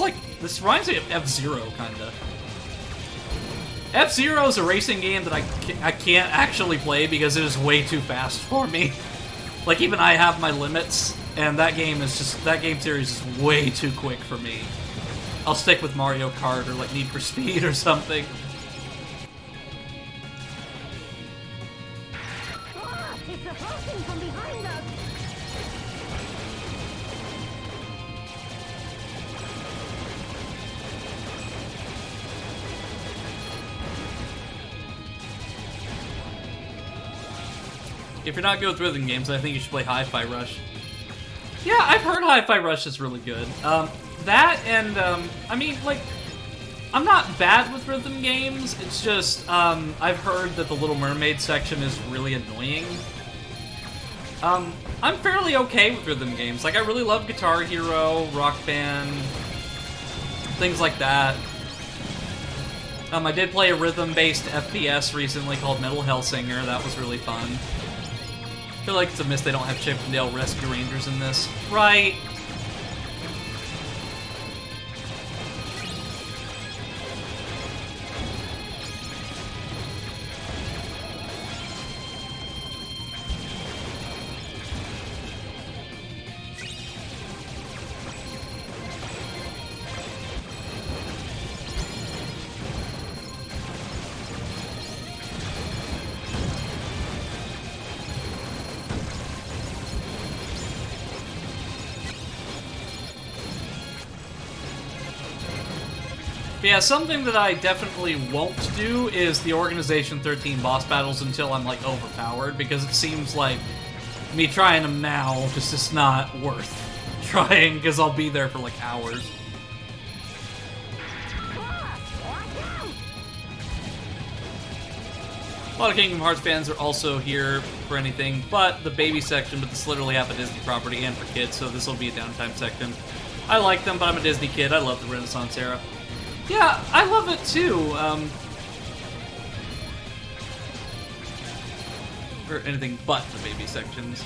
reminds me of F-Zero, kinda. F-Zero is a racing game that I can't actually play because it is way too fast for me. Like, even I have my limits, and that game series is way too quick for me. I'll stick with Mario Kart or, like, Need for Speed or something.
It's approaching from behind us!
If you're not good with rhythm games, I think you should play Hi-Fi Rush. Yeah, I've heard Hi-Fi Rush is really good. That and, I mean, like, I'm not bad with rhythm games, it's just, I've heard that the Little Mermaid section is really annoying. I'm fairly okay with rhythm games. Like, I really love Guitar Hero, Rock Band, things like that. I did play a rhythm-based FPS recently called Metal Hellsinger. That was really fun. I feel like it's a miss they don't have Chip 'n Dale Rescue Rangers in this. Right. Yeah, something that I definitely won't do is the Organization 13 boss battles until I'm, like, overpowered, because it seems like me trying them now just is not worth trying, because I'll be there for, like, hours. A lot of Kingdom Hearts fans are also here for anything but the baby section, but this literally half a Disney property and for kids, so this will be a downtime section. I like them, but I'm a Disney kid. I love the Renaissance era. Yeah, I love it too. Or anything but the baby sections.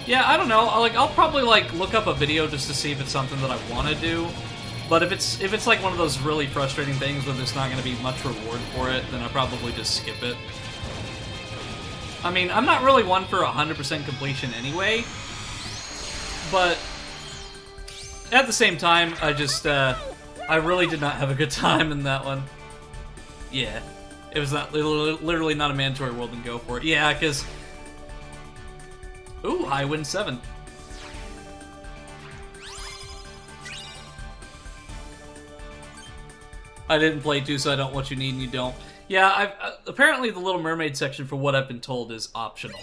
Yeah, I don't know. I'll probably like look up a video just to see if it's something that I want to do. But if it's like one of those really frustrating things where there's not going to be much reward for it, then I'll probably just skip it. I mean, I'm not really one for 100% completion anyway, but at the same time, I really did not have a good time in that one. Yeah, it was not literally not a mandatory world and go for it. Yeah, because ooh, I win 7. I didn't play 2, so I don't know what you need and you don't. Yeah, apparently the Little Mermaid section, for what I've been told, is optional.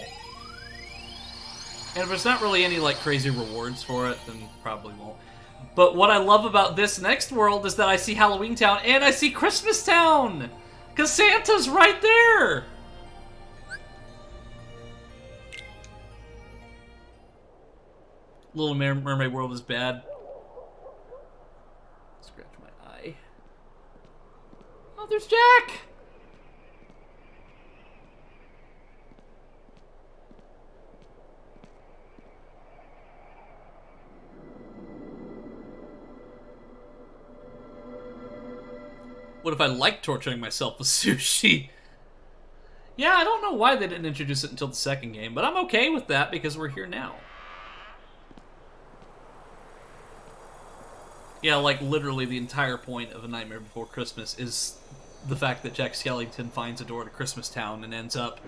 And if there's not really any, like, crazy rewards for it, then probably won't. But what I love about this next world is that I see Halloween Town and I see Christmas Town! Because Santa's right there! Little Mermaid World is bad. Scratch my eye. Oh, there's Jack! What if I like torturing myself with sushi? Yeah, I don't know why they didn't introduce it until the second game, but I'm okay with that because we're here now. Yeah, like literally the entire point of A Nightmare Before Christmas is the fact that Jack Skellington finds a door to Christmas Town and ends up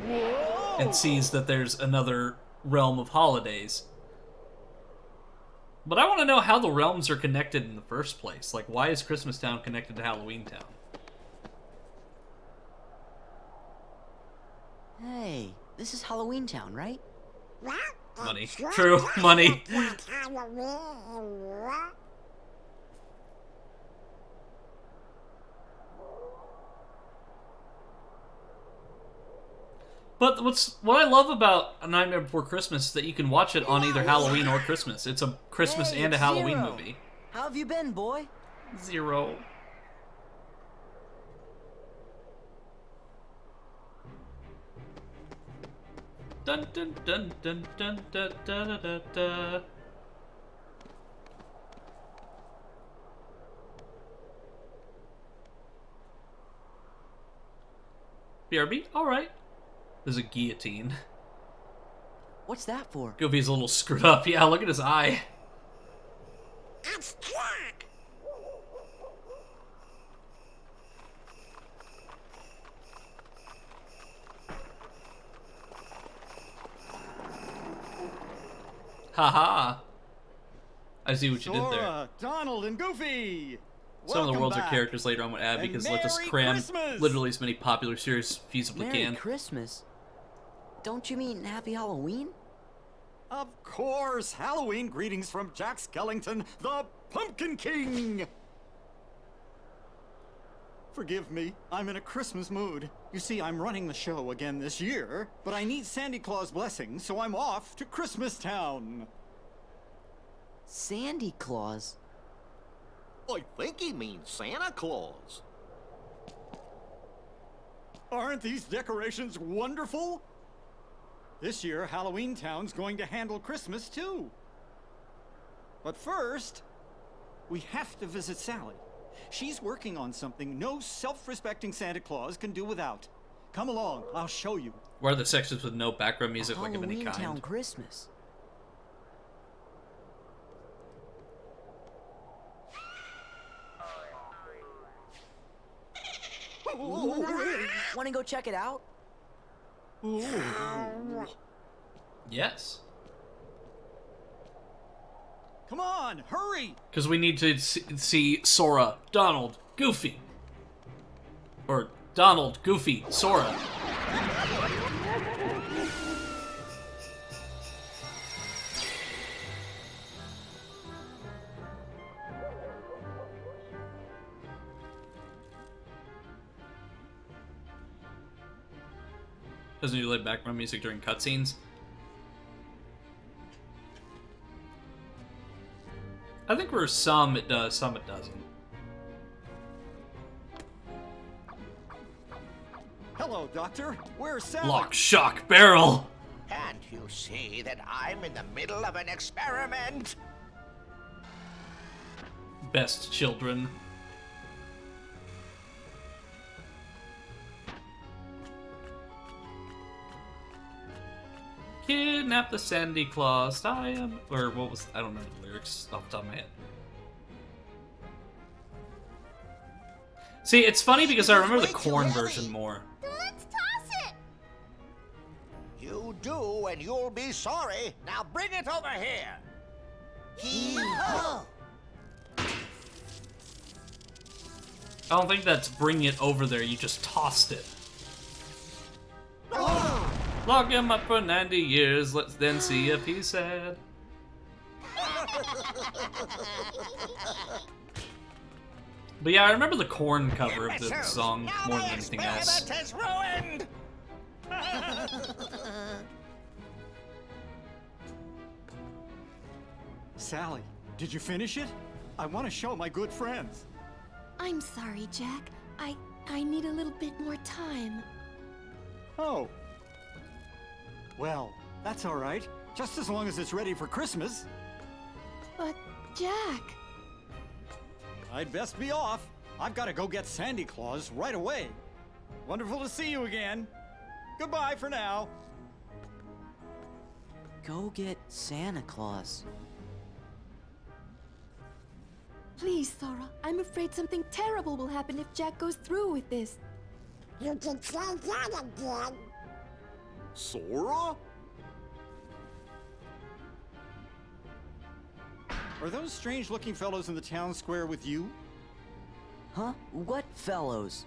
and sees that there's another realm of holidays. But I want to know how the realms are connected in the first place. Like, why is Christmas Town connected to Halloween Town?
Hey, this is Halloween Town, right?
Money. True, money. But what I love about A Nightmare Before Christmas is that you can watch it on either Halloween or Christmas. It's a Christmas and a Halloween
Zero.
movie.
How have you been, boy?
Zero. Dun dun dun dun dun dun dun dun dun. BRB? Alright. There's a guillotine.
What's that for?
Goofy's a little screwed up. Yeah, look at his eye.
It's Jack!
Haha. I see what you did there.
Sora, Donald, and Goofy!
Some of the
Welcome
worlds
back.
are characters later on would add
And
because let us
Merry
cram
Christmas!
literally as many popular series feasibly
Merry
can.
Christmas. Don't you mean Happy Halloween?
Of course! Halloween greetings from Jack Skellington, the Pumpkin King! Forgive me, I'm in a Christmas mood. You see, I'm running the show again this year, but I need Sandy Claus' blessing, so I'm off to Christmas Town.
Sandy Claus?
I think he means Santa Claus.
Aren't these decorations wonderful? This year, Halloween Town's going to handle Christmas too. But first, we have to visit Sally. She's working on something no self-respecting Santa Claus can do without. Come along, I'll show you.
Where are the sections with no background music
A
like of any
Halloween
kind?
Town Christmas. Want to go check it out?
Yes.
Come on, hurry!
Because we need to see Sora, Donald, Goofy. Or Donald, Goofy, Sora. Doesn't usually play background music during cutscenes. I think for some it does, some it doesn't.
Hello, Doctor. Where's Sally?
Lock, shock, barrel!
And you you see that I'm in the middle of an experiment?
Best children. Kidnap the Sandy Claus. I am. Or what was. I don't know the lyrics off the top of my head. See, it's funny because I remember the corn version more.
Let's toss it!
You do, and you'll be sorry. Now bring it over here.
Hee-ho!
I don't think that's bringing it over there, you just tossed it. Lock him up for 90 years, let's then see if he's sad. But yeah, I remember the corn cover of the song more than anything else.
Is ruined.
Sally, did you finish it? I want to show my good friends.
I'm sorry, Jack. I need a little bit more time.
Oh. Well, that's all right. Just as long as it's ready for Christmas.
But, Jack...
I'd best be off. I've got to go get Sandy Claus right away. Wonderful to see you again. Goodbye for now.
Go get Santa Claus.
Please, Sora. I'm afraid something terrible will happen if Jack goes through with this.
You can try that again.
Sora? Are those strange-looking fellows in the town square with you?
Huh? What fellows?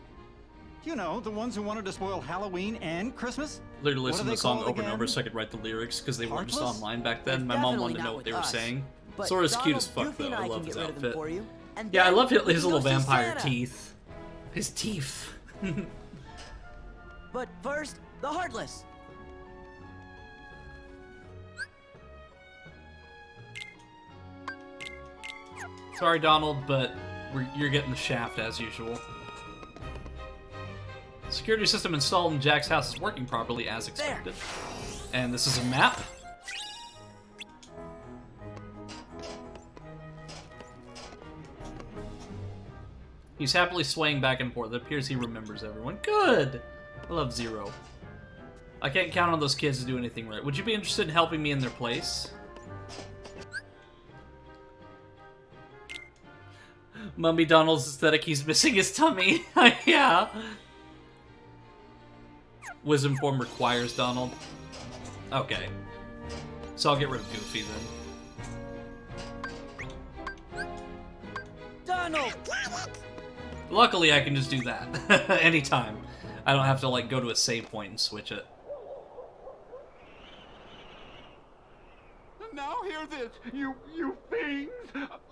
You know, the ones who wanted to spoil Halloween and Christmas?
Literally
What
listened
are
to
they
the song
called
over and
again?
over so I could write the lyrics because they weren't just
Heartless?
online back then.
They're
My mom
definitely
wanted to
not
know what they
with
were
us.
saying.
But
Sora's cute as
Donald,
fuck
Goofy,
though.
and
I
I
love
can
his
get rid of them
outfit.
for you. And
Yeah, I
then
love his
we
little
can go see
vampire
Santa.
teeth. His teeth.
But first, the Heartless.
Sorry, Donald, but you're getting the shaft as usual. Security system installed in Jack's house is working properly as expected. And this is a map. He's happily swaying back and forth. It appears he remembers everyone. Good! I love Zero. I can't count on those kids to do anything right. Would you be interested in helping me in their place? Mummy Donald's aesthetic, he's missing his tummy. Yeah. Wisdom form requires Donald. Okay. So I'll get rid of Goofy then.
Donald!
Luckily, I can just do that anytime. I don't have to, like, go to a save point and switch it.
Now hear this, you fiends!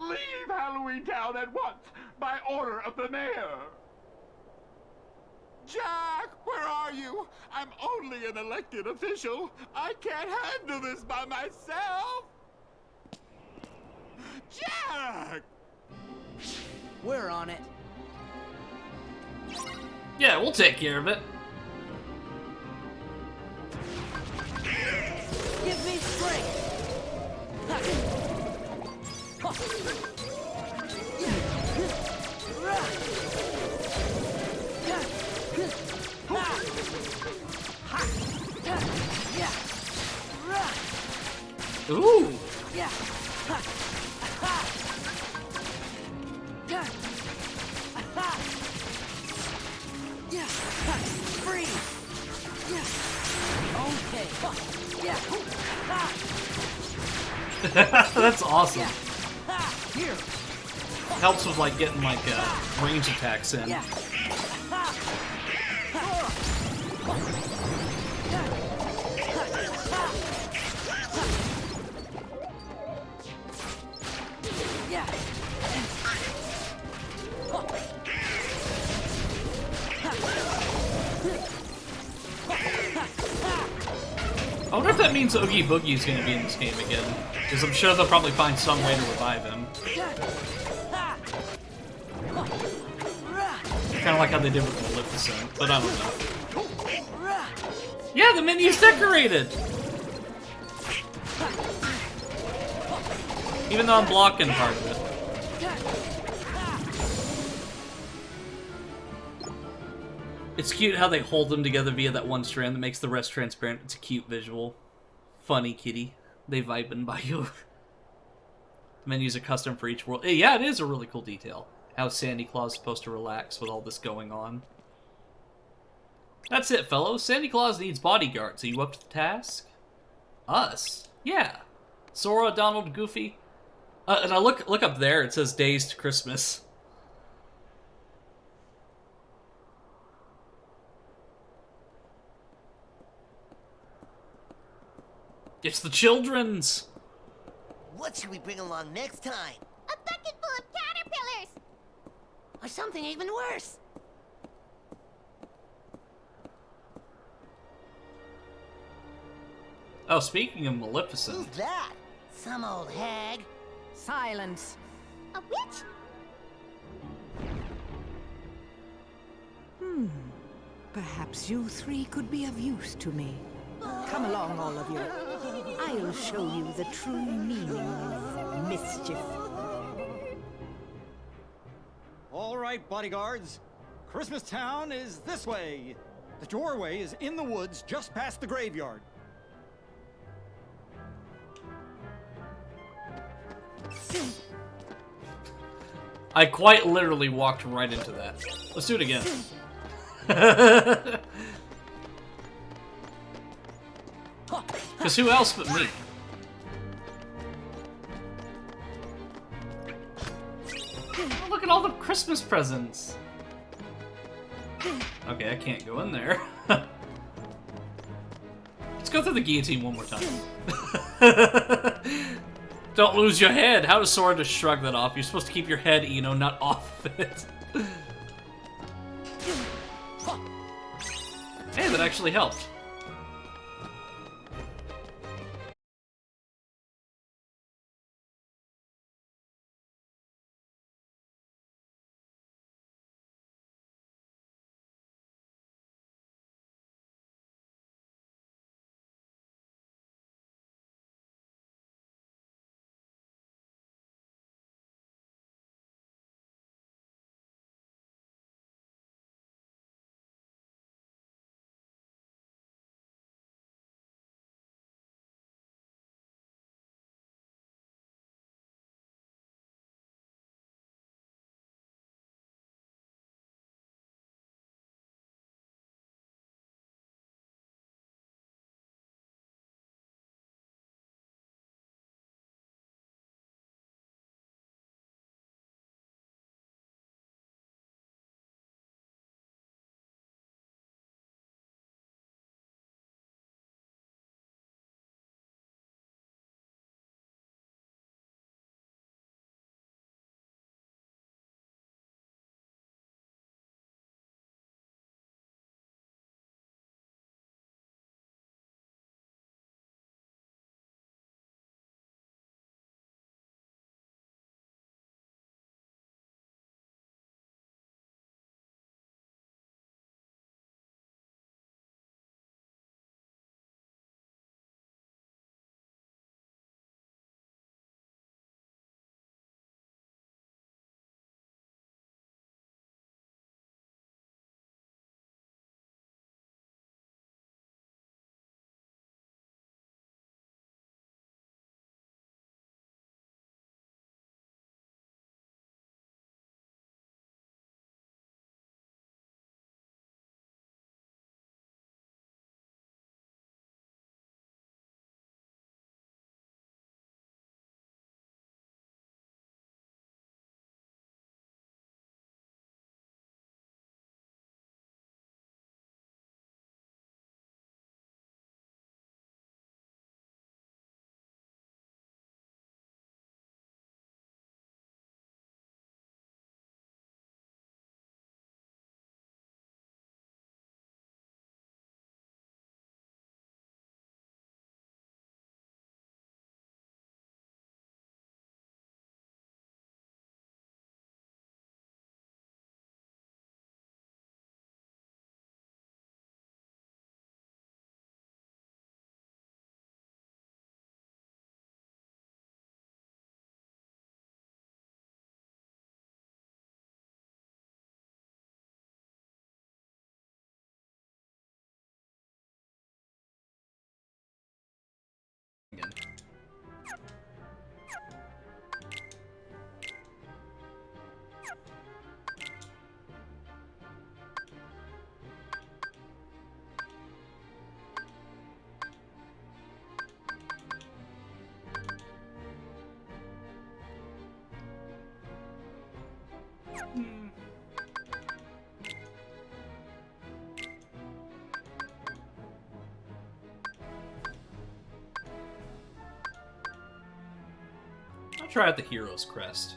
Leave Halloween Town at once, by order of the mayor! Jack, where are you? I'm only an elected official. I can't handle this by myself! Jack!
We're on it.
Yeah, we'll take care of it.
Give me strength.
Ooh!
Free. Okay.
That's awesome.
Here.
Helps with like getting like range attacks in. I wonder if that means Oogie Boogie is going to be in this game again, because I'm sure they'll probably find some way to revive him. Kind of like how they did with Maleficent, but I don't know. Yeah, the menu's decorated! Even though I'm blocking part of it. It's cute how they hold them together via that one strand that makes the rest transparent. It's a cute visual. Funny kitty. They vibing by you. The menus are custom for each world. Yeah, it is a really cool detail. How Sandy Claus is supposed to relax with all this going on. That's it, fellows. Sandy Claus needs bodyguards. Are you up to the task? Us? Yeah. Sora, Donald, Goofy. And I look up there. It says Days to Christmas. It's the children's.
What should we bring along next time?
A bucket full of caterpillars!
Or something even worse?
Oh, speaking of Maleficent.
Who's that? Some old hag?
Silence.
A witch?
Perhaps you three could be of use to me. Come along, all of you. I'll show you the true meaning of mischief.
All right, bodyguards. Christmas Town is this way. The doorway is in the woods just past the graveyard.
I quite literally walked right into that. Let's do it again. Because who else but me? Oh, look at all the Christmas presents. Okay, I can't go in there. Let's go through the guillotine one more time. Don't lose your head. How does Sora just shrug that off? You're supposed to keep your head, you know, not off of it. Hey, that actually helped. I'll try out the Hero's Crest.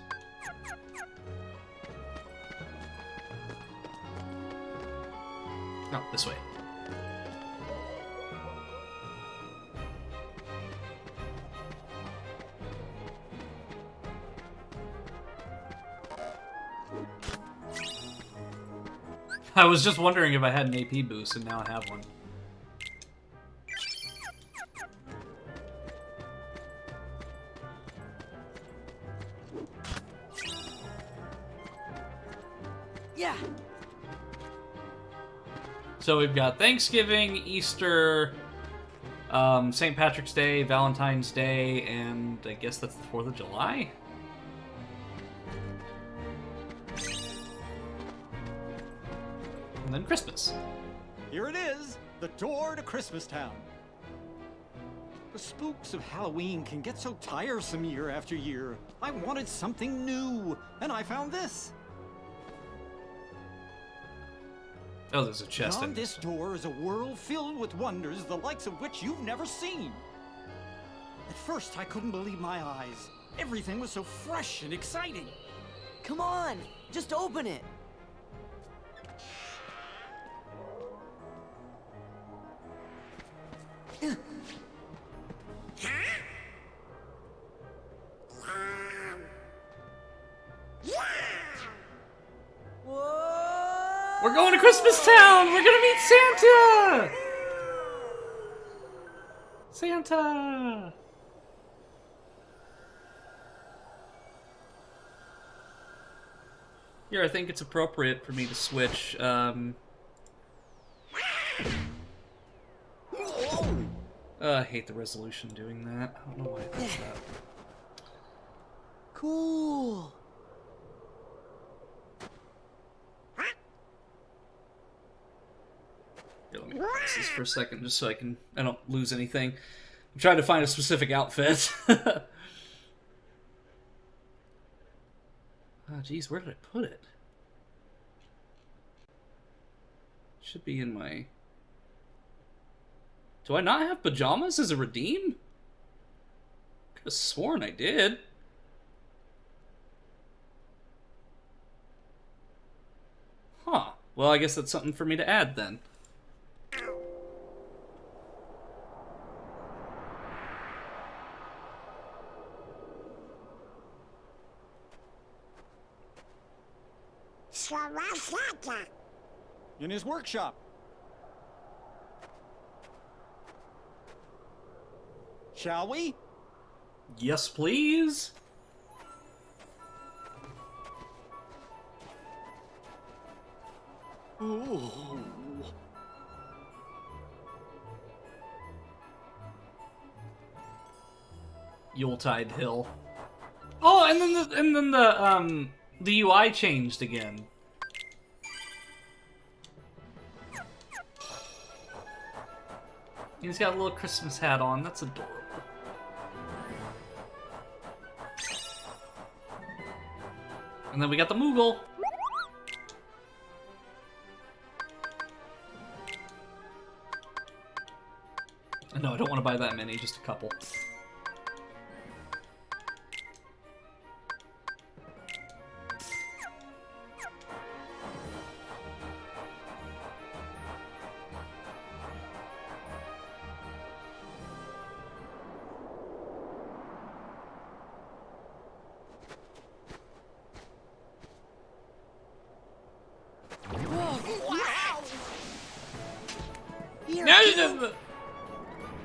Oh, this way. I was just wondering if I had an AP boost, and now I have one.
Yeah.
So we've got Thanksgiving, Easter, St. Patrick's Day, Valentine's Day, and I guess that's the 4th of July? And then Christmas.
Here it is, the door to Christmastown. The spooks of Halloween can get so tiresome year after year. I wanted something new, and I found this.
Oh, there's a chest in
Beyond this door is a world filled with wonders the likes of which you've never seen. At first, I couldn't believe my eyes. Everything was so fresh and exciting.
Come on, just open it.
We're going to Christmastown! We're gonna meet Santa! Santa! Here, I think it's appropriate for me to switch, I hate the resolution doing that. I don't know why it does that.
Cool.
Here, let me press this for a second, just so I don't lose anything. I'm trying to find a specific outfit. Oh, geez, where did I put it? Should be in my... Do I not have pajamas as a redeem? Could have sworn I did. Huh. Well, I guess that's something for me to add then.
In his workshop. Shall we?
Yes, please.
Ooh.
Yuletide Hill. Oh, and then the UI changed again. He's got a little Christmas hat on. That's adorable. And then we got the Moogle. No, I don't want to buy that many, just a couple.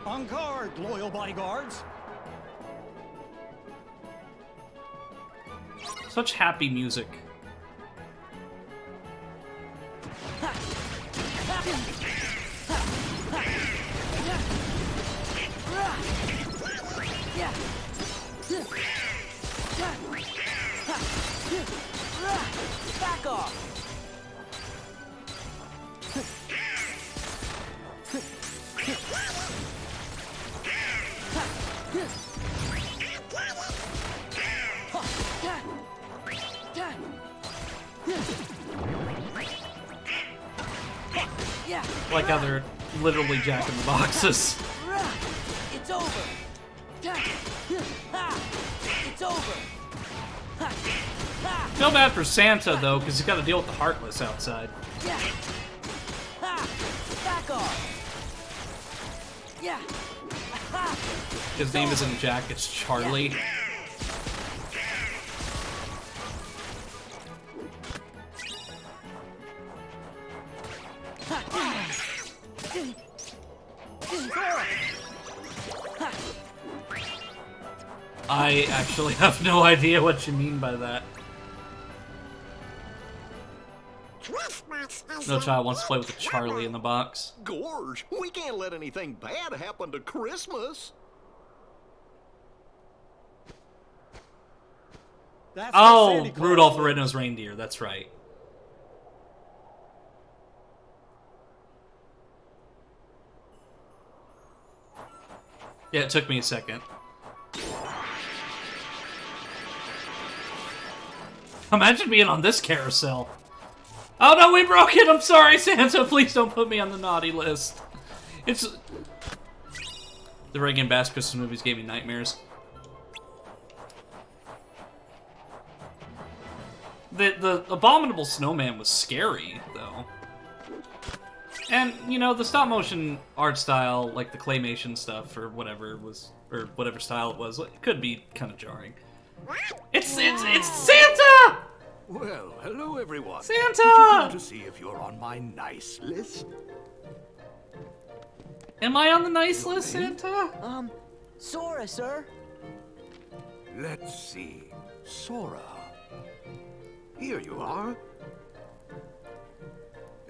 On guard, loyal bodyguards.
Such happy music.
Back off. Yeah.
Like how they're literally jacking the boxes.
It's over. It's over.
Feel bad for Santa though, because he's got to deal with the Heartless outside.
Yeah. Back off. Yeah.
His name isn't Jack, it's Charlie. I actually have no idea what you mean by that. No child wants to play with a Charlie in the box.
Gorge, we can't let anything bad happen to Christmas.
That's
Oh, Rudolph the Red-Nosed Reindeer, that's right. Yeah, it took me a second. Imagine being on this carousel. Oh no, we broke it! I'm sorry, Santa! Please don't put me on the naughty list. It's... The Reagan Bass Christmas movies gave me nightmares. The Abominable Snowman was scary, though. And, you know, the stop-motion art style, like the claymation stuff, or whatever was... Or whatever style it was, it could be kind of jarring. It's Santa!
Well, hello everyone.
Santa!
Did you come to see if you're on my nice list?
Am I on the nice list, Santa?
Sora, sir.
Let's see. Sora. Here you are.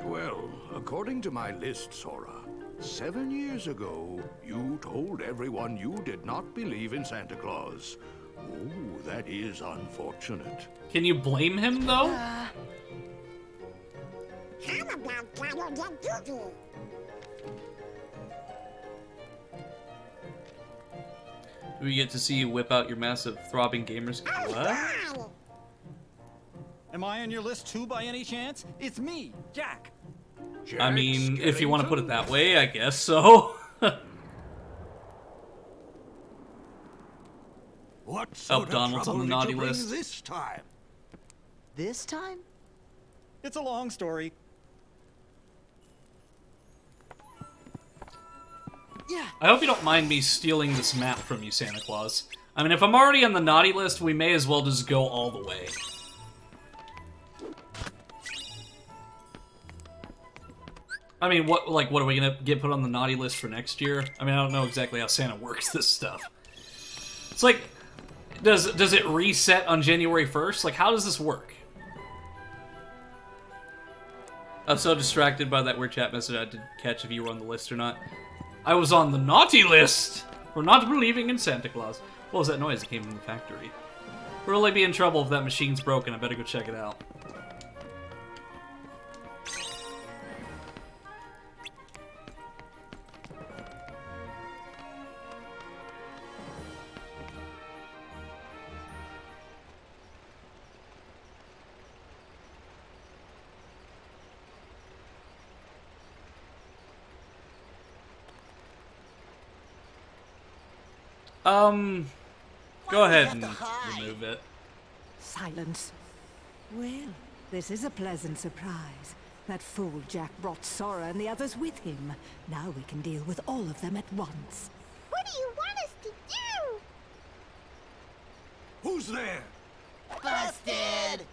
Well, according to my list, Sora, 7 years ago, you told everyone you did not believe in Santa Claus. Oh, that is unfortunate.
Can you blame him, though?
How about Donald and Goofy?
We get to see you whip out your massive throbbing gamer skill. What?
Am I on your list too, by any chance? It's me, Jack.
I mean, if you want to put it that way, I guess so.
What
Oh, Donald's on the naughty list.
This time?
This time?
It's a long story.
Yeah.
I hope you don't mind me stealing this map from you, Santa Claus. I mean, if I'm already on the naughty list, we may as well just go all the way. I mean, what are we gonna get put on the naughty list for next year? I mean, I don't know exactly how Santa works this stuff. It's like, does it reset on January 1st? Like, how does this work? I was so distracted by that weird chat message I didn't catch if you were on the list or not. I was on the naughty list for not believing in Santa Claus. What was that noise that came from the factory? We'll really be in trouble if that machine's broken. I better go check it out. Go ahead and remove it.
Silence. Well, this is a pleasant surprise. That fool Jack brought Sora and the others with him. Now we can deal with all of them at once.
What do you want us to do?
Who's there?
Busted!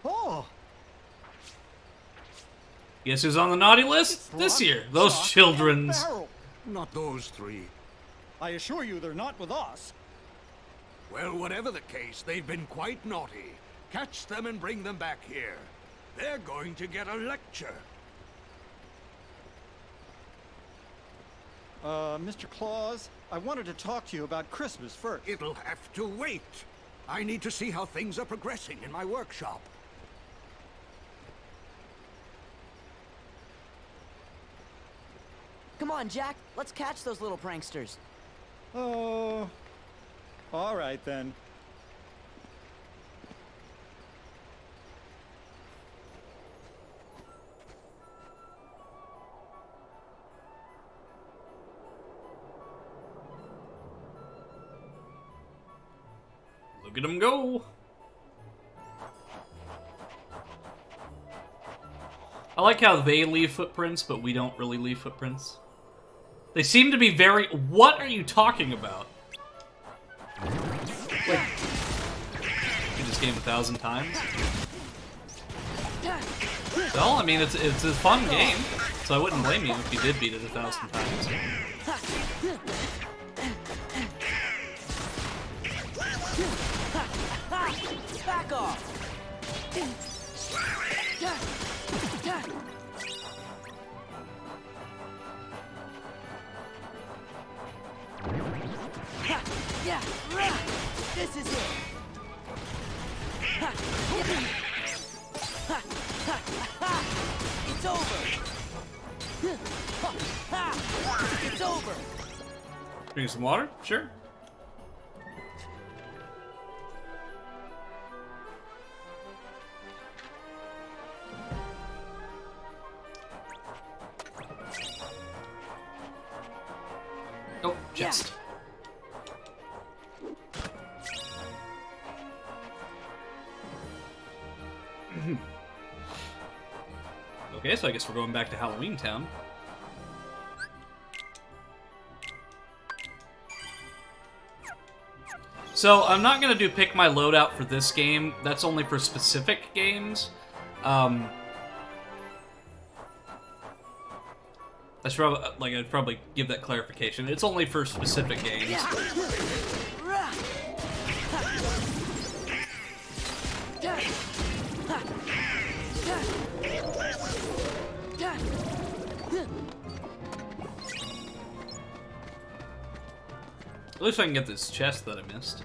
Oh!
Guess who's on the naughty list this year? Those children's.
Not those three.
I assure you they're not with us.
Well, whatever the case, they've been quite naughty. Catch them and bring them back here. They're going to get a lecture.
Mr. Claus, I wanted to talk to you about Christmas first.
It'll have to wait. I need to see how things are progressing in my workshop.
Come on, Jack. Let's catch those little pranksters.
Oh, all right then.
Look at him go! I like how they leave footprints, but we don't really leave footprints. They seem to be very... What are you talking about? Like... You this game 1,000 times? Well, I mean, it's a fun game, so I wouldn't blame you if you did beat it 1,000 times.
Back off! Yeah, this is it. It's over. It's over.
Drink some water? Sure. Oh, chest. Okay, so I guess we're going back to Halloween Town. So, I'm not gonna do pick my loadout for this game. That's only for specific games. I should probably, like, I'd probably give that clarification. It's only for specific games. At least I can get this chest that I missed.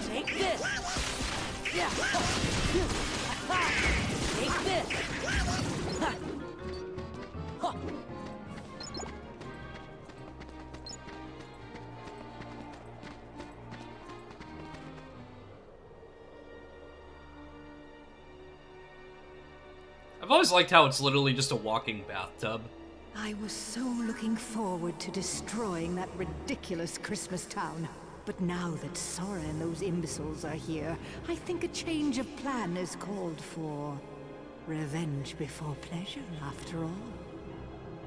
Take this. Yeah. Take this.
I've always liked how it's literally just a walking bathtub.
I was so looking forward to destroying that ridiculous Christmas town. But now that Sora and those imbeciles are here, I think a change of plan is called for. Revenge before pleasure, after all.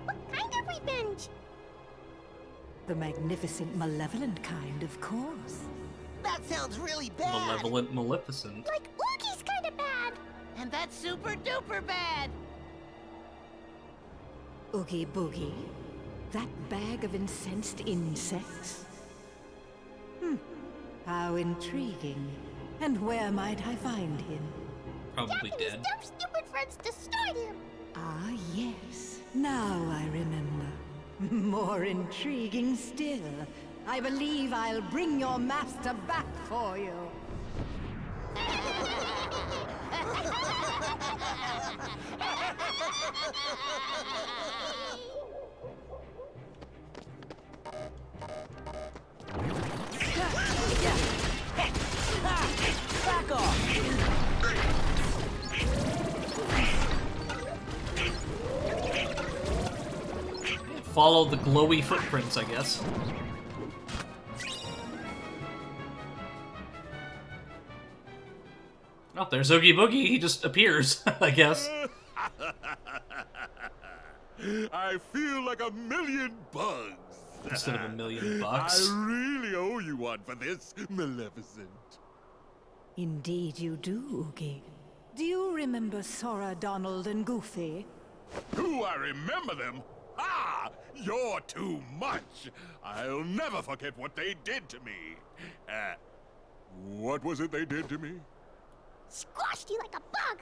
What kind of revenge?
The magnificent, malevolent kind, of course.
That sounds really bad.
Malevolent Maleficent.
Like Oogie's kind of bad.
And that's super duper bad.
Oogie Boogie? That bag of incensed insects? How intriguing. And where might I find him?
Probably dead.
Dumb stupid friends destroyed him.
Ah, yes. Now I remember. More intriguing still. I believe I'll bring your master back for you.
Back off.
Follow the glowy footprints, I guess. Oh, there's Oogie Boogie. He just appears, I guess.
I feel like $1 million bugs.
Instead of $1 million bucks.
I really owe you one for this, Maleficent.
Indeed you do, Oogie. Do you remember Sora, Donald, and Goofy?
Do I remember them? Ah! You're too much! I'll never forget what they did to me. What was it they did to me?
Squashed you like a bug.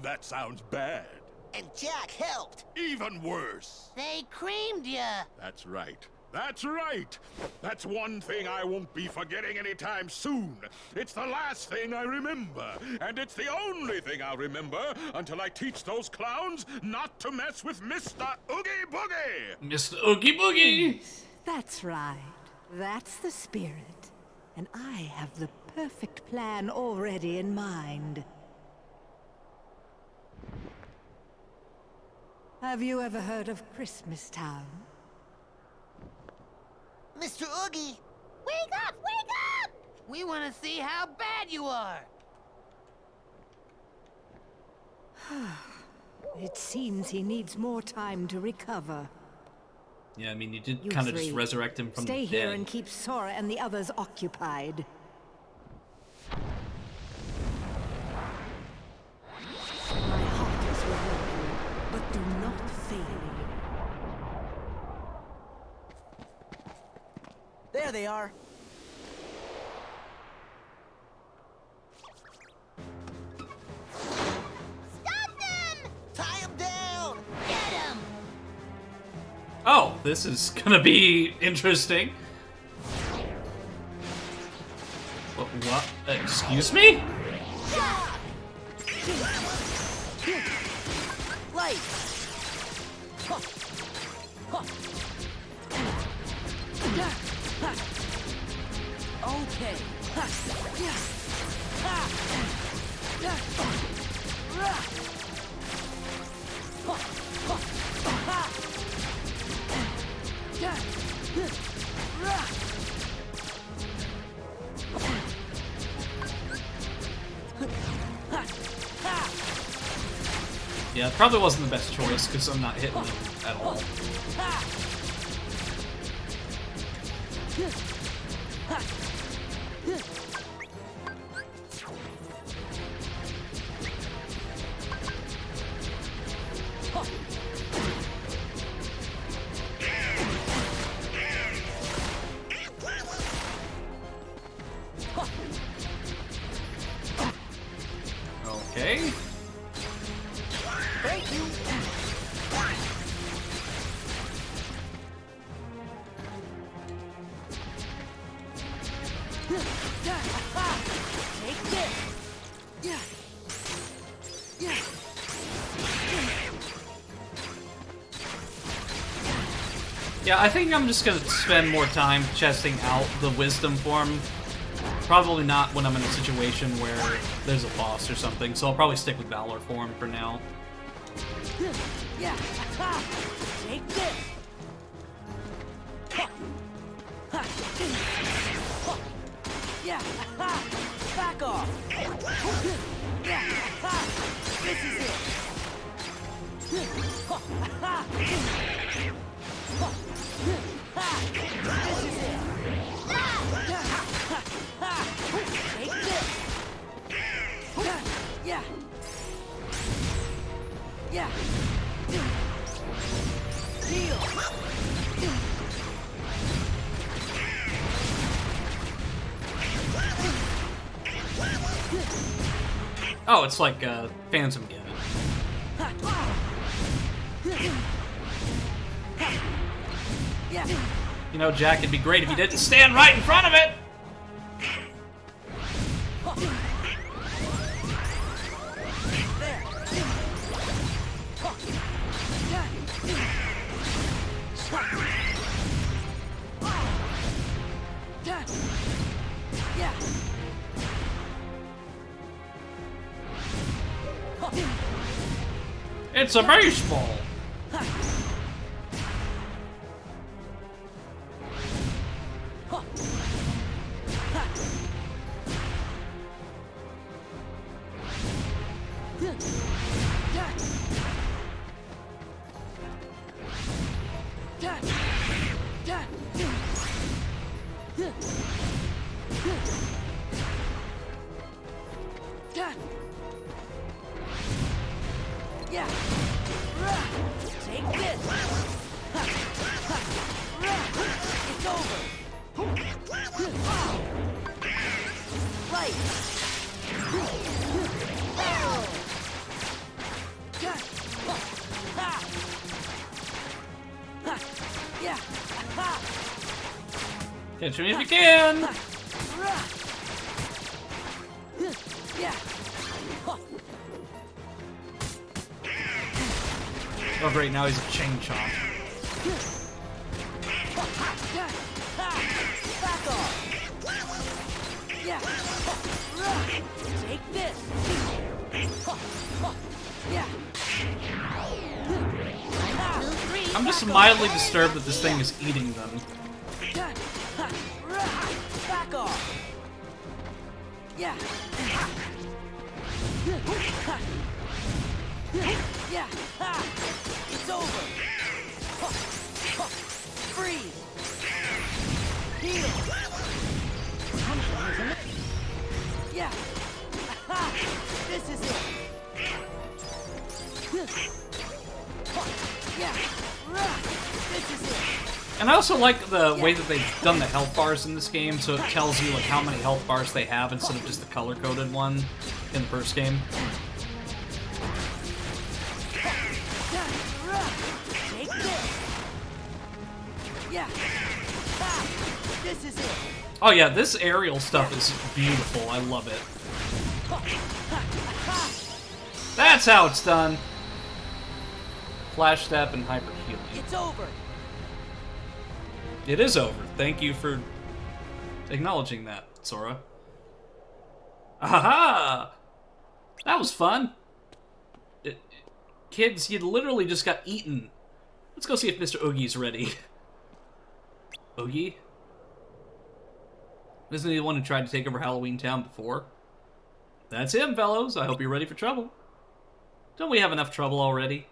That sounds bad.
And Jack helped.
Even worse.
They creamed you.
That's right. That's right. That's one thing I won't be forgetting anytime soon. It's the last thing I remember, and it's the only thing I'll remember until I teach those clowns not to mess with Mr. Oogie Boogie.
Mr. Oogie Boogie.
Yes, that's right. That's the spirit. And I have the perfect plan already in mind. Have you ever heard of Christmas Town?
Mr. Oogie! Wake up! Wake up! We want to see how bad you are!
It seems he needs more time to recover.
Yeah, I mean, you did
You
kind of
three,
just resurrect him from
stay
the
here
dead.
and keep Sora and the others occupied. My heart is with you, but do not fail me.
There they are.
Stop them! Tie them down! Get them!
Oh, this is gonna be interesting. What? Excuse me?
Light! Okay.
Yeah, it probably wasn't the best choice because I'm not hitting him at all. Okay.
Thank you. Take this.
Yeah, I think I'm just gonna spend more time chesting out the wisdom form. Probably not when I'm in a situation where there's a boss or something, so I'll probably stick with Valor form for now.
Yeah. Take this. Yeah. Back off. Yeah. This is it. This is it. Take this. Yeah. Yeah. Deal.
Oh, it's like Phantom Gambit. You know, Jack, it'd be great if you didn't stand right in front of it! It's a baseball!
Yeah. Take this. It's over. Right. Yeah.
Catch me if you can! Oh great, now he's a chain chomp.
Back off. Yeah. Take this. Yeah.
I'm just mildly disturbed that this thing is eating them.
Back off. Yeah. Yeah. It's over. Freeze. Heal. Yeah. This is it. Yeah. This is it.
And I also like the way that they've done the health bars in this game, so it tells you like how many health bars they have instead of just the color-coded one in the first game.
Take this. Yeah. This is it.
Oh yeah, this aerial stuff is beautiful. I love it. That's how it's done. Flash step and hyper healing.
It's over.
It is over. Thank you for acknowledging that, Sora. Aha! That was fun. Kids, you literally just got eaten. Let's go see if Mr. Oogie's ready. Oogie? Isn't he the one who tried to take over Halloween Town before? That's him, fellows. I hope you're ready for trouble. Don't we have enough trouble already?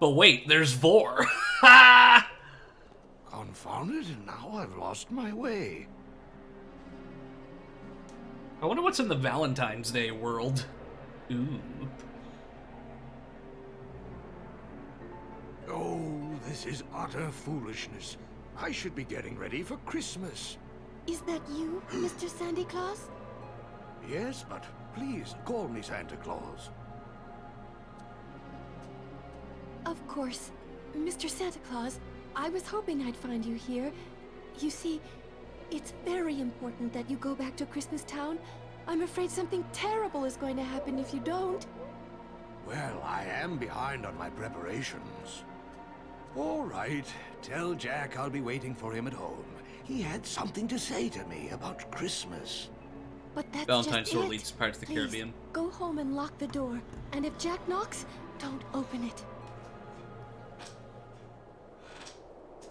But wait, there's Vor. Ha!
Confound it, now I've lost my way.
I wonder what's in the Valentine's Day world. Ooh.
Oh, this is utter foolishness. I should be getting ready for Christmas.
Is that you, Mr. Santa Claus?
Yes, but please call me Santa Claus.
Of course. Mr. Santa Claus, I was hoping I'd find you here. You see, it's very important that you go back to Christmas Town. I'm afraid something terrible is going to happen if you don't.
Well, I am behind on my preparations. All right, tell Jack I'll be waiting for him at home. He had something to say to me about Christmas.
But that's
Valentine's
just
Store
it.
leads to Pirates of the
Please,
Caribbean.
Go home and lock the door. And if Jack knocks, don't open it.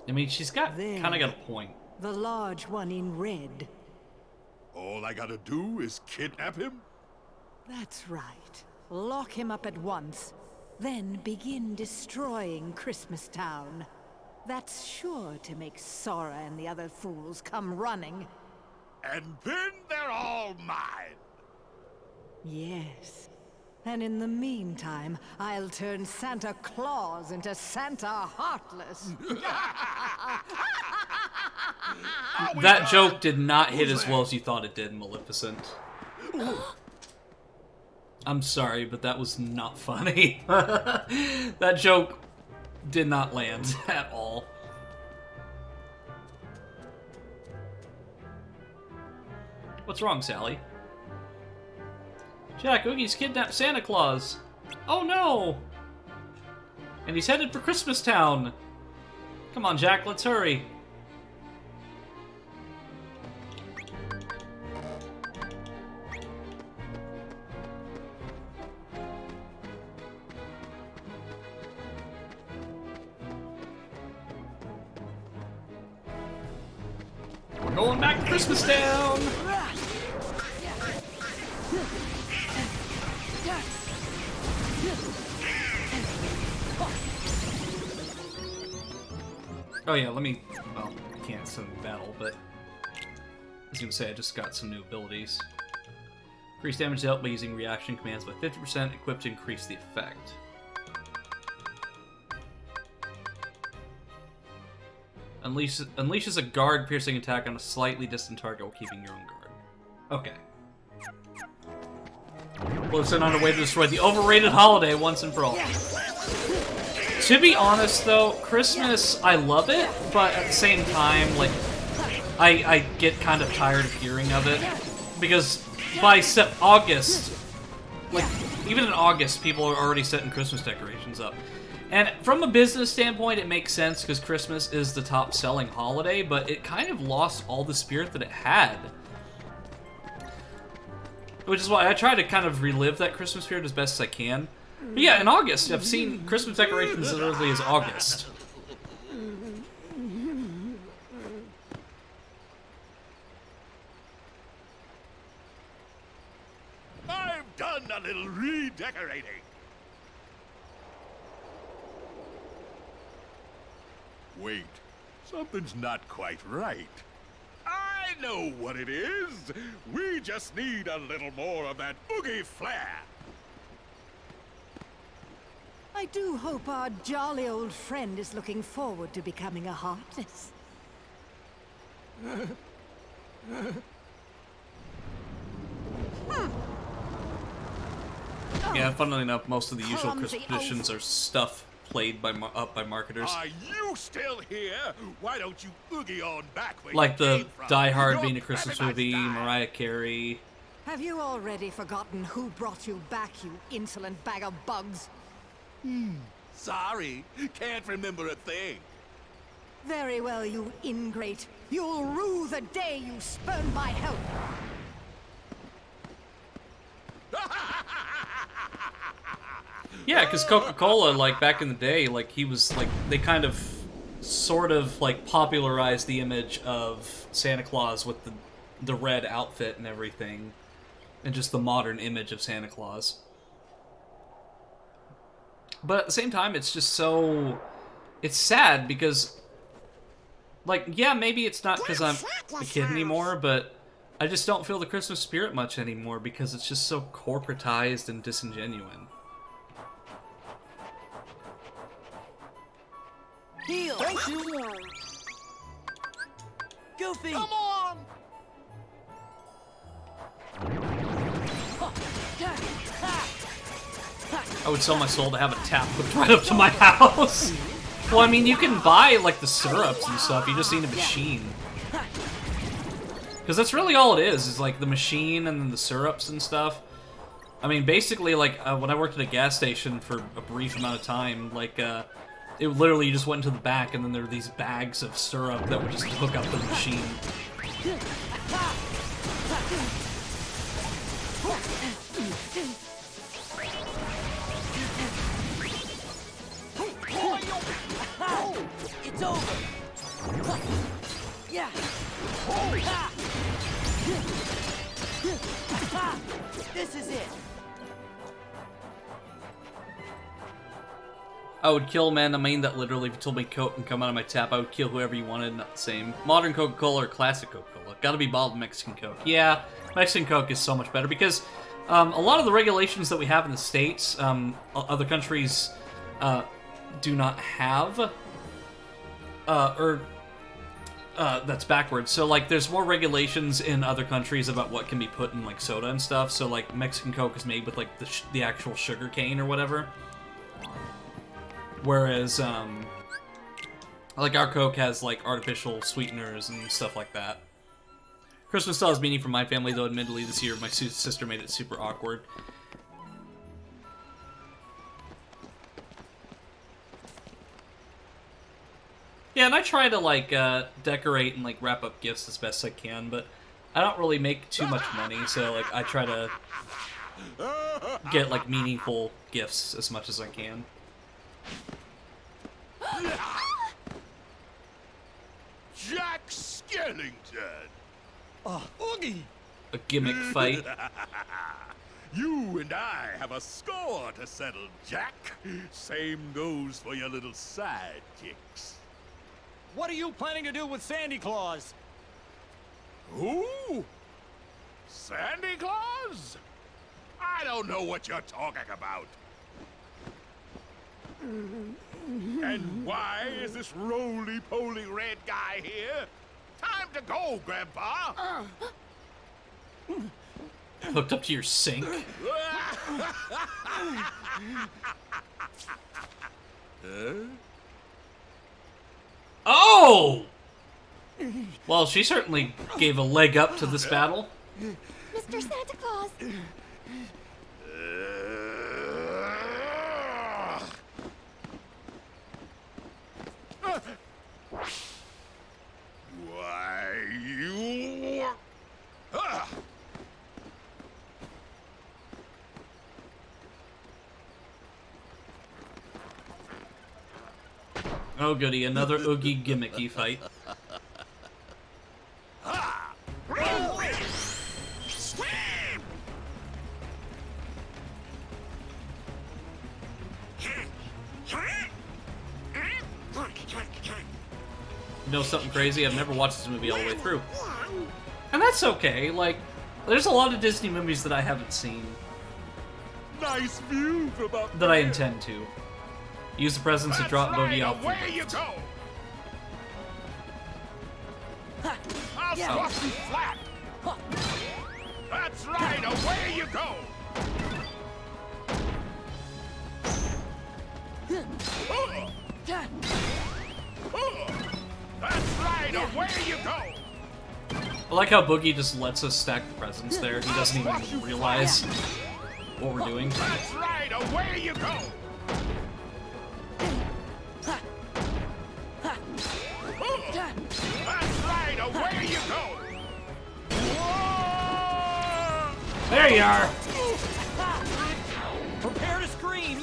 I mean, she's got kind of got a point.
The large one in red.
All I gotta do is kidnap him?
That's right. Lock him up at once. Then begin destroying Christmas Town. That's sure to make Sora and the other fools come running.
And then they're all mine!
Yes. And in the meantime, I'll turn Santa Claus into Santa Heartless.
That joke did not hit as well as you thought it did, Maleficent. I'm sorry, but that was not funny. That joke did not land at all. What's wrong, Sally? Jack, Oogie's kidnapped Santa Claus. Oh no! And he's headed for Christmas Town. Come on, Jack, let's hurry. We're going back to Christmas Town! Oh yeah, let me... well, I can't send battle, but... I was gonna say, I just got some new abilities. Increase damage dealt by using reaction commands by 50%, equipped to increase the effect. Unleashes a guard-piercing attack on a slightly distant target while keeping your own guard. Okay. We'll send on our way to destroy the overrated holiday once and for all. To be honest, though, Christmas, I love it, but at the same time, like, I get kind of tired of hearing of it. Because by August, like, even in August, people are already setting Christmas decorations up. And from a business standpoint, it makes sense because Christmas is the top-selling holiday, but it kind of lost all the spirit that it had. Which is why I try to kind of relive that Christmas spirit as best as I can. But yeah, in August, I've seen Christmas decorations as early as August.
I've done a little redecorating. Wait, something's not quite right. I know what it is. We just need a little more of that oogie flair.
I do hope our jolly old friend is looking forward to becoming a Heartless.
Yeah, funnily enough, most of the usual Christmas traditions are stuff played by up by marketers.
Are you still here? Why don't you oogie on back where
Like
you
the
came from?
Die Hard
You're
being a Christmas movie, Mariah Carey.
Have you already forgotten who brought you back, you insolent bag of bugs?
Sorry, can't remember a thing.
Very well, you ingrate. You'll rue the day you spurned my help.
Yeah, because Coca-Cola, like, back in the day, like, he was, like, they kind of, sort of, like, popularized the image of Santa Claus with the red outfit and everything. And just the modern image of Santa Claus. But at the same time, it's just so... It's sad, because... Like, yeah, maybe it's not because I'm a kid anymore, but I just don't feel the Christmas spirit much anymore, because it's just so corporatized and disingenuous.
Heel!
Thank you!
Goofy!
Come on!
I would sell my soul to have a tap hooked right up to my house. Well, I mean, you can buy, like, the syrups and stuff. You just need a machine. Because that's really all it is like the machine and then the syrups and stuff. I mean, basically, like, when I worked at a gas station for a brief amount of time, like, it literally, you just went into the back and then there were these bags of syrup that would just hook up the machine.
It's over! Yeah! This is it!
I would kill, man. I mean that literally. If you told me Coke can come out of my tap, I would kill whoever you wanted. Not the same. Modern Coca-Cola or classic Coca-Cola. Gotta be bottled Mexican Coke. Yeah, Mexican Coke is so much better because a lot of the regulations that we have in the States, other countries do not have. That's backwards. So, like, there's more regulations in other countries about what can be put in, like, soda and stuff. So, like, Mexican Coke is made with, like, the actual sugar cane or whatever. Whereas, like, our Coke has, like, artificial sweeteners and stuff like that. Christmas still has meaning for my family, though, admittedly, this year my sister made it super awkward. Yeah, and I try to, like, decorate and, like, wrap up gifts as best I can, but I don't really make too much money, so, like, I try to get, like, meaningful gifts as much as I can.
Jack Skellington!
Oogie!
A gimmick fight.
You and I have a score to settle, Jack. Same goes for your little sidekicks.
What are you planning to do with Sandy Claus?
Who? Sandy Claus? I don't know what you're talking about. And why is this roly-poly red guy here? Time to go, Grandpa!
Hooked up to your sink. Oh! Well, she certainly gave a leg up to this battle.
Mr. Santa Claus!
Why, you... Ah!
Oh goody, another Oogie gimmicky fight. You know something crazy? I've never watched this movie all the way through. And that's okay, like, there's a lot of Disney movies that I haven't seen.
Nice view from up
that I intend to. Use the presents to drop Bogey off the
Away you
lift.
go! I'll squash you flat! That's right, away you go! That's right, away you go!
I like how Boogie just lets us stack the presents there. He doesn't even realize what we're doing.
That's right, away you go! That's right, away you go!
There you are!
Prepare to scream!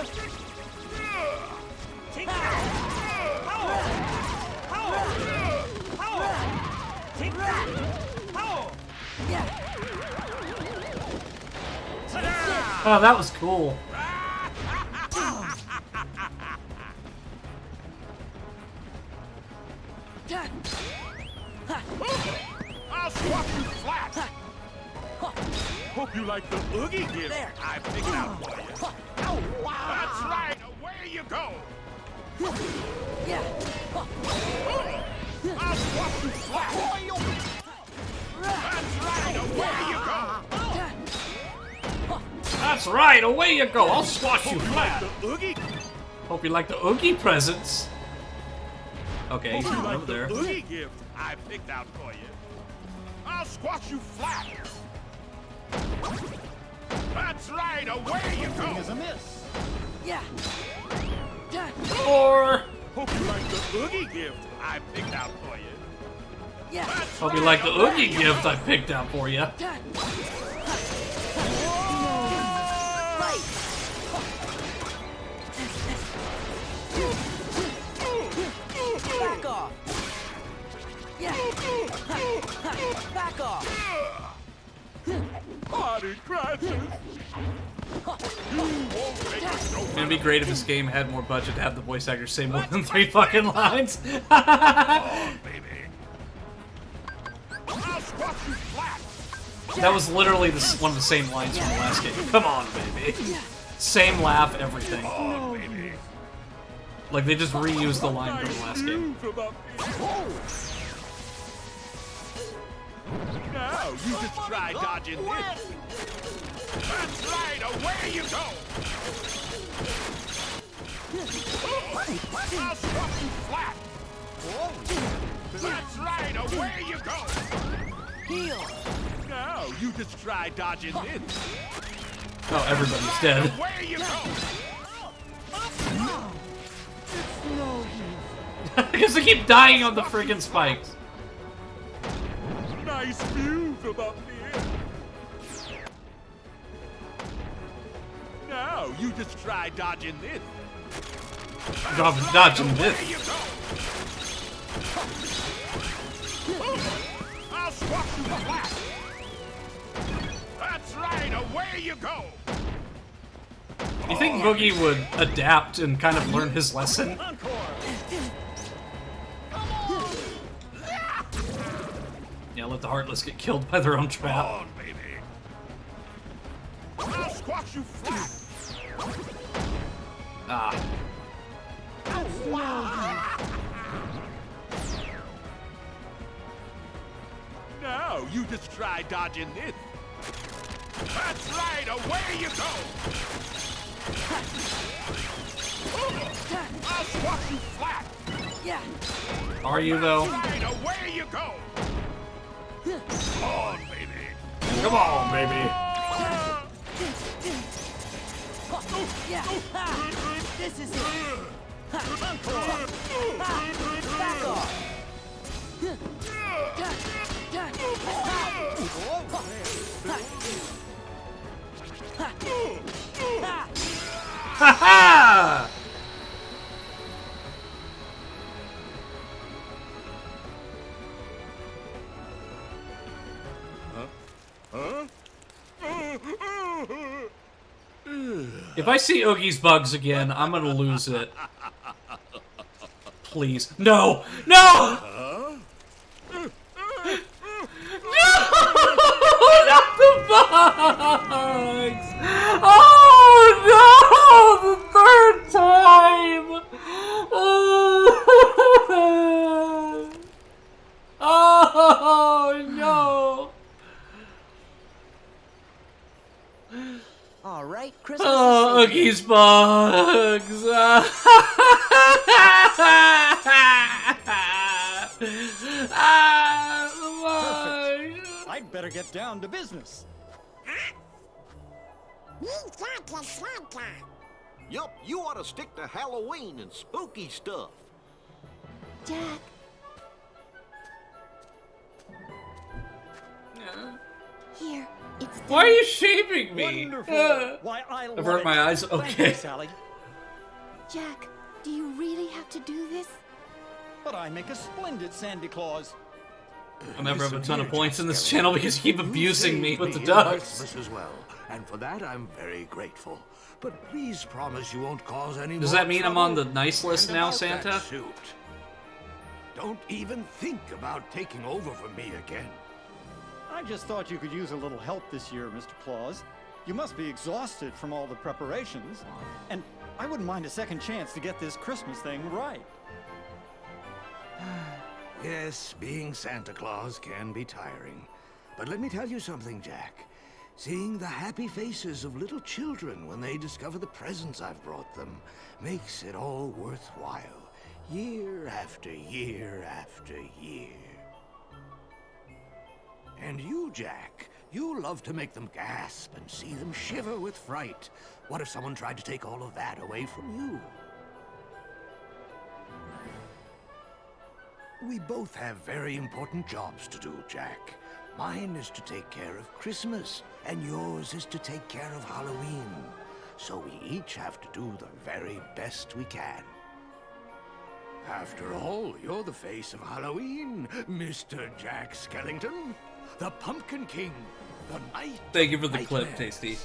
Take that! Take that!
Oh, that was cool.
I'll swap you flat! Hope you like the Oogie gift I picked out for you. That's right, away you go! I'll swap you flat! That's right, away you go!
That's right, away you go! I'll squash you flat!
The Oogie?
Hope you like the Oogie presents. Okay, he's
Hope you
over
like
there.
the Oogie gift I picked out for you. I'll squash you flat! That's right, away you go!
Is a miss.
Or
hope you like the Oogie gift I picked out for you. That's
hope
right,
you like the
away
Oogie
you
gift
go.
I picked out for you.
Back off! Back off!
Party crashes!
It'd be great if this game had more budget to have the voice actors say more than 3 fucking lines. That was literally one of the same lines from the last game. Come on, baby. Same laugh, everything. Like they just reused the line from the last game.
Now you just try dodging this. That's right, away you go. I'll swap you flat. That's right, away you go.
Heal.
Now you just try dodging this.
Oh, everybody's dead.
Away you go.
Because they keep dying on the friggin' spikes.
Nice view from up here. Now you just try dodging this.
Dodging this.
I'll swap you flat. That's right, away you go.
You think Boogie would adapt and kind of learn his lesson? Yeah, let the Heartless get killed by their own trap.
On, baby. I'll squash you flat.
Ah.
Now you just try dodging this. That's right, away you go. I'll swat you flat!
Yeah.
Are you, though?
Right, away you go! Come on, baby!
Come on, baby!
Yeah. This is it. Encore. Back off.
Ha ha! If I see Oogie's bugs again, I'm gonna lose it. Please. No! No! No! Not the bugs! Oh no! The third time! Oh no!
All right, Christmas.
Oh, Oogie's bugs!
Perfect. I'd better get down to business.
Yup, you ought to stick to Halloween and spooky stuff.
Jack. Here, it's
Why are you shaving me?
Wonderful. Why, I love
Avert
it.
my eyes.
Thank
Okay.
you, Sally.
Jack, do you really have to do this?
But I make a splendid Santa Claus.
I'll never have a ton of points in this channel because you keep abusing me with the
in
ducks.
Christmas as well, and for that I'm very grateful. But please promise you won't cause any
Does
more
that mean I'm on the
trouble.
nice list
And
now,
about that
Santa?
suit. Don't even think about taking over for me again.
I just thought you could use a little help this year, Mr. Claus. You must be exhausted from all the preparations. And I wouldn't mind a second chance to get this Christmas thing right.
Yes, being Santa Claus can be tiring. But let me tell you something, Jack. Seeing the happy faces of little children when they discover the presents I've brought them makes it all worthwhile. Year after year after year. And you, Jack, you love to make them gasp and see them shiver with fright. What if someone tried to take all of that away from you? We both have very important jobs to do, Jack. Mine is to take care of Christmas, and yours is to take care of Halloween. So we each have to do the very best we can. After all, you're the face of Halloween, Mr. Jack Skellington. The Pumpkin King, the Knight.
Thank you for the
of
clip,
Nightmares.
Tasty.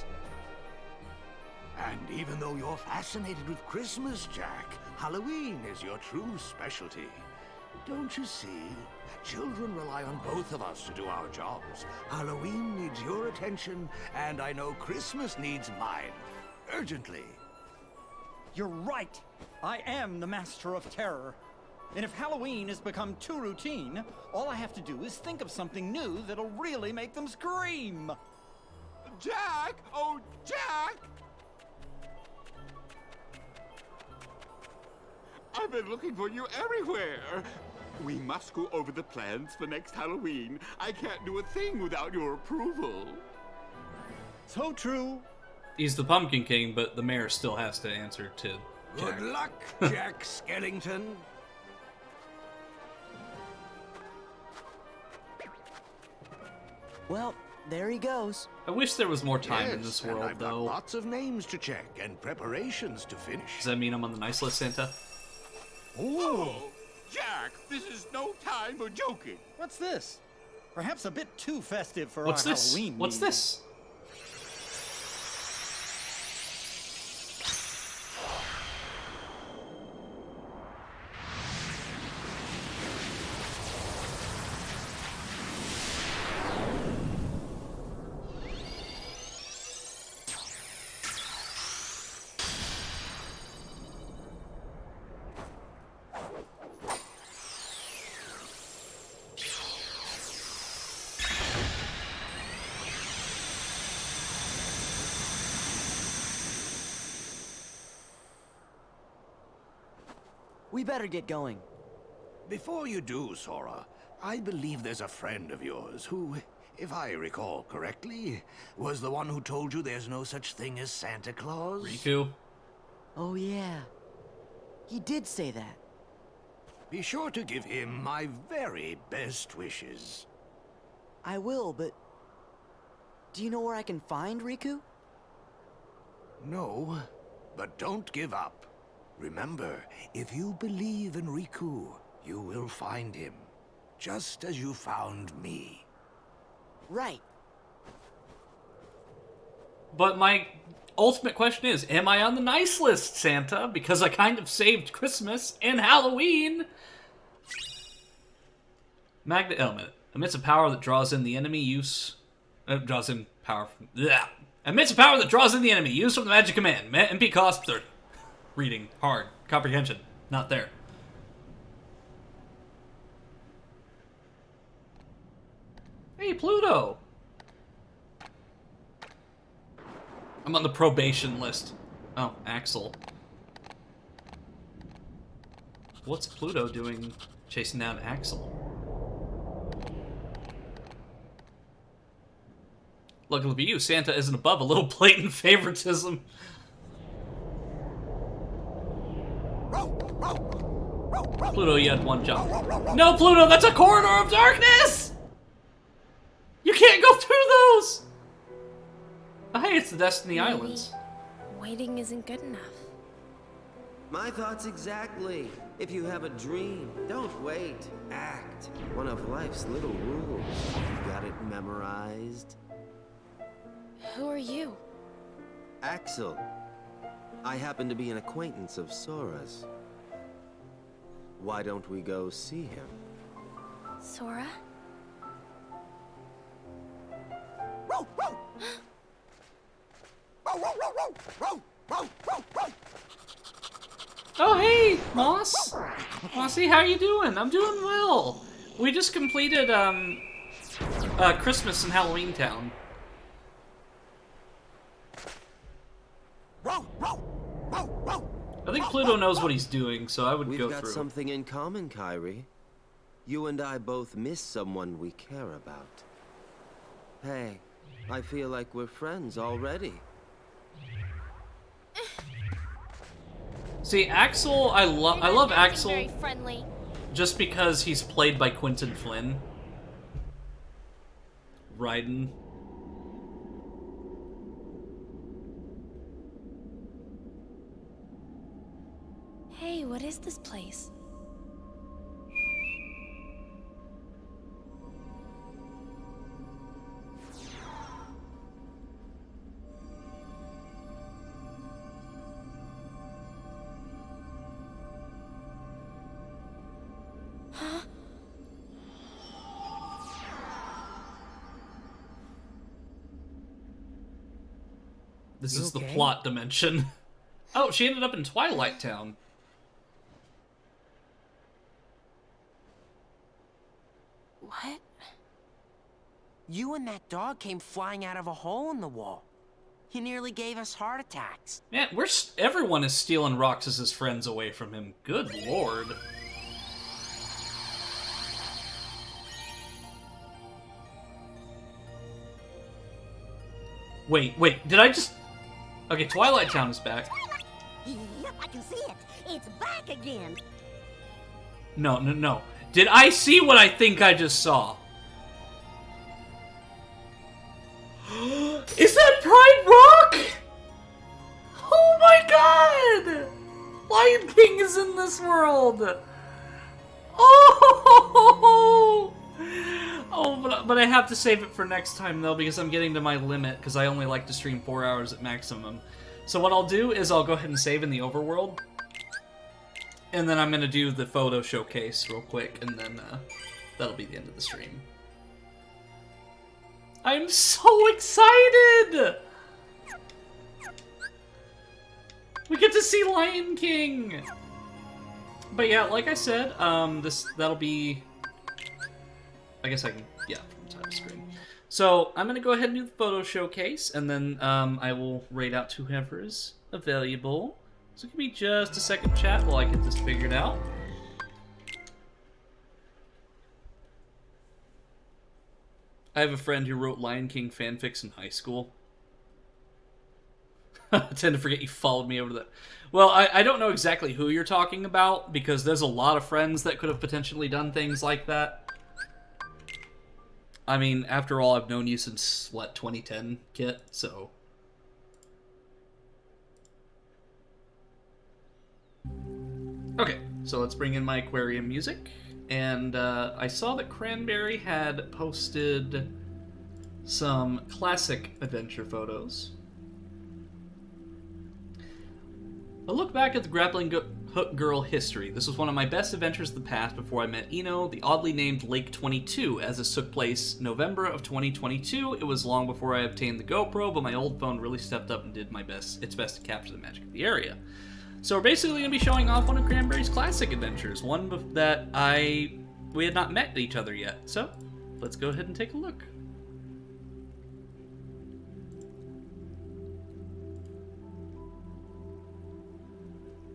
And even though you're fascinated with Christmas, Jack, Halloween is your true specialty. Don't you see? Children rely on both of us to do our jobs. Halloween needs your attention, and I know Christmas needs mine. Urgently.
You're right. I am the master of terror. And if Halloween has become too routine, all I have to do is think of something new that'll really make them scream.
Jack! Oh, Jack! I've been looking for you everywhere. We must go over the plans for next Halloween. I can't do a thing without your approval.
So true.
He's the Pumpkin King, but the mayor still has to answer to Jack.
Good luck, Jack Skellington.
Well, there he goes.
I wish there was more time in
Yes,
this
and
world,
I've got
though.
lots of names to check and preparations to finish.
Does that mean I'm on the nice list, Santa?
Oh, Jack, this is no time for joking.
What's this? Perhaps a bit too festive for
What's
our
this?
Halloween
What's
meeting.
this?
We better get going.
Before you do, Sora, I believe there's a friend of yours who, if I recall correctly, was the one who told you there's no such thing as Santa Claus?
Riku.
Oh, yeah. He did say that.
Be sure to give him my very best wishes.
I will, but... do you know where I can find Riku?
No, but don't give up. Remember, if you believe in Riku, you will find him. Just as you found me.
Right.
But my ultimate question is, am I on the nice list, Santa? Because I kind of saved Christmas and Halloween. Magnet element. Emits a power that draws in the enemy use... draws in power from... Bleh. Emits a power that draws in the enemy. Use from the magic command. MP cost 30. Reading. Hard. Comprehension. Not there. Hey, Pluto! I'm on the probation list. Oh, Axel. What's Pluto doing chasing down Axel? Luckily for you, Santa isn't above a little blatant favoritism. Pluto, you had one jump. No, Pluto, that's a corridor of darkness! You can't go through those! Oh, hey, it's the Destiny Islands.
Waiting isn't good enough.
My thoughts exactly. If you have a dream, don't wait. Act. One of life's little rules. You got it memorized?
Who are you?
Axel. I happen to be an acquaintance of Sora's. Why don't we go see him?
Sora?
Oh, hey, Moss. Mossy, how you doing? I'm doing well. We just completed, Christmas in Halloween Town. I think Pluto knows what he's doing, so I would go through.
We've got something in common, Kairi. You and I both miss someone we care about. Hey, I feel like we're friends already.
See, Axel, I love Axel
Very friendly.
just because he's played by Quentin Flynn. Raiden.
Hey, what is this place? Huh?
This
You
is the
okay?
plot dimension. Oh, she ended up in Twilight Town.
What? You and that dog came flying out of a hole in the wall. You nearly gave us heart attacks.
Man, everyone is stealing Roxas's friends away from him. Good lord. Wait, did I just... Okay, Twilight Town is back.
Yep, I can see it. It's back again.
No. Did I see what I think I just saw? Is that Pride Rock? Oh my god! Lion King is in this world! Oh! Oh, but I have to save it for next time, though, because I'm getting to my limit, because I only like to stream 4 hours at maximum. So what I'll do is I'll go ahead and save in the overworld, and then I'm going to do the photo showcase real quick, and then that'll be the end of the stream. I'm so excited! We get to see Lion King! But yeah, like I said, that'll be... I guess I can, yeah, from time to screen. So, I'm gonna go ahead and do the photo showcase, and then I will rate out to whoever is available. So give me just a second, chat, while I get this figured out. I have a friend who wrote Lion King fanfics in high school. I tend to forget you followed me over that. Well, I don't know exactly who you're talking about, because there's a lot of friends that could have potentially done things like that. I mean, after all, I've known you since, what, 2010, Kit? So... Okay, so let's bring in my aquarium music. And I saw that Cranberry had posted some classic adventure photos. A look back at the grappling hook girl history. This was one of my best adventures of the past before I met Eno, the oddly named Lake 22, as this took place November of 2022. It was long before I obtained the GoPro, but my old phone really stepped up and did its best to capture the magic of the area. So we're basically going to be showing off one of Cranberry's classic adventures, one that we had not met each other yet. So let's go ahead and take a look.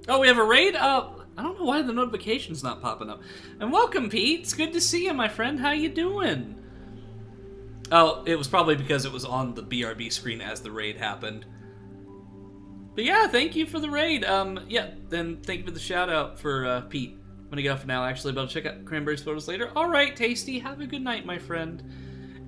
Oh, we have a raid? I don't know why the notification's not popping up. And welcome, Pete. It's good to see you, my friend. How you doing? Oh, it was probably because it was on the BRB screen as the raid happened. But yeah, thank you for the raid. Yeah, then thank you for the shout out for Pete. I'm gonna get off for now. Actually, about to check out Cranberry's photos later. All right, Tasty. Have a good night, my friend.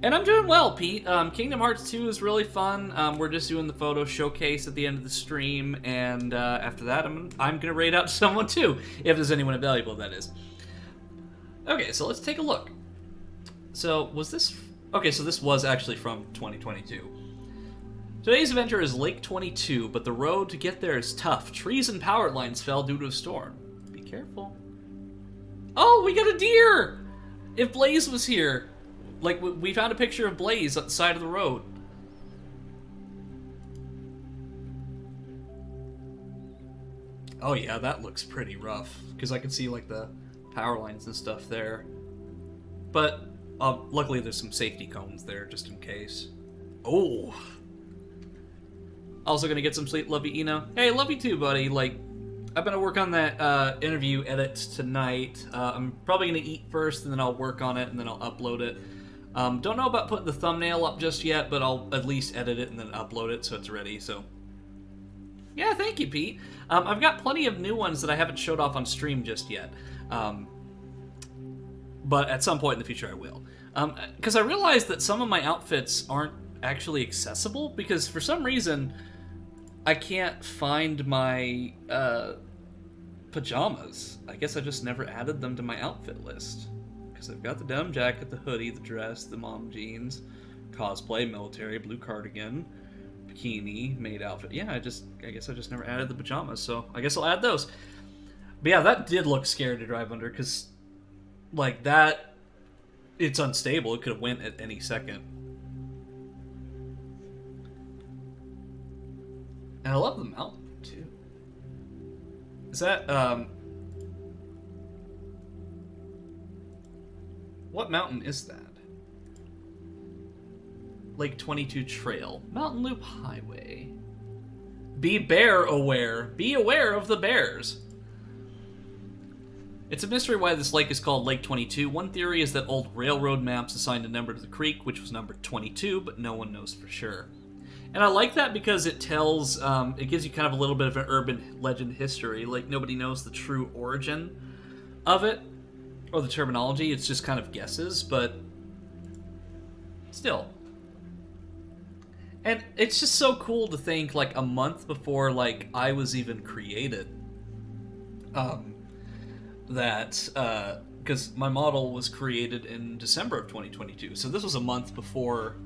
And I'm doing well, Pete. Kingdom Hearts 2 is really fun. We're just doing the photo showcase at the end of the stream, and after that, I'm gonna raid out someone too, if there's anyone available, that is. Okay, so let's take a look. So was this? Okay, so this was actually from 2022. Today's adventure is Lake 22, but the road to get there is tough. Trees and power lines fell due to a storm. Be careful. Oh, we got a deer! If Blaze was here. Like, we found a picture of Blaze at the side of the road. Oh yeah, that looks pretty rough. Because I can see, like, the power lines and stuff there. But, luckily there's some safety cones there, just in case. Oh! Also gonna get some sleep. Love you, Eno. Hey, love you too, buddy. Like, I've been to work on that interview edits tonight. I'm probably gonna eat first, and then I'll work on it, and then I'll upload it. Don't know about putting the thumbnail up just yet, but I'll at least edit it and then upload it so it's ready, so. Yeah, thank you, Pete. I've got plenty of new ones that I haven't showed off on stream just yet. But at some point in the future I will. Because I realized that some of my outfits aren't actually accessible, because for some reason I can't find my pajamas. I guess I just never added them to my outfit list. Because I've got the denim jacket, the hoodie, the dress, the mom jeans, cosplay, military, blue cardigan, bikini, maid outfit. Yeah, I guess I just never added the pajamas, so I guess I'll add those. But yeah, that did look scary to drive under, because, like, that, it's unstable. It could have went at any second. And I love the mountain, too. Is that, what mountain is that? Lake 22 Trail. Mountain Loop Highway. Be bear aware. Be aware of the bears. It's a mystery why this lake is called Lake 22. One theory is that old railroad maps assigned a number to the creek, which was numbered 22, but no one knows for sure. And I like that because it tells, it gives you kind of a little bit of an urban legend history. Like, nobody knows the true origin of it, or the terminology. It's just kind of guesses, but still. And it's just so cool to think, like, a month before, like, I was even created, because my model was created in December of 2022, so this was a month before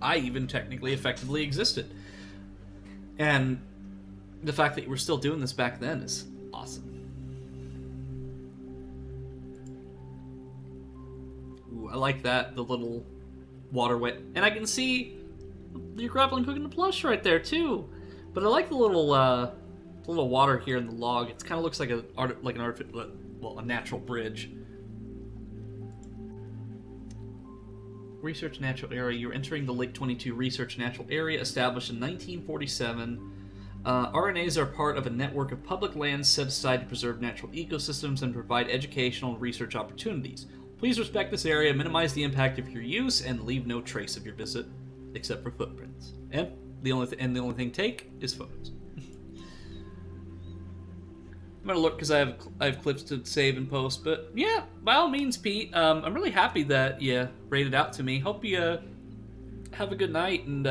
I even technically effectively existed. And the fact that we're still doing this back then is awesome. Ooh, I like that, the little waterway. And I can see your grappling hook in the plush right there too. But I like the little water here in the log. It kind of looks like a natural bridge. Research Natural Area. You're entering the Lake 22 Research Natural Area, established in 1947 RNAs are part of a network of public lands set aside to preserve natural ecosystems and provide educational and research opportunities. Please respect this area, minimize the impact of your use, and leave no trace of your visit, except for footprints. And the only thing take is photos. I'm gonna look because I have clips to save and post, but yeah, by all means, Pete. I'm really happy that you rated out to me. Hope you have a good night, and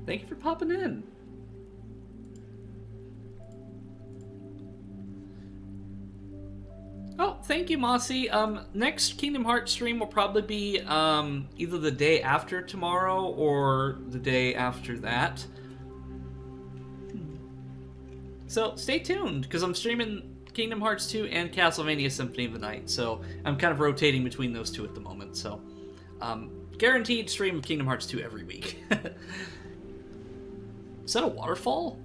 thank you for popping in. Oh, thank you, Mossy. Next Kingdom Hearts stream will probably be either the day after tomorrow or the day after that. So stay tuned, because I'm streaming Kingdom Hearts 2 and Castlevania Symphony of the Night, so I'm kind of rotating between those two at the moment. So guaranteed stream of Kingdom Hearts 2 every week. Is that a waterfall?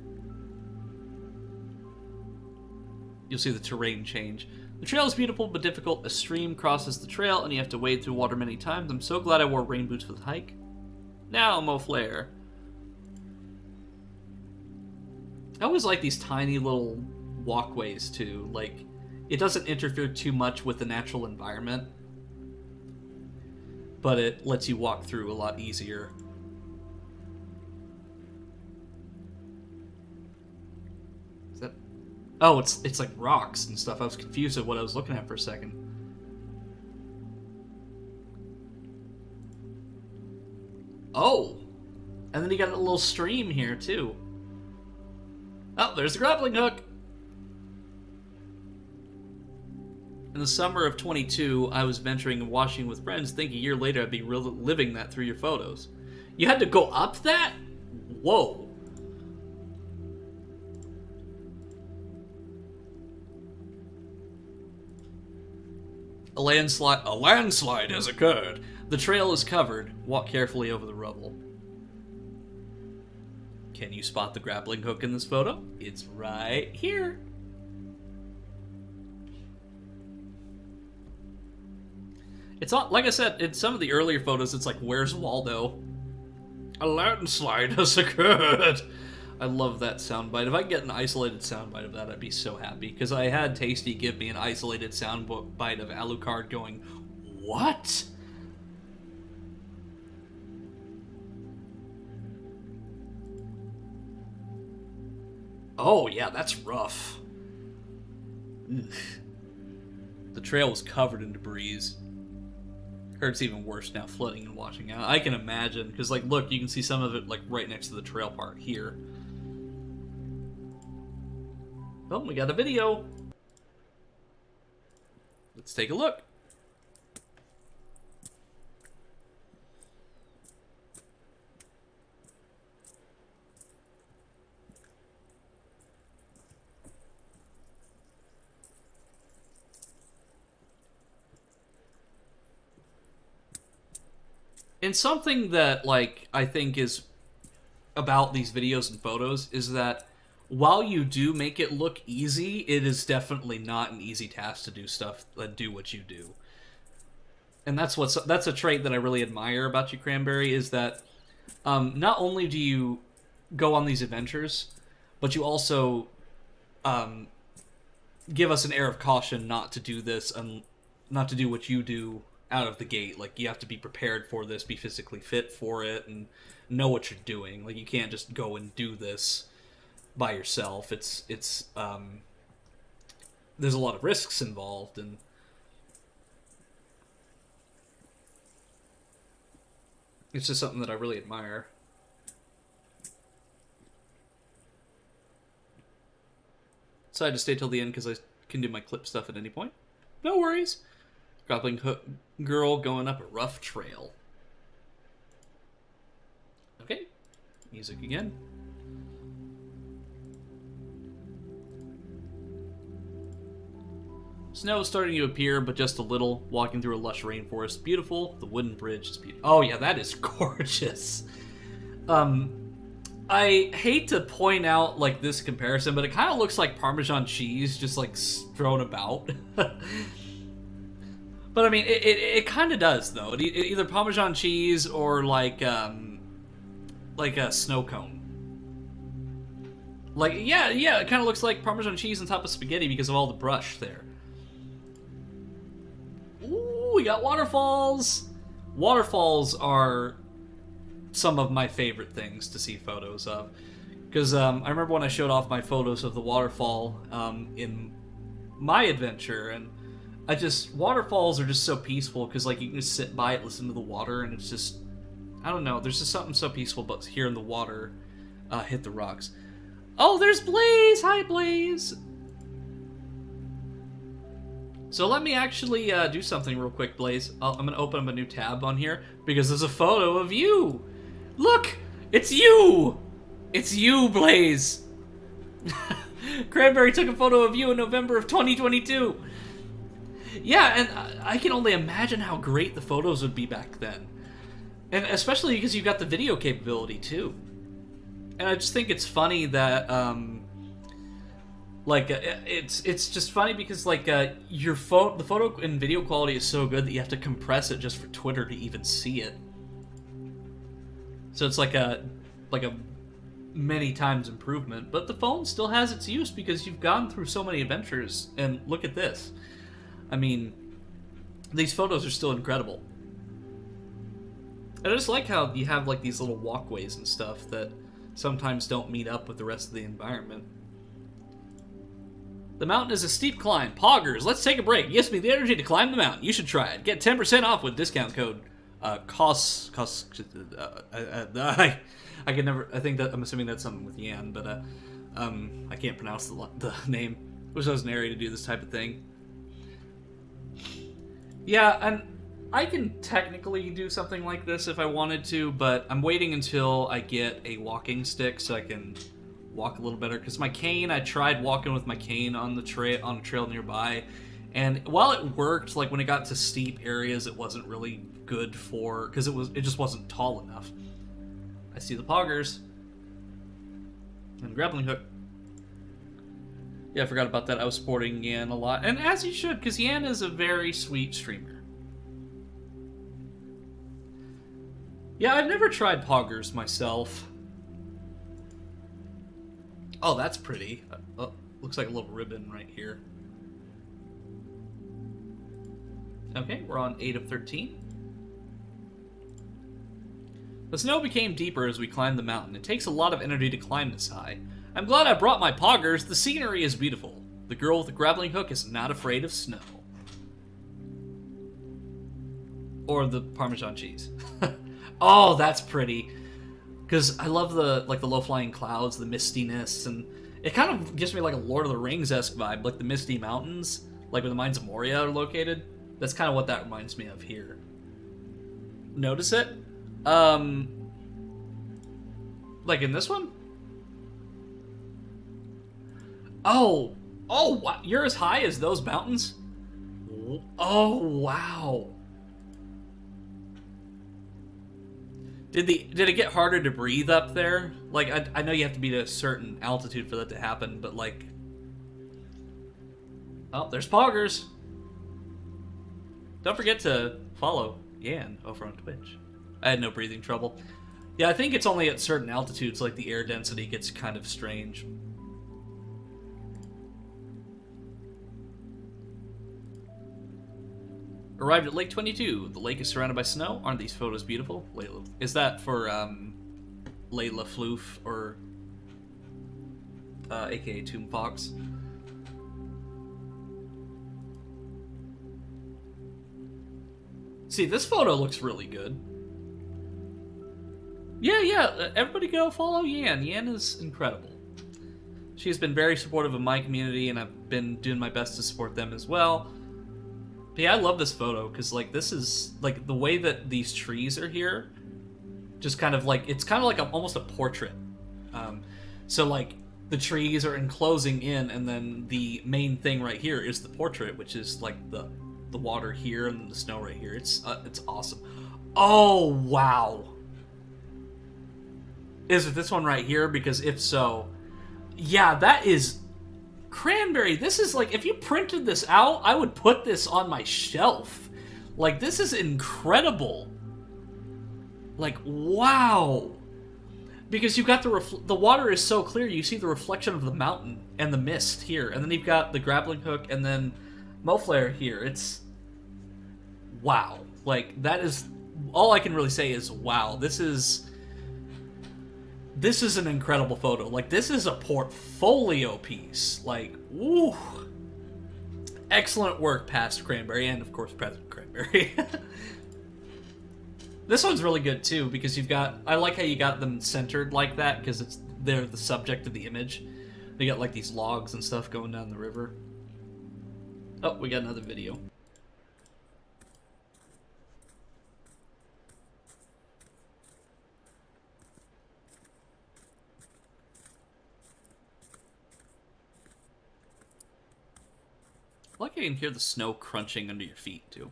You'll see the terrain change. The trail is beautiful but difficult. A stream crosses the trail and you have to wade through water many times. I'm so glad I wore rain boots for the hike. Now, Mo Flare. I always like these tiny little walkways too. Like, it doesn't interfere too much with the natural environment, but it lets you walk through a lot easier. Is that... Oh, it's like rocks and stuff. I was confused at what I was looking at for a second. Oh! And then you got a little stream here, too. Oh, there's the grappling hook! In the summer of 22, I was venturing and washing with friends, thinking a year later I'd be living that through your photos. You had to go up that? Whoa. A landslide has occurred. The trail is covered. Walk carefully over the rubble. Can you spot the grappling hook in this photo? It's right here. It's not, like I said, in some of the earlier photos, it's like, where's Waldo? A landslide has occurred. I love that soundbite. If I could get an isolated soundbite of that, I'd be so happy. Because I had Tasty give me an isolated soundbite of Alucard going, what? Oh, yeah, that's rough. Ugh. The trail was covered in debris. Heard it's even worse now, flooding and washing out. I can imagine, because, like, look, you can see some of it, like, right next to the trail part here. Oh, we got a video. Let's take a look. And something that, like, I think is about these videos and photos is that while you do make it look easy, it is definitely not an easy task to do stuff that do what you do. And that's a trait that I really admire about you, Cranberry, is that not only do you go on these adventures, but you also give us an air of caution not to do this and not to do what you do out of the gate. Like, you have to be prepared for this, be physically fit for it, and know what you're doing. Like, you can't just go and do this by yourself. It's there's a lot of risks involved, and it's just something that I really admire. Decided to stay till the end because I can do my clip stuff at any point. No worries. Grappling hook girl going up a rough trail. Okay, music again. Snow is starting to appear, but just a little. Walking through a lush rainforest. Beautiful. The wooden bridge is beautiful. Oh yeah, that is gorgeous. I hate to point out, like, this comparison, but it kind of looks like Parmesan cheese just, like, thrown about. But I mean, it kind of does, though. Either Parmesan cheese or like a snow cone. Like, yeah, it kind of looks like Parmesan cheese on top of spaghetti because of all the brush there. Ooh, we got waterfalls! Waterfalls are some of my favorite things to see photos of. Because I remember when I showed off my photos of the waterfall in my adventure, and waterfalls are just so peaceful because, like, you can just sit by it, listen to the water, and it's just, I don't know, there's just something so peaceful about hearing the water hit the rocks. Oh, there's Blaze! Hi, Blaze! So let me actually do something real quick, Blaze. I'm going to open up a new tab on here because there's a photo of you! Look! It's you! It's you, Blaze! Cranberry took a photo of you in November of 2022! Yeah, and I can only imagine how great the photos would be back then. And especially because you've got the video capability, too. And I just think it's funny that, it's just funny because, like, the photo and video quality is so good that you have to compress it just for Twitter to even see it. So it's like a many times improvement, but the phone still has its use because you've gone through so many adventures, and look at this. I mean, these photos are still incredible. I just like how you have, like, these little walkways and stuff that sometimes don't meet up with the rest of the environment. The mountain is a steep climb. Poggers, let's take a break. It gives me the energy to climb the mountain. You should try it. Get 10% off with discount code I can never. I think that I'm assuming that's something with Yan, but I can't pronounce the name. Wish I was an area to do this type of thing. Yeah, and I can technically do something like this if I wanted to, but I'm waiting until I get a walking stick so I can walk a little better. Because my cane, I tried walking with my cane on a trail nearby, and while it worked, like when it got to steep areas, it wasn't really good for, because it just wasn't tall enough. I see the poggers and grappling hook. Yeah, I forgot about that. I was supporting Yan a lot, and as you should, because Yan is a very sweet streamer. Yeah, I've never tried poggers myself. Oh, that's pretty. Oh, looks like a little ribbon right here. Okay, we're on 8 of 13. The snow became deeper as we climbed the mountain. It takes a lot of energy to climb this high. I'm glad I brought my poggers. The scenery is beautiful. The girl with the grappling hook is not afraid of snow. Or the Parmesan cheese. Oh, that's pretty. Because I love the low-flying clouds, the mistiness, and it kind of gives me like a Lord of the Rings-esque vibe, like the Misty Mountains, like where the Mines of Moria are located. That's kind of what that reminds me of here. Notice it? Like in this one? Oh, wow. You're as high as those mountains? Oh, wow. Did it get harder to breathe up there? Like, I know you have to be at a certain altitude for that to happen, but like... Oh, there's poggers. Don't forget to follow Yan over on Twitch. I had no breathing trouble. Yeah, I think it's only at certain altitudes, like the air density gets kind of strange. Arrived at Lake 22. The lake is surrounded by snow. Aren't these photos beautiful? Layla. Is that for Layla Floof, or aka Tomb Fox? See, this photo looks really good. Yeah, everybody go follow Yan. Yan is incredible. She's been very supportive of my community, and I've been doing my best to support them as well. But yeah, I love this photo, because, like, this is, like, the way that these trees are here, just kind of like, it's kind of like almost a portrait. So, like, the trees are enclosing in, and then the main thing right here is the portrait, which is, like, the water here and the snow right here. It's awesome. Oh, wow. Is it this one right here? Because if so, yeah, that is... Cranberry, this is like, if you printed this out, I would put this on my shelf. Like, this is incredible. Like, wow. Because you've got the water is so clear, you see the reflection of the mountain and the mist here. And then you've got the grappling hook and then Moflare here. It's... wow. Like, that is... all I can really say is, wow, this is an incredible photo. Like, this is a portfolio piece. Like, woo! Excellent work, past Cranberry, and of course, present Cranberry. This one's really good too, because you've got... I like how you got them centered like that, because they're the subject of the image. They got like these logs and stuff going down the river. Oh, we got another video. I like how you can hear the snow crunching under your feet, too.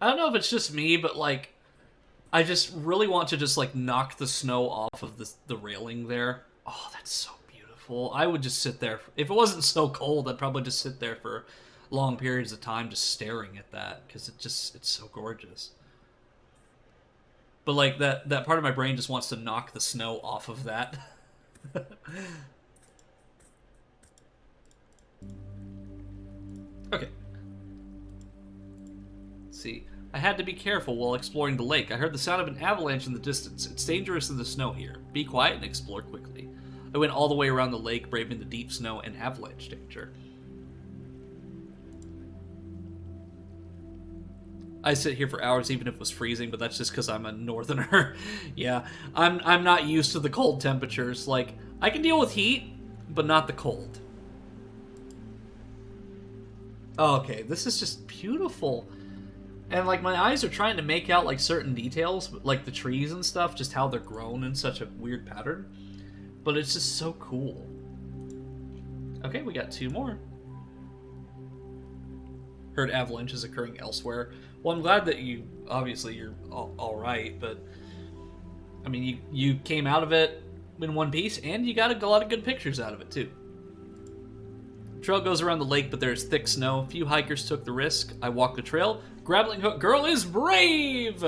I don't know if it's just me, but, like, I just really want to just, like, knock the snow off of the railing there. Oh, that's so beautiful. I would just sit there. If it wasn't so cold, I'd probably just sit there for long periods of time just staring at that, because it's so gorgeous. But, like, that part of my brain just wants to knock the snow off of that. Okay. See, I had to be careful while exploring the lake. I heard the sound of an avalanche in the distance. It's dangerous in the snow here. Be quiet and explore quickly. I went all the way around the lake, braving the deep snow and avalanche danger. I sit here for hours even if it was freezing, but that's just because I'm a northerner. Yeah, I'm not used to the cold temperatures. Like, I can deal with heat, but not the cold. Okay, this is just beautiful. And, like, my eyes are trying to make out, like, certain details, like the trees and stuff, just how they're grown in such a weird pattern. But it's just so cool. Okay, we got 2 more. Heard avalanches occurring elsewhere. Well, I'm glad that obviously you're all right, but, I mean, you came out of it in one piece, and you got a lot of good pictures out of it, too. Trail goes around the lake, but there's thick snow. Few hikers took the risk. I walked the trail. Grappling hook girl is brave!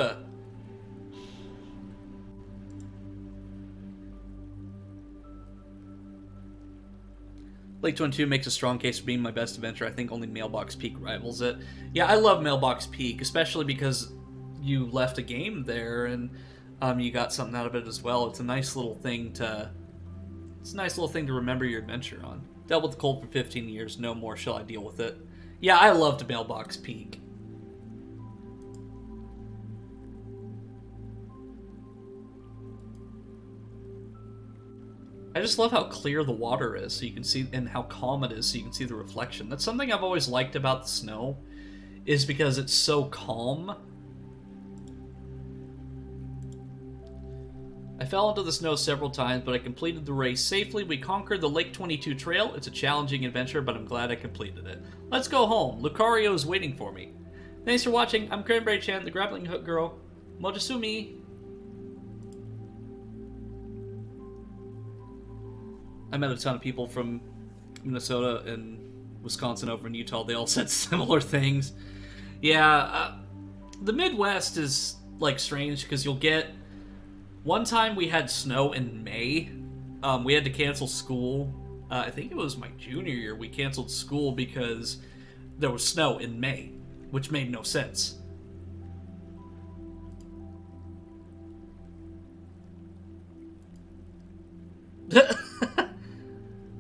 Lake 22 makes a strong case for being my best adventure. I think only Mailbox Peak rivals it. Yeah, I love Mailbox Peak, especially because you left a game there and you got something out of it as well. It's a nice little thing to... it's a nice little thing to remember your adventure on. Dealt with the cold for 15 years. No more shall I deal with it. Yeah, I loved Mailbox Peak. I just love how clear the water is, so you can see, and how calm it is, so you can see the reflection. That's something I've always liked about the snow, is because it's so calm. I fell into the snow several times, but I completed the race safely. We conquered the Lake 22 trail. It's a challenging adventure, but I'm glad I completed it. Let's go home. Lucario is waiting for me. Thanks for watching. I'm Cranberry-chan, the Grappling Hook Girl. Mojasumi. I met a ton of people from Minnesota and Wisconsin over in Utah. They all said similar things. Yeah, the Midwest is, like, strange because you'll get... one time we had snow in May. We had to cancel school. I think it was my junior year. We canceled school because there was snow in May, which made no sense.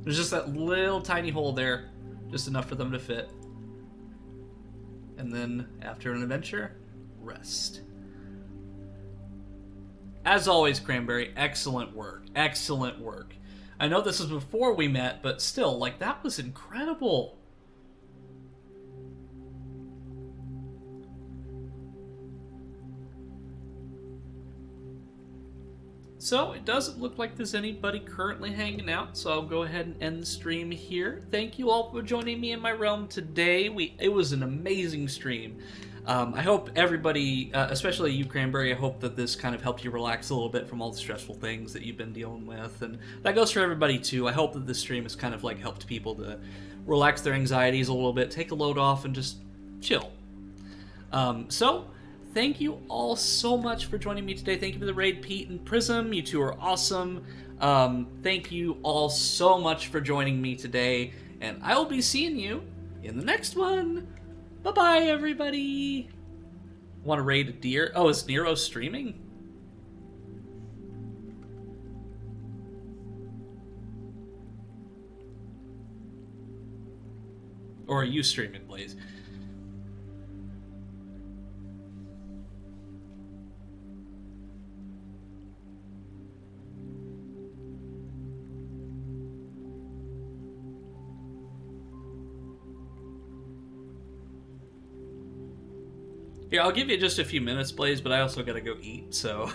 There's just that little tiny hole there, just enough for them to fit. And then, after an adventure, rest. As always, Cranberry, excellent work. Excellent work. I know this was before we met, but still, like, that was incredible. So, it doesn't look like there's anybody currently hanging out, so I'll go ahead and end the stream here. Thank you all for joining me in my realm today. It was an amazing stream. I hope everybody, especially you, Cranberry, I hope that this kind of helped you relax a little bit from all the stressful things that you've been dealing with. And that goes for everybody, too. I hope that this stream has kind of, like, helped people to relax their anxieties a little bit, take a load off, and just chill. So, thank you all so much for joining me today. Thank you for the raid, Pete and Prism. You two are awesome. Thank you all so much for joining me today. And I will be seeing you in the next one. Bye-bye, everybody. Want to raid a deer? Oh, is Nero streaming? Or are you streaming, Blaze? Yeah, I'll give you just a few minutes, Blaze, but I also gotta go eat, so...